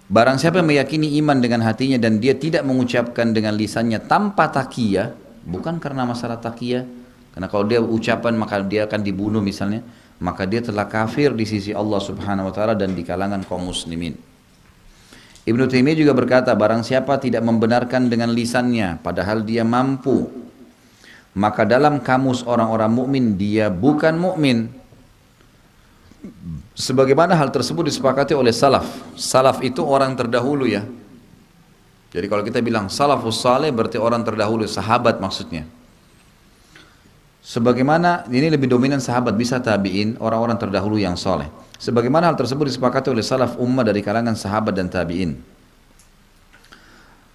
barang siapa yang meyakini iman dengan hatinya dan dia tidak mengucapkan dengan lisannya tanpa taqiyah, bukan karena masalah taqiyah, karena kalau dia ucapan maka dia akan dibunuh misalnya, maka dia telah kafir di sisi Allah Subhanahu wa taala dan di kalangan kaum muslimin. Ibnu Taimiyah juga berkata, barang siapa tidak membenarkan dengan lisannya padahal dia mampu, maka dalam kamus orang-orang mukmin dia bukan mukmin. Sebagaimana hal tersebut disepakati oleh salaf. Salaf itu orang terdahulu, ya. Jadi kalau kita bilang salafus saleh berarti orang terdahulu, sahabat maksudnya. Sebagaimana ini lebih dominan sahabat, bisa tabi'in, orang-orang terdahulu yang soleh. Sebagaimana hal tersebut disepakati oleh salaf ummah dari kalangan sahabat dan tabi'in.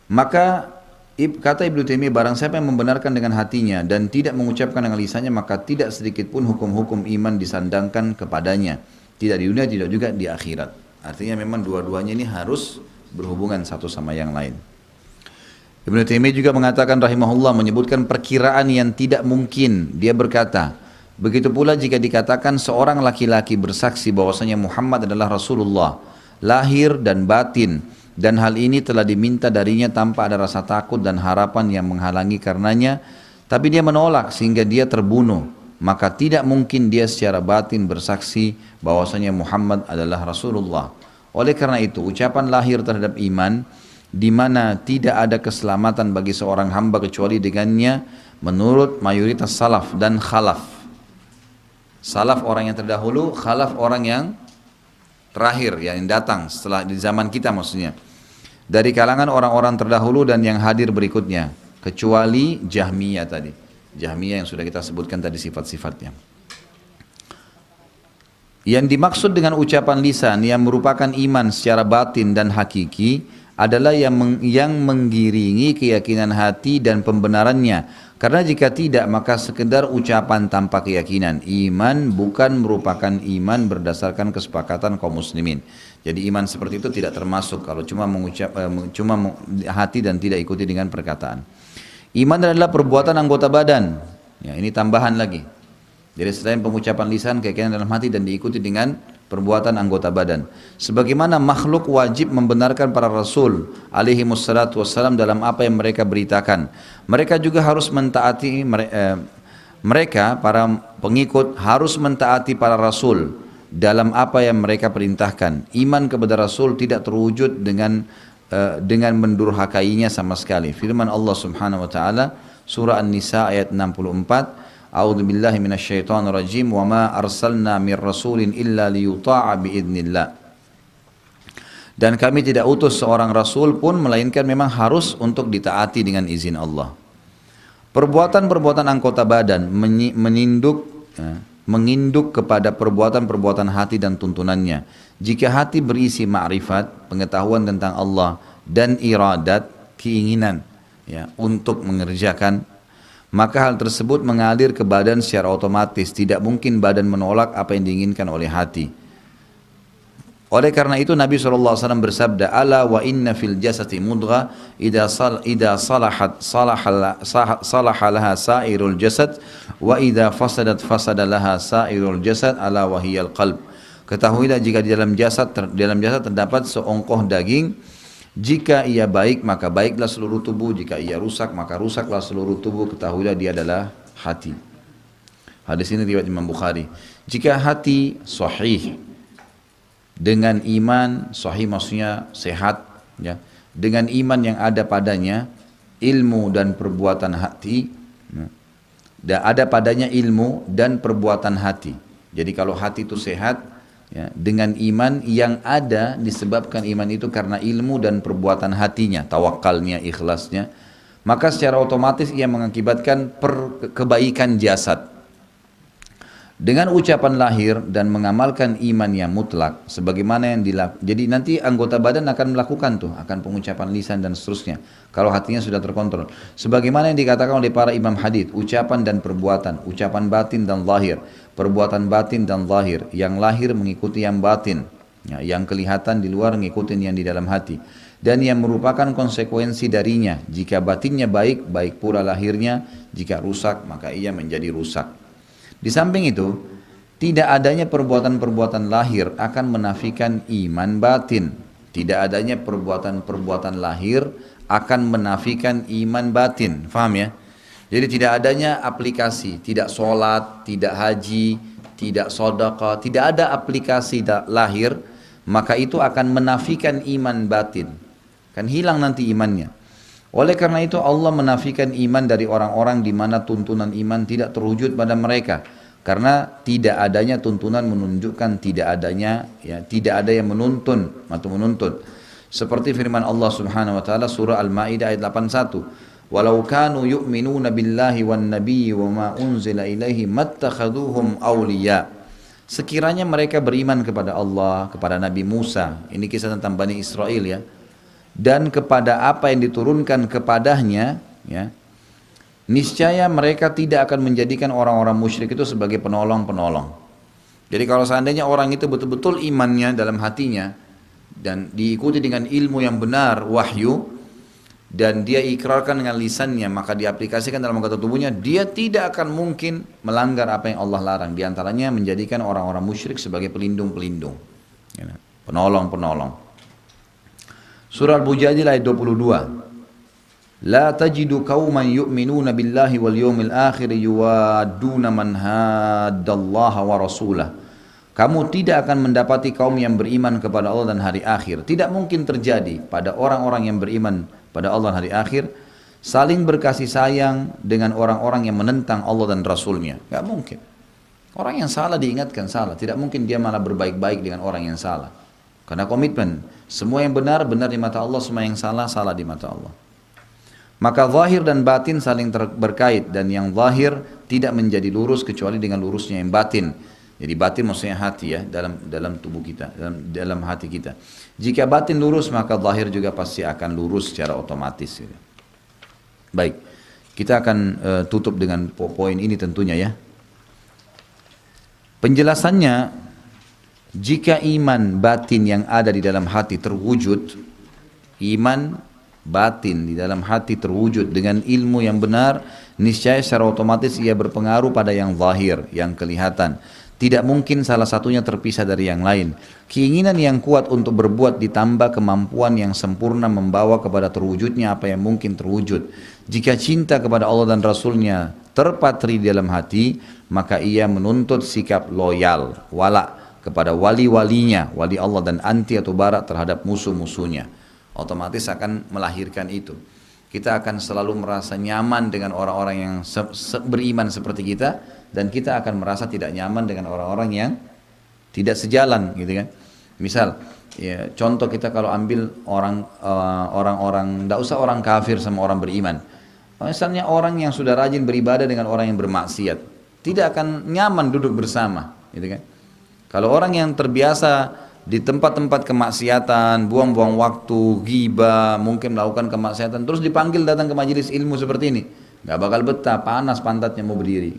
Maka kata Ibnu Taimiyah, barang siapa yang membenarkan dengan hatinya dan tidak mengucapkan dengan lisannya, maka tidak sedikit pun hukum-hukum iman disandangkan kepadanya, tidak di dunia, tidak juga di akhirat. Artinya memang dua-duanya ini harus berhubungan satu sama yang lain. Ibnu Taimiyah juga mengatakan rahimahullah, menyebutkan perkiraan yang tidak mungkin. Dia berkata, begitu pula jika dikatakan seorang laki-laki bersaksi bahwasanya Muhammad adalah Rasulullah, lahir dan batin, dan hal ini telah diminta darinya tanpa ada rasa takut dan harapan yang menghalangi karenanya, tapi dia menolak sehingga dia terbunuh, maka tidak mungkin dia secara batin bersaksi bahwasanya Muhammad adalah Rasulullah. Oleh karena itu, ucapan lahir terhadap iman, di mana tidak ada keselamatan bagi seorang hamba kecuali dengannya, menurut mayoritas salaf dan khalaf. Salaf orang yang terdahulu, khalaf orang yang terakhir, yang datang setelah di zaman kita maksudnya. Dari kalangan orang-orang terdahulu dan yang hadir berikutnya, kecuali Jahmiyah tadi. Jahmiyah yang sudah kita sebutkan tadi sifat-sifatnya. Yang dimaksud dengan ucapan lisan yang merupakan iman secara batin dan hakiki adalah yang menggiringi keyakinan hati dan pembenarannya. Karena jika tidak, maka sekedar ucapan tanpa keyakinan. Iman bukan merupakan iman berdasarkan kesepakatan kaum muslimin. Jadi iman seperti itu tidak termasuk kalau cuma hati dan tidak ikuti dengan perkataan. Iman adalah perbuatan anggota badan. Ya, ini tambahan lagi. Jadi selain pengucapan lisan, keyakinan dalam hati dan diikuti dengan perbuatan anggota badan. Sebagaimana makhluk wajib membenarkan para rasul alaihi wassalatu wassalam dalam apa yang mereka beritakan. Mereka juga harus mentaati mereka para pengikut harus mentaati para rasul dalam apa yang mereka perintahkan. Iman kepada rasul tidak terwujud dengan mendurhakainya sama sekali. Firman Allah Subhanahu wa taala surah An-Nisa ayat 64, A'udzu billahi minasyaitonir rajim wa ma arsalna mir rasulin illa liyuta'a biidznillah. Dan kami tidak utus seorang rasul pun melainkan memang harus untuk ditaati dengan izin Allah. Perbuatan-perbuatan anggota badan menginduk kepada perbuatan-perbuatan hati dan tuntunannya. Jika hati berisi ma'rifat, pengetahuan tentang Allah, dan iradat, keinginan ya untuk mengerjakan, maka hal tersebut mengalir ke badan secara otomatis. Tidak mungkin badan menolak apa yang diinginkan oleh hati. Oleh karena itu Nabi SAW bersabda, Ala wa inna fil jasati mudghah idha salahat salaha laha sairul jasad wa idha fasadat fasada laha sairul jasad ala wa hiyal qalb. Ketahuilah jika di dalam jasad terdapat seongkoh daging, jika ia baik maka baiklah seluruh tubuh, jika ia rusak maka rusaklah seluruh tubuh. Ketahuilah dia adalah hati. Hadis ini riwayat Imam Bukhari. Jika hati sahih dengan iman, sahih maksudnya sehat, ya, dengan iman yang ada padanya, ilmu dan perbuatan hati, ya, dan ada padanya ilmu dan perbuatan hati. Jadi kalau hati itu sehat, ya, dengan iman yang ada disebabkan iman itu karena ilmu dan perbuatan hatinya, tawakalnya, ikhlasnya, maka secara otomatis ia mengakibatkan kebaikan jasad. Dengan ucapan lahir dan mengamalkan iman yang mutlak sebagaimana yang dilakukan. Jadi nanti anggota badan akan melakukan tuh, akan pengucapan lisan dan seterusnya kalau hatinya sudah terkontrol. Sebagaimana yang dikatakan oleh para imam hadis, ucapan dan perbuatan, ucapan batin dan lahir, perbuatan batin dan lahir, yang lahir mengikuti yang batin, ya, yang kelihatan di luar mengikuti yang di dalam hati, dan yang merupakan konsekuensi darinya. Jika batinnya baik, baik pula lahirnya. Jika rusak, maka ia menjadi rusak. Di samping itu, tidak adanya perbuatan-perbuatan lahir akan menafikan iman batin. Tidak adanya perbuatan-perbuatan lahir akan menafikan iman batin. Faham ya? Jadi tidak adanya aplikasi, tidak sholat, tidak haji, tidak sedekah, tidak ada aplikasi lahir, maka itu akan menafikan iman batin. Kan hilang nanti imannya. Oleh karena itu Allah menafikan iman dari orang-orang di mana tuntunan iman tidak terwujud pada mereka, karena tidak adanya tuntunan menunjukkan tidak adanya, ya, tidak ada yang menuntun atau menuntut. Seperti firman Allah Subhanahu wa taala surah Al-Maidah ayat 81, "Walau kanu yu'minuna billahi wan nabiyyi wa ma unzila ilaihi mattakhaduhum awliya." Sekiranya mereka beriman kepada Allah, kepada Nabi Musa, ini kisah tentang Bani Israel, ya, dan kepada apa yang diturunkan kepadanya, ya, niscaya mereka tidak akan menjadikan orang-orang musyrik itu sebagai penolong-penolong. Jadi kalau seandainya orang itu betul-betul imannya dalam hatinya dan diikuti dengan ilmu yang benar, wahyu, dan dia ikrarkan dengan lisannya, maka diaplikasikan dalam anggota tubuhnya, dia tidak akan mungkin melanggar apa yang Allah larang. Di antaranya menjadikan orang-orang musyrik sebagai pelindung-pelindung, ya, penolong-penolong. Surah Al-Mujadilah ayat 22. La tajidu qauman yu'minuna billahi wal yawmil akhir yuwadduna man haddallaha wa rasulah. Kamu tidak akan mendapati kaum yang beriman kepada Allah dan hari akhir. Tidak mungkin terjadi pada orang-orang yang beriman pada Allah dan hari akhir saling berkasih sayang dengan orang-orang yang menentang Allah dan Rasulnya. Gak mungkin. Orang yang salah diingatkan salah. Tidak mungkin dia malah berbaik-baik dengan orang yang salah. Karena komitmen, semua yang benar, benar di mata Allah, semua yang salah, salah di mata Allah. Maka zahir dan batin saling berkait, dan yang zahir tidak menjadi lurus kecuali dengan lurusnya yang batin. Jadi batin maksudnya hati, ya, dalam tubuh kita, dalam hati kita. Jika batin lurus, maka zahir juga pasti akan lurus secara otomatis. Gitu. Baik, kita akan tutup dengan poin ini tentunya, ya. Penjelasannya, jika iman batin yang ada di dalam hati terwujud, iman batin di dalam hati terwujud dengan ilmu yang benar, niscaya secara otomatis ia berpengaruh pada yang zahir, yang kelihatan. Tidak mungkin salah satunya terpisah dari yang lain. Keinginan yang kuat untuk berbuat ditambah kemampuan yang sempurna membawa kepada terwujudnya apa yang mungkin terwujud. Jika cinta kepada Allah dan Rasulnya terpatri di dalam hati, maka ia menuntut sikap loyal, wala' kepada wali-walinya, wali Allah, dan anti atau barak terhadap musuh-musuhnya. Otomatis akan melahirkan itu. Kita akan selalu merasa nyaman dengan orang-orang yang beriman seperti kita, dan kita akan merasa tidak nyaman dengan orang-orang yang tidak sejalan, gitu kan. Misal, ya, contoh kita kalau ambil orang-orang, tidak usah orang kafir sama orang beriman. Misalnya orang yang sudah rajin beribadah dengan orang yang bermaksiat, tidak akan nyaman duduk bersama, gitu kan. Kalau orang yang terbiasa di tempat-tempat kemaksiatan, buang-buang waktu, ghibah, mungkin melakukan kemaksiatan, terus dipanggil datang ke majelis ilmu seperti ini, nggak bakal betah, panas pantatnya mau berdiri.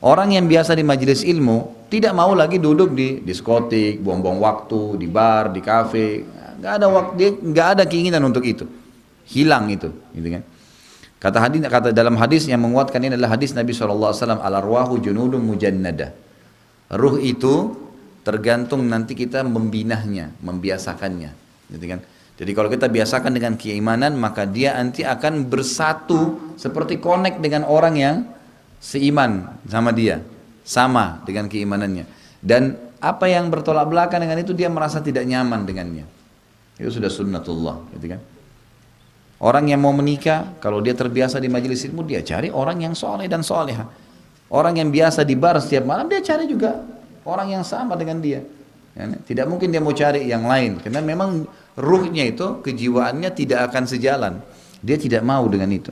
Orang yang biasa di majelis ilmu tidak mau lagi duduk di diskotik, buang-buang waktu, di bar, di kafe, nggak ada waktu, nggak ada keinginan untuk itu, hilang itu, gitu kan. Kata dalam hadis yang menguatkan ini adalah hadis Nabi SAW, al-arwahu junudun mujannadah. Ruh itu tergantung nanti kita membinahnya, membiasakannya, gitu kan. Jadi kalau kita biasakan dengan keimanan, maka dia nanti akan bersatu seperti connect dengan orang yang seiman sama dia, sama dengan keimanannya. Dan apa yang bertolak belakang dengan itu dia merasa tidak nyaman dengannya. Itu sudah sunnatullah, gitu kan. Orang yang mau menikah, kalau dia terbiasa di majelis ilmu, dia cari orang yang soleh dan soleha. Orang yang biasa di bar setiap malam, dia cari juga orang yang sama dengan dia. Ya, tidak mungkin dia mau cari yang lain, karena memang ruhnya itu, kejiwaannya tidak akan sejalan. Dia tidak mau dengan itu.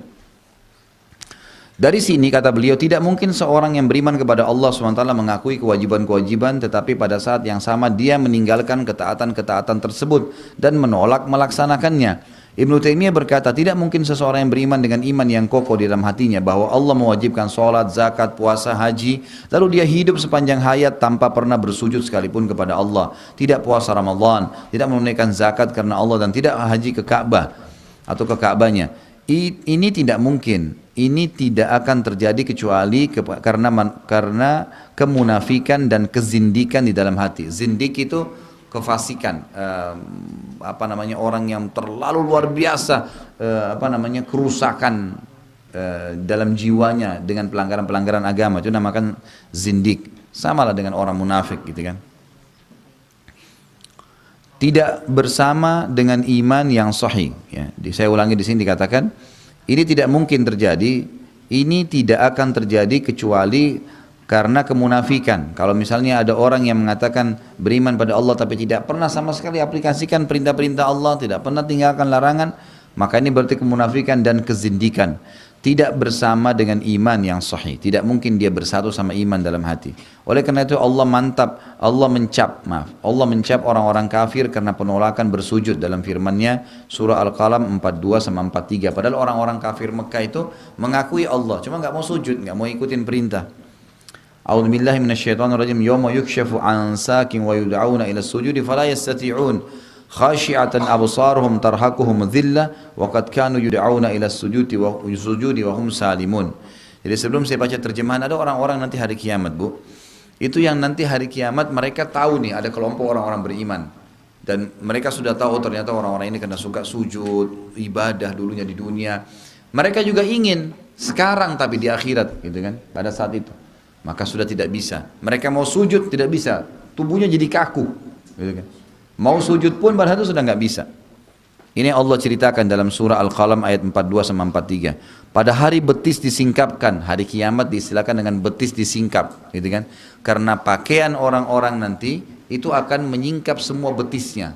Dari sini kata beliau, tidak mungkin seorang yang beriman kepada Allah SWT mengakui kewajiban-kewajiban, tetapi pada saat yang sama dia meninggalkan ketaatan-ketaatan tersebut dan menolak melaksanakannya. Ibnu Taimiyah berkata, tidak mungkin seseorang yang beriman dengan iman yang kokoh di dalam hatinya bahwa Allah mewajibkan sholat, zakat, puasa, haji, lalu dia hidup sepanjang hayat tanpa pernah bersujud sekalipun kepada Allah, tidak puasa Ramadan, tidak menunaikan zakat karena Allah, dan tidak haji ke Ka'bah atau ke Ka'bahnya. Ini tidak mungkin. Ini tidak akan terjadi kecuali karena kemunafikan dan kezindikan di dalam hati. Zindik itu kefasikan, orang yang terlalu luar biasa, kerusakan dalam jiwanya dengan pelanggaran-pelanggaran agama, itu namakan zindik. Samalah dengan orang munafik, gitu kan. Tidak bersama dengan iman yang sahih. Ya, saya ulangi di sini dikatakan, ini tidak mungkin terjadi. Ini tidak akan terjadi kecuali karena kemunafikan. Kalau misalnya ada orang yang mengatakan beriman pada Allah tapi tidak pernah sama sekali aplikasikan perintah-perintah Allah, tidak pernah tinggalkan larangan, maka ini berarti kemunafikan dan kezindikan. Tidak bersama dengan iman yang sahih. Tidak mungkin dia bersatu sama iman dalam hati. Oleh karena itu Allah mencap orang-orang kafir karena penolakan bersujud dalam firman-Nya surah Al-Qalam 42 sama 43. Padahal orang-orang kafir Mekah itu mengakui Allah, cuma nggak mau sujud, nggak mau ikutin perintah. A'udzubillahi minasyaitonirrajim. Yawma yukshafu an sakin wa yud'auna ila sujudi fala yastati'un. Khashi'atan absaruhum tarhaquhum dhillah wa qad kanu yud'auna ila sujudi wa hum salimun. Jadi sebelum saya baca terjemahan, ada orang-orang nanti hari kiamat, Bu. Itu yang nanti hari kiamat mereka tahu nih ada kelompok orang-orang beriman. Dan mereka sudah tahu ternyata orang-orang ini kena suka sujud, ibadah dulunya di dunia. Mereka juga ingin sekarang tapi di akhirat, gitu kan? Pada saat itu. Maka sudah tidak bisa. Mereka mau sujud tidak bisa, tubuhnya jadi kaku, gitu kan? Mau sujud pun pada itu sudah nggak bisa. Ini Allah ceritakan dalam surah Al-Qalam ayat 42 sama 43. Pada hari betis disingkapkan, hari kiamat diistilahkan dengan betis disingkap, gitu kan? Karena pakaian orang-orang nanti itu akan menyingkap semua betisnya.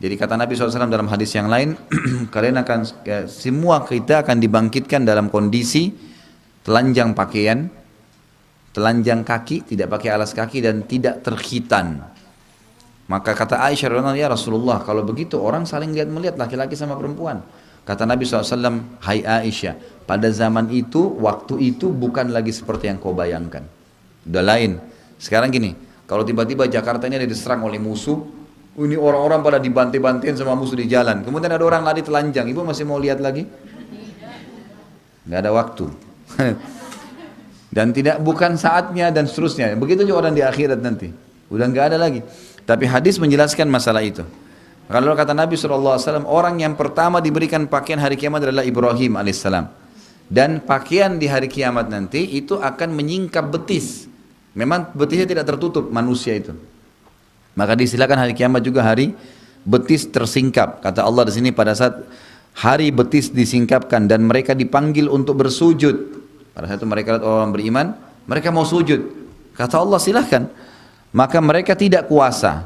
Jadi kata Nabi SAW dalam hadis yang lain, semua kita akan dibangkitkan dalam kondisi telanjang pakaian, telanjang kaki, tidak pakai alas kaki dan tidak terkhitan. Maka kata Aisyah radhiyallahu anha, ya Rasulullah, kalau begitu orang saling lihat-melihat laki-laki sama perempuan. Kata Nabi SAW, hai Aisyah, pada zaman itu, waktu itu bukan lagi seperti yang kau bayangkan. Udah lain. Sekarang gini, kalau tiba-tiba Jakarta ini ada diserang oleh musuh, ini orang-orang pada dibantai-bantain sama musuh di jalan. Kemudian ada orang lari telanjang, ibu masih mau lihat lagi? Nggak ada waktu. Dan bukan saatnya dan seterusnya. Begitu juga orang di akhirat nanti. Udah nggak ada lagi. Tapi hadis menjelaskan masalah itu. Kalau kata Nabi SAW, orang yang pertama diberikan pakaian hari kiamat adalah Ibrahim alaihissalam. Dan pakaian di hari kiamat nanti itu akan menyingkap betis. Memang betisnya tidak tertutup manusia itu. Maka disilakan hari kiamat juga hari betis tersingkap. Kata Allah di sini pada saat hari betis disingkapkan dan mereka dipanggil untuk bersujud. Pada saat itu mereka lihat orang beriman, mereka mau sujud. Kata Allah silahkan. Maka mereka tidak kuasa.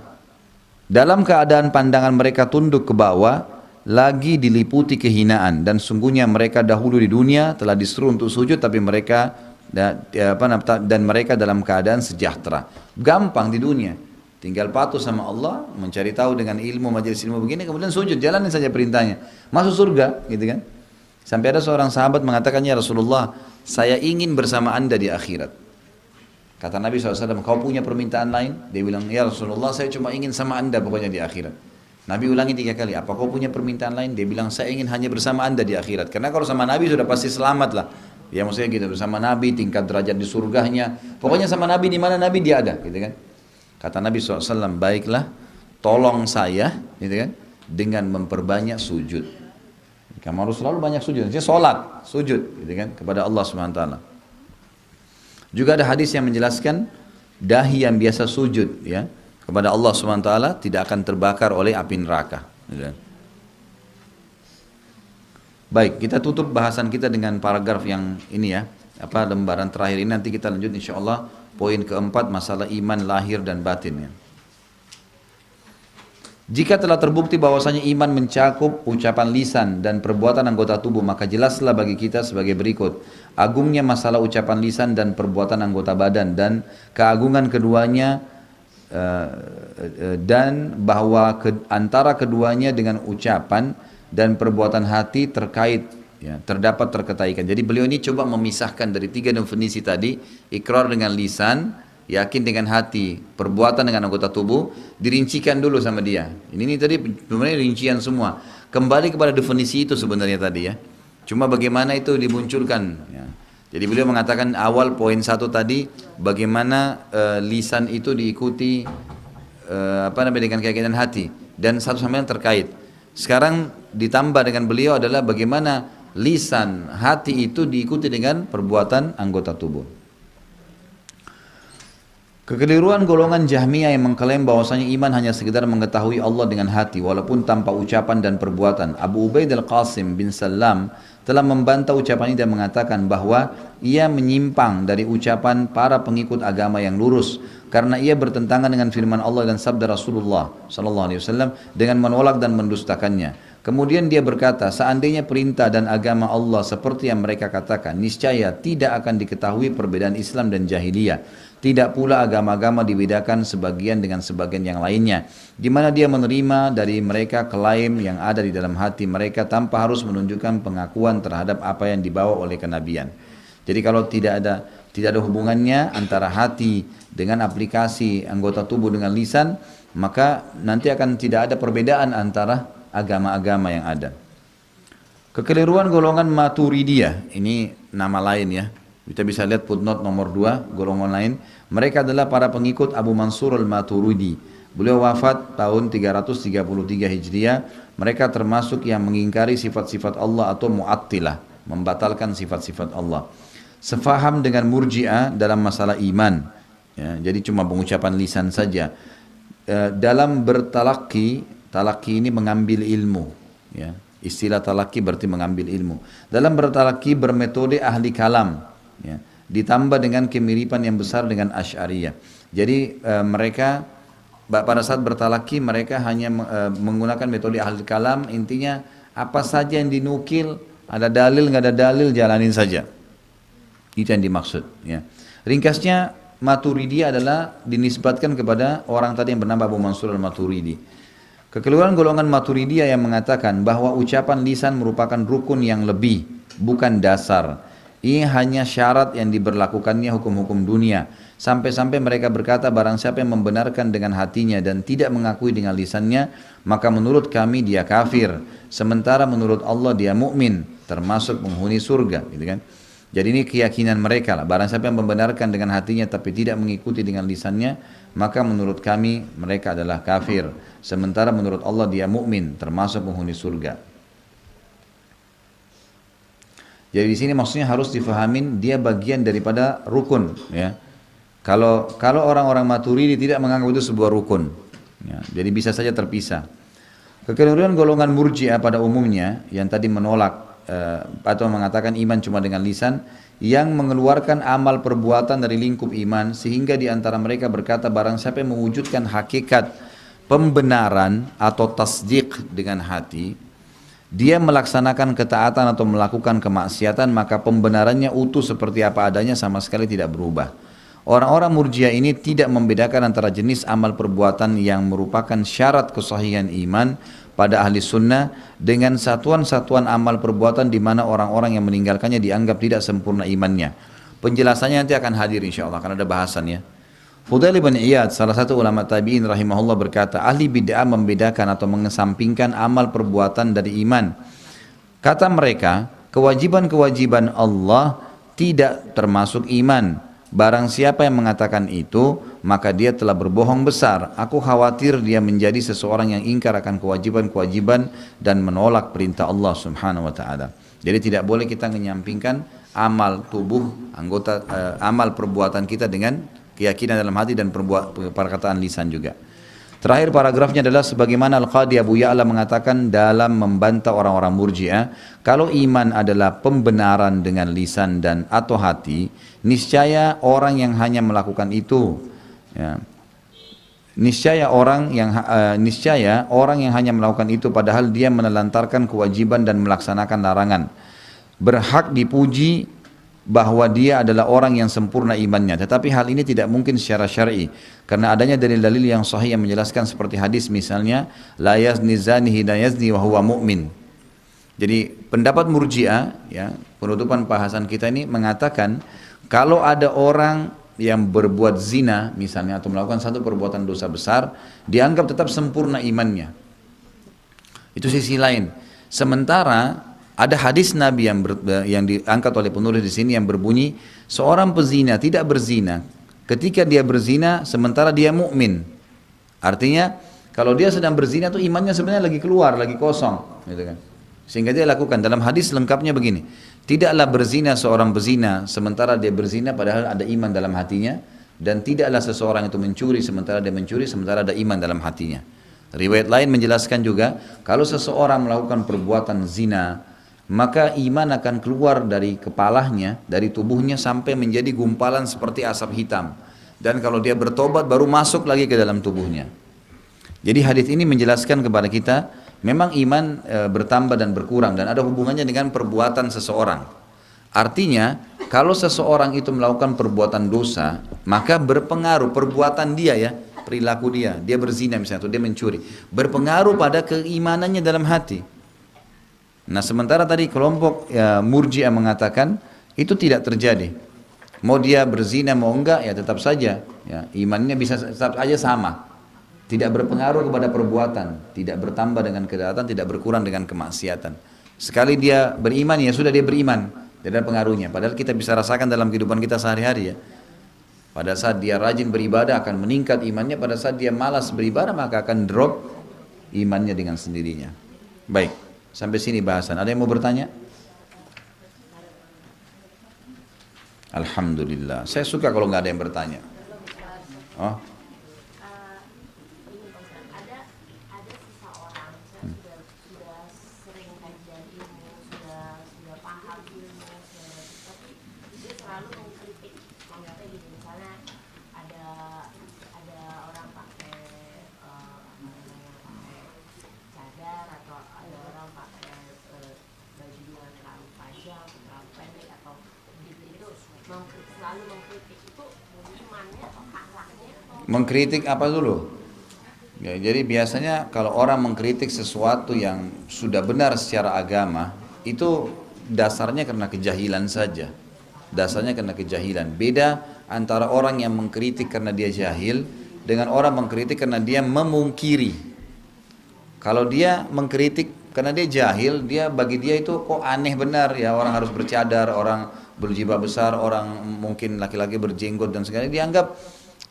Dalam keadaan pandangan mereka tunduk ke bawah, lagi diliputi kehinaan. Dan sungguhnya mereka dahulu di dunia telah disuruh untuk sujud, tapi mereka dan mereka dalam keadaan sejahtera. Gampang di dunia. Tinggal patuh sama Allah, mencari tahu dengan ilmu, majelis ilmu begini, kemudian sujud, jalanin saja perintahnya. Masuk surga, gitu kan. Sampai ada seorang sahabat mengatakannya, Rasulullah, saya ingin bersama anda di akhirat. Kata Nabi SAW, kau punya permintaan lain? Dia bilang, ya Rasulullah, saya cuma ingin sama anda pokoknya di akhirat. Nabi ulangi 3 kali, apa kau punya permintaan lain? Dia bilang, saya ingin hanya bersama anda di akhirat. Karena kalau sama Nabi sudah pasti selamat lah. Ya maksudnya gitu, bersama Nabi, tingkat derajat di surganya. Pokoknya sama Nabi, di mana Nabi dia ada, gitu kan. Kata Nabi SAW, baiklah tolong saya gitu kan, dengan memperbanyak sujud. Kamu harus selalu banyak sujud. Jadi sholat, sujud gitu kan, kepada Allah SWT. Juga ada hadis yang menjelaskan dahi yang biasa sujud ya kepada Allah SWT tidak akan terbakar oleh api neraka. Gitu kan. Baik, kita tutup bahasan kita dengan paragraf yang ini ya, lembaran terakhir ini. Nanti kita lanjut insyaallah poin keempat, masalah iman lahir dan batin ya. Jika telah terbukti bahwasanya iman mencakup ucapan lisan dan perbuatan anggota tubuh, maka jelaslah bagi kita sebagai berikut. Agungnya masalah ucapan lisan dan perbuatan anggota badan dan keagungan keduanya, dan bahwa antara keduanya dengan ucapan dan perbuatan hati terkait ya, terdapat terketaikan. Jadi beliau ini coba memisahkan dari tiga definisi tadi, ikrar dengan lisan, yakin dengan hati, perbuatan dengan anggota tubuh, dirincikan dulu sama dia. Ini tadi sebenarnya rincian semua. Kembali kepada definisi itu sebenarnya tadi ya. Cuma bagaimana itu dimunculkan ya. Jadi beliau mengatakan awal poin 1 tadi, bagaimana lisan itu diikuti dengan keyakinan hati dan satu sama lain terkait. Sekarang ditambah dengan beliau adalah bagaimana lisan, hati itu diikuti dengan perbuatan anggota tubuh. Kekeliruan golongan Jahmiyah yang mengklaim bahwasanya iman hanya sekedar mengetahui Allah dengan hati walaupun tanpa ucapan dan perbuatan. Abu Ubaid al-Qasim bin Salam telah membantah ucapan ini dan mengatakan bahwa ia menyimpang dari ucapan para pengikut agama yang lurus karena ia bertentangan dengan firman Allah dan sabda Rasulullah SAW dengan menolak dan mendustakannya. Kemudian dia berkata, seandainya perintah dan agama Allah seperti yang mereka katakan, niscaya tidak akan diketahui perbedaan Islam dan jahiliyah. Tidak pula agama-agama dibedakan sebagian dengan sebagian yang lainnya, di mana dia menerima dari mereka klaim yang ada di dalam hati mereka tanpa harus menunjukkan pengakuan terhadap apa yang dibawa oleh kenabian. Jadi kalau tidak ada hubungannya antara hati dengan aplikasi anggota tubuh dengan lisan, maka nanti akan tidak ada perbedaan antara agama-agama yang ada. Kekeliruan golongan Maturidiyah, ini nama lain ya. Kita bisa lihat footnote nomor 2, golongan lain. Mereka adalah para pengikut Abu Mansur al-Maturidi. Beliau wafat tahun 333 Hijriah. Mereka termasuk yang mengingkari sifat-sifat Allah atau mu'attilah, membatalkan sifat-sifat Allah. Sefaham dengan Murji'ah dalam masalah iman. Ya, jadi cuma pengucapan lisan saja. Dalam bertalaki, talaki ini mengambil ilmu. Ya. Istilah talaki berarti mengambil ilmu. Dalam bertalaki bermetode ahli kalam. Ya, ditambah dengan kemiripan yang besar dengan Asy'ariyah. Jadi mereka pada saat bertalaki mereka hanya menggunakan metode ahli kalam. Intinya apa saja yang dinukil, ada dalil nggak ada dalil, jalanin saja. Itu yang dimaksud. Ya. Ringkasnya Maturidi adalah dinisbatkan kepada orang tadi yang bernama Abu Mansur al-Maturidi. Kekeliruan golongan Maturidiyah yang mengatakan bahwa ucapan lisan merupakan rukun yang lebih, bukan dasar. Ini hanya syarat yang diberlakukannya hukum-hukum dunia. Sampai-sampai mereka berkata, barang siapa yang membenarkan dengan hatinya dan tidak mengakui dengan lisannya, maka menurut kami dia kafir. Sementara menurut Allah dia mukmin, termasuk penghuni surga. Gitu kan? Jadi ini keyakinan mereka lah. Barang siapa yang membenarkan dengan hatinya tapi tidak mengikuti dengan lisannya, maka menurut kami mereka adalah kafir. Sementara menurut Allah dia mukmin, termasuk penghuni surga. Jadi di sini maksudnya harus difahamin dia bagian daripada rukun. Ya. Kalau orang-orang Maturidi tidak menganggap itu sebuah rukun, ya, jadi bisa saja terpisah. Kekeliruan golongan Murji'ah pada umumnya yang tadi menolak atau mengatakan iman cuma dengan lisan, yang mengeluarkan amal perbuatan dari lingkup iman, sehingga di antara mereka berkata barang siapa yang mewujudkan hakikat pembenaran atau tasdik dengan hati, dia melaksanakan ketaatan atau melakukan kemaksiatan, maka pembenarannya utuh seperti apa adanya, sama sekali tidak berubah. Orang-orang Murji'ah ini tidak membedakan antara jenis amal perbuatan yang merupakan syarat kesahihan iman pada ahli sunnah dengan satuan-satuan amal perbuatan di mana orang-orang yang meninggalkannya dianggap tidak sempurna imannya. Penjelasannya nanti akan hadir insyaAllah, karena ada bahasannya. Fudail bin Iyad, salah satu ulama tabi'in rahimahullah berkata, ahli bid'ah membedakan atau mengesampingkan amal perbuatan dari iman. Kata mereka, kewajiban-kewajiban Allah tidak termasuk iman. Barang siapa yang mengatakan itu, maka dia telah berbohong besar. Aku khawatir dia menjadi seseorang yang ingkar akan kewajiban-kewajiban dan menolak perintah Allah Subhanahu wa taala. Jadi tidak boleh kita menyampingkan amal tubuh, amal perbuatan kita dengan keyakinan dalam hati dan perkataan lisan juga. Terakhir paragrafnya adalah sebagaimana Al-Qadhi Abu Ya'la mengatakan dalam membantah orang-orang Murji'ah, kalau iman adalah pembenaran dengan lisan dan atau hati, niscaya orang yang hanya melakukan itu, ya, niscaya orang yang hanya melakukan itu padahal dia menelantarkan kewajiban dan melaksanakan larangan, berhak dipuji bahwa dia adalah orang yang sempurna imannya. Tetapi hal ini tidak mungkin secara syar'i karena adanya dalil-dalil yang sahih yang menjelaskan seperti hadis misalnya la yazni zani hina yazni wa huwa mu'min. Jadi pendapat Murji'ah, ya, penutupan bahasan kita ini mengatakan kalau ada orang yang berbuat zina misalnya atau melakukan satu perbuatan dosa besar, dianggap tetap sempurna imannya. Itu sisi lain. Sementara ada hadis Nabi yang diangkat oleh penulis di sini yang berbunyi, seorang pezina tidak berzina ketika dia berzina sementara dia mukmin. Artinya kalau dia sedang berzina tuh imannya sebenarnya lagi keluar, lagi kosong, gitu kan. Sehingga dia lakukan. Dalam hadis lengkapnya begini, tidaklah berzina seorang pezina sementara dia berzina padahal ada iman dalam hatinya, dan tidaklah seseorang itu mencuri sementara dia mencuri sementara ada iman dalam hatinya. Riwayat lain menjelaskan juga kalau seseorang melakukan perbuatan zina, maka iman akan keluar dari kepalanya, dari tubuhnya sampai menjadi gumpalan seperti asap hitam. Dan kalau dia bertobat baru masuk lagi ke dalam tubuhnya. Jadi hadis ini menjelaskan kepada kita, memang iman bertambah dan berkurang dan ada hubungannya dengan perbuatan seseorang. Artinya, kalau seseorang itu melakukan perbuatan dosa, maka berpengaruh perbuatan dia, ya, perilaku dia berzina misalnya atau dia mencuri, berpengaruh pada keimanannya dalam hati. Nah sementara tadi kelompok Murji'ah mengatakan itu tidak terjadi. Mau dia berzina mau enggak ya tetap saja, ya, imannya bisa tetap aja sama. Tidak berpengaruh kepada perbuatan, tidak bertambah dengan ketaatan, tidak berkurang dengan kemaksiatan. Sekali dia beriman ya sudah dia beriman, tidak ada pengaruhnya. Padahal kita bisa rasakan dalam kehidupan kita sehari-hari, ya. Pada saat dia rajin beribadah akan meningkat imannya, pada saat dia malas beribadah maka akan drop imannya dengan sendirinya. Baik. Sampai sini bahasan. Ada yang mau bertanya? Alhamdulillah. Saya suka kalau nggak ada yang bertanya. Oh. Mengkritik apa dulu? Ya, jadi biasanya kalau orang mengkritik sesuatu yang sudah benar secara agama, itu dasarnya karena kejahilan saja. Dasarnya karena kejahilan. Beda antara orang yang mengkritik karena dia jahil dengan orang mengkritik karena dia memungkiri. Kalau dia mengkritik karena dia jahil, bagi dia itu kok aneh benar, ya, orang harus bercadar, orang berjibah besar, orang mungkin laki-laki berjenggot dan segala, dianggap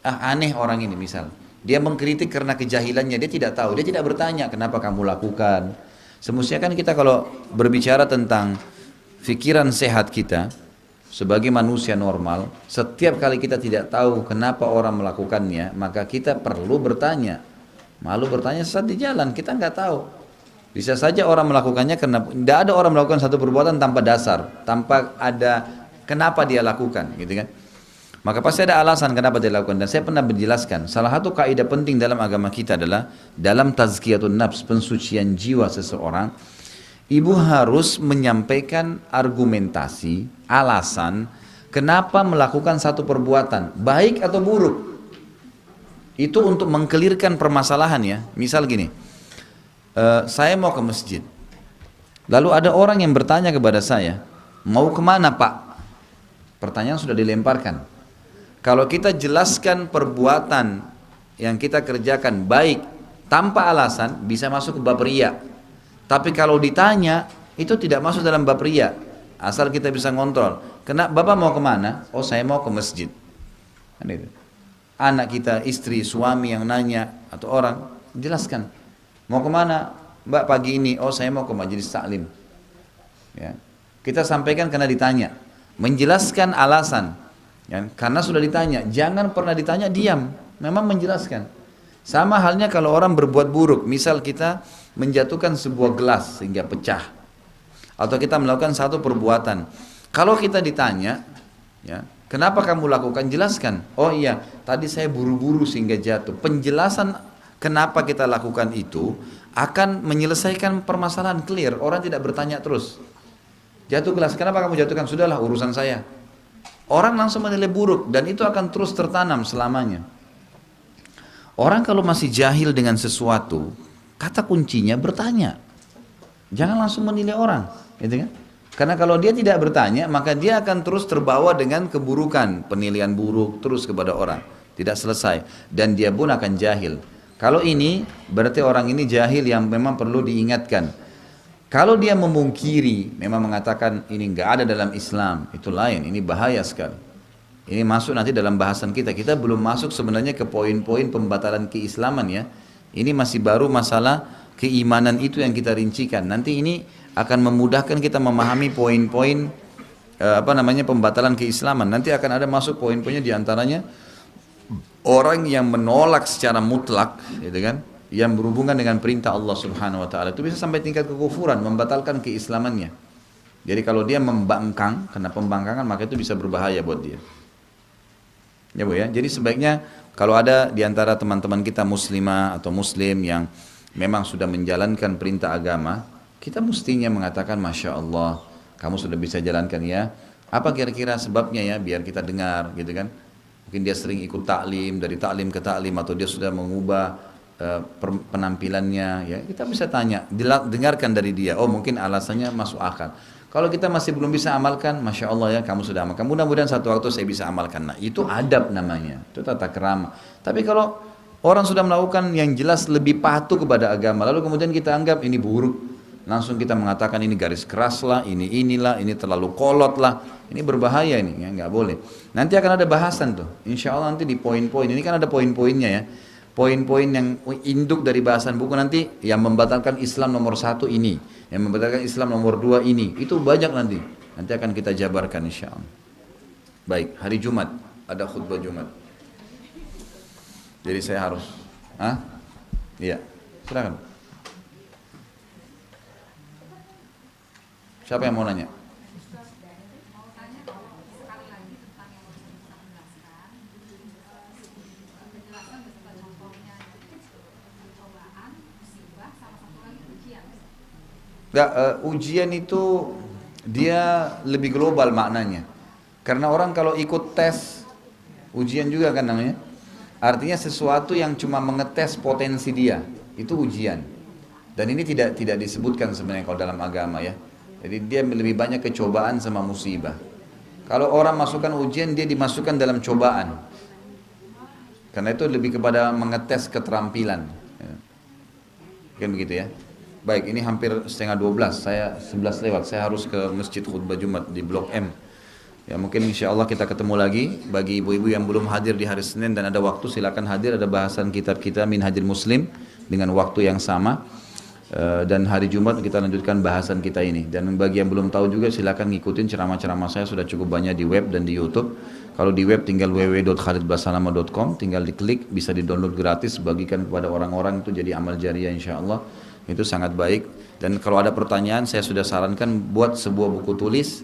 aneh orang ini. Misal dia mengkritik karena kejahilannya, dia tidak tahu, dia tidak bertanya kenapa kamu lakukan. Semestinya kan kita kalau berbicara tentang pikiran sehat kita sebagai manusia normal, setiap kali kita tidak tahu kenapa orang melakukannya, maka kita perlu bertanya. Malu bertanya saat di jalan, kita nggak tahu. Bisa saja orang melakukannya karena tidak ada orang melakukan satu perbuatan tanpa dasar, tanpa ada kenapa dia lakukan, gitu kan? Maka pasti ada alasan kenapa dia lakukan. Dan saya pernah menjelaskan, salah satu kaidah penting dalam agama kita adalah dalam tazkiyatun nafs, pensucian jiwa seseorang, ibu harus menyampaikan argumentasi, alasan kenapa melakukan satu perbuatan, baik atau buruk. Itu untuk mengkelirkan permasalahan, ya. Misal gini, saya mau ke masjid, lalu ada orang yang bertanya kepada saya, mau kemana Pak? Pertanyaan sudah dilemparkan. Kalau kita jelaskan perbuatan yang kita kerjakan baik tanpa alasan, bisa masuk ke bab riya. Tapi kalau ditanya, itu tidak masuk dalam bab riya. Asal kita bisa ngontrol. Bapak mau kemana? Oh, saya mau ke masjid. Kan itu. anak kita, istri, suami yang nanya atau orang, jelaskan. Mau kemana? Mbak pagi ini, oh saya mau ke majelis taklim. Ya. Kita sampaikan karena ditanya. Menjelaskan alasan. Ya. Karena sudah ditanya. Jangan pernah ditanya, diam. Memang menjelaskan. Sama halnya kalau orang berbuat buruk. Misal kita menjatuhkan sebuah gelas sehingga pecah. Atau kita melakukan satu perbuatan. Kalau kita ditanya, ya, kenapa kamu lakukan? Jelaskan. Oh iya, tadi saya buru-buru sehingga jatuh. Penjelasan kenapa kita lakukan itu akan menyelesaikan permasalahan clear. Orang tidak bertanya terus. Jatuh gelas, kenapa kamu jatuhkan? Sudahlah, urusan saya. Orang langsung menilai buruk dan itu akan terus tertanam selamanya. Orang kalau masih jahil dengan sesuatu, kata kuncinya bertanya. Jangan langsung menilai orang, gitu kan? Karena kalau dia tidak bertanya, maka dia akan terus terbawa dengan keburukan, penilaian buruk terus kepada orang. Tidak selesai dan dia pun akan jahil. Kalau ini berarti orang ini jahil yang memang perlu diingatkan. Kalau dia memungkiri, memang mengatakan ini enggak ada dalam Islam, itu lain, ini bahaya sekali. Ini masuk nanti dalam bahasan kita. Kita belum masuk sebenarnya ke poin-poin pembatalan keislaman ya. Ini masih baru masalah keimanan itu yang kita rincikan. Nanti ini akan memudahkan kita memahami poin-poin pembatalan keislaman. Nanti akan ada masuk poin-poinnya diantaranya orang yang menolak secara mutlak, gitu kan, yang berhubungan dengan perintah Allah Subhanahu Wa Taala itu bisa sampai tingkat kekufuran, membatalkan keislamannya. Jadi kalau dia membangkang, karena pembangkangan maka itu bisa berbahaya buat dia. Ya Bu ya. Jadi sebaiknya kalau ada diantara teman-teman kita muslimah atau muslim yang memang sudah menjalankan perintah agama, kita mestinya mengatakan Masya Allah, kamu sudah bisa jalankan ya. Apa kira-kira sebabnya ya, biar kita dengar, gitu kan. Mungkin dia sering ikut taklim, dari taklim ke taklim, atau dia sudah mengubah penampilannya, ya kita bisa tanya, dengarkan dari dia. Oh mungkin alasannya masuk akal. Kalau kita masih belum bisa amalkan, Masya Allah ya kamu sudah amalkan. Mudah-mudahan satu waktu saya bisa amalkan. Nah itu adab namanya, itu tata kerama. Tapi kalau orang sudah melakukan yang jelas lebih patuh kepada agama, lalu kemudian kita anggap ini buruk, langsung kita mengatakan ini garis keras lah, inilah, ini terlalu kolot lah. Ini berbahaya ini, ya nggak boleh. Nanti akan ada bahasan tuh, insya Allah nanti di poin-poin. Ini kan ada poin-poinnya ya, poin-poin yang induk dari bahasan buku nanti. Yang membatalkan Islam nomor 1 ini, yang membatalkan Islam nomor 2 ini, itu banyak nanti. Nanti akan kita jabarkan insya Allah. Baik, hari Jumat ada khutbah Jumat. Jadi saya harus, iya, silakan. Siapa yang mau nanya? Ujian itu dia lebih global maknanya. Karena orang kalau ikut tes, ujian juga kan namanya. Artinya sesuatu yang cuma mengetes potensi dia, itu ujian. Dan ini tidak disebutkan sebenarnya kalau dalam agama ya. Jadi dia lebih banyak kecobaan sama musibah. Kalau orang masukkan ujian, dia dimasukkan dalam cobaan. Karena itu lebih kepada mengetes keterampilan. Kan begitu ya. Baik, ini hampir 11:30, saya 11 lewat, saya harus ke masjid khutbah Jumat di Blok M. Ya mungkin insya Allah kita ketemu lagi. Bagi ibu-ibu yang belum hadir di hari Senin dan ada waktu, silakan hadir, ada bahasan kitab kita Minhajul Muslim dengan waktu yang sama. Dan hari Jumat kita lanjutkan bahasan kita ini. Dan bagi yang belum tahu juga silakan ngikutin ceramah-ceramah saya, sudah cukup banyak di web dan di YouTube. Kalau di web tinggal www.khalidbasalamah.com, tinggal diklik, bisa di-download gratis, bagikan kepada orang-orang, itu jadi amal jariah insya Allah. Itu sangat baik. Dan kalau ada pertanyaan, saya sudah sarankan buat sebuah buku tulis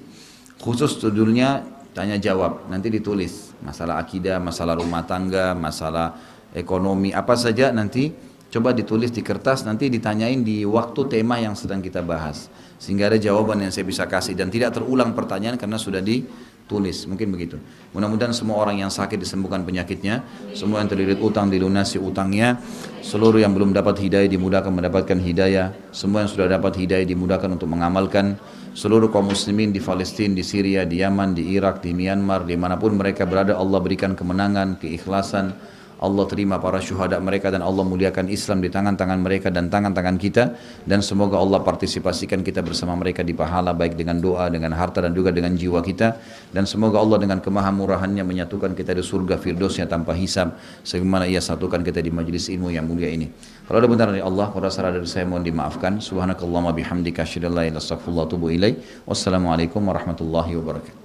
khusus judulnya tanya jawab. Nanti ditulis masalah akidah, masalah rumah tangga, masalah ekonomi, apa saja nanti coba ditulis di kertas, nanti ditanyain di waktu tema yang sedang kita bahas, sehingga ada jawaban yang saya bisa kasih dan tidak terulang pertanyaan karena sudah ditulis. Mungkin begitu. Mudah-mudahan semua orang yang sakit disembuhkan penyakitnya, semua yang terlilit utang dilunasi utangnya, seluruh yang belum dapat hidayah dimudahkan mendapatkan hidayah, semua yang sudah dapat hidayah dimudahkan untuk mengamalkan, seluruh kaum muslimin di Palestina, di Syria, di Yaman, di Irak, di Myanmar, dimanapun mereka berada, Allah berikan kemenangan, keikhlasan. Allah terima para syuhada mereka dan Allah muliakan Islam di tangan-tangan mereka dan tangan-tangan kita, dan semoga Allah partisipasikan kita bersama mereka di pahala baik dengan doa, dengan harta dan juga dengan jiwa kita, dan semoga Allah dengan kemahamurahannya menyatukan kita di surga firdausnya tanpa hisab sebagaimana Ia satukan kita di majelis ilmu yang mulia ini. Kalau ada benar dari Allah, kalau salah dari saya mohon dimaafkan. Subhanakallahumma bihamdika asyhadu an la ilaha illa anta astaghfiruka wa atubu ilaik. Wassalamualaikum warahmatullahi wabarakatuh.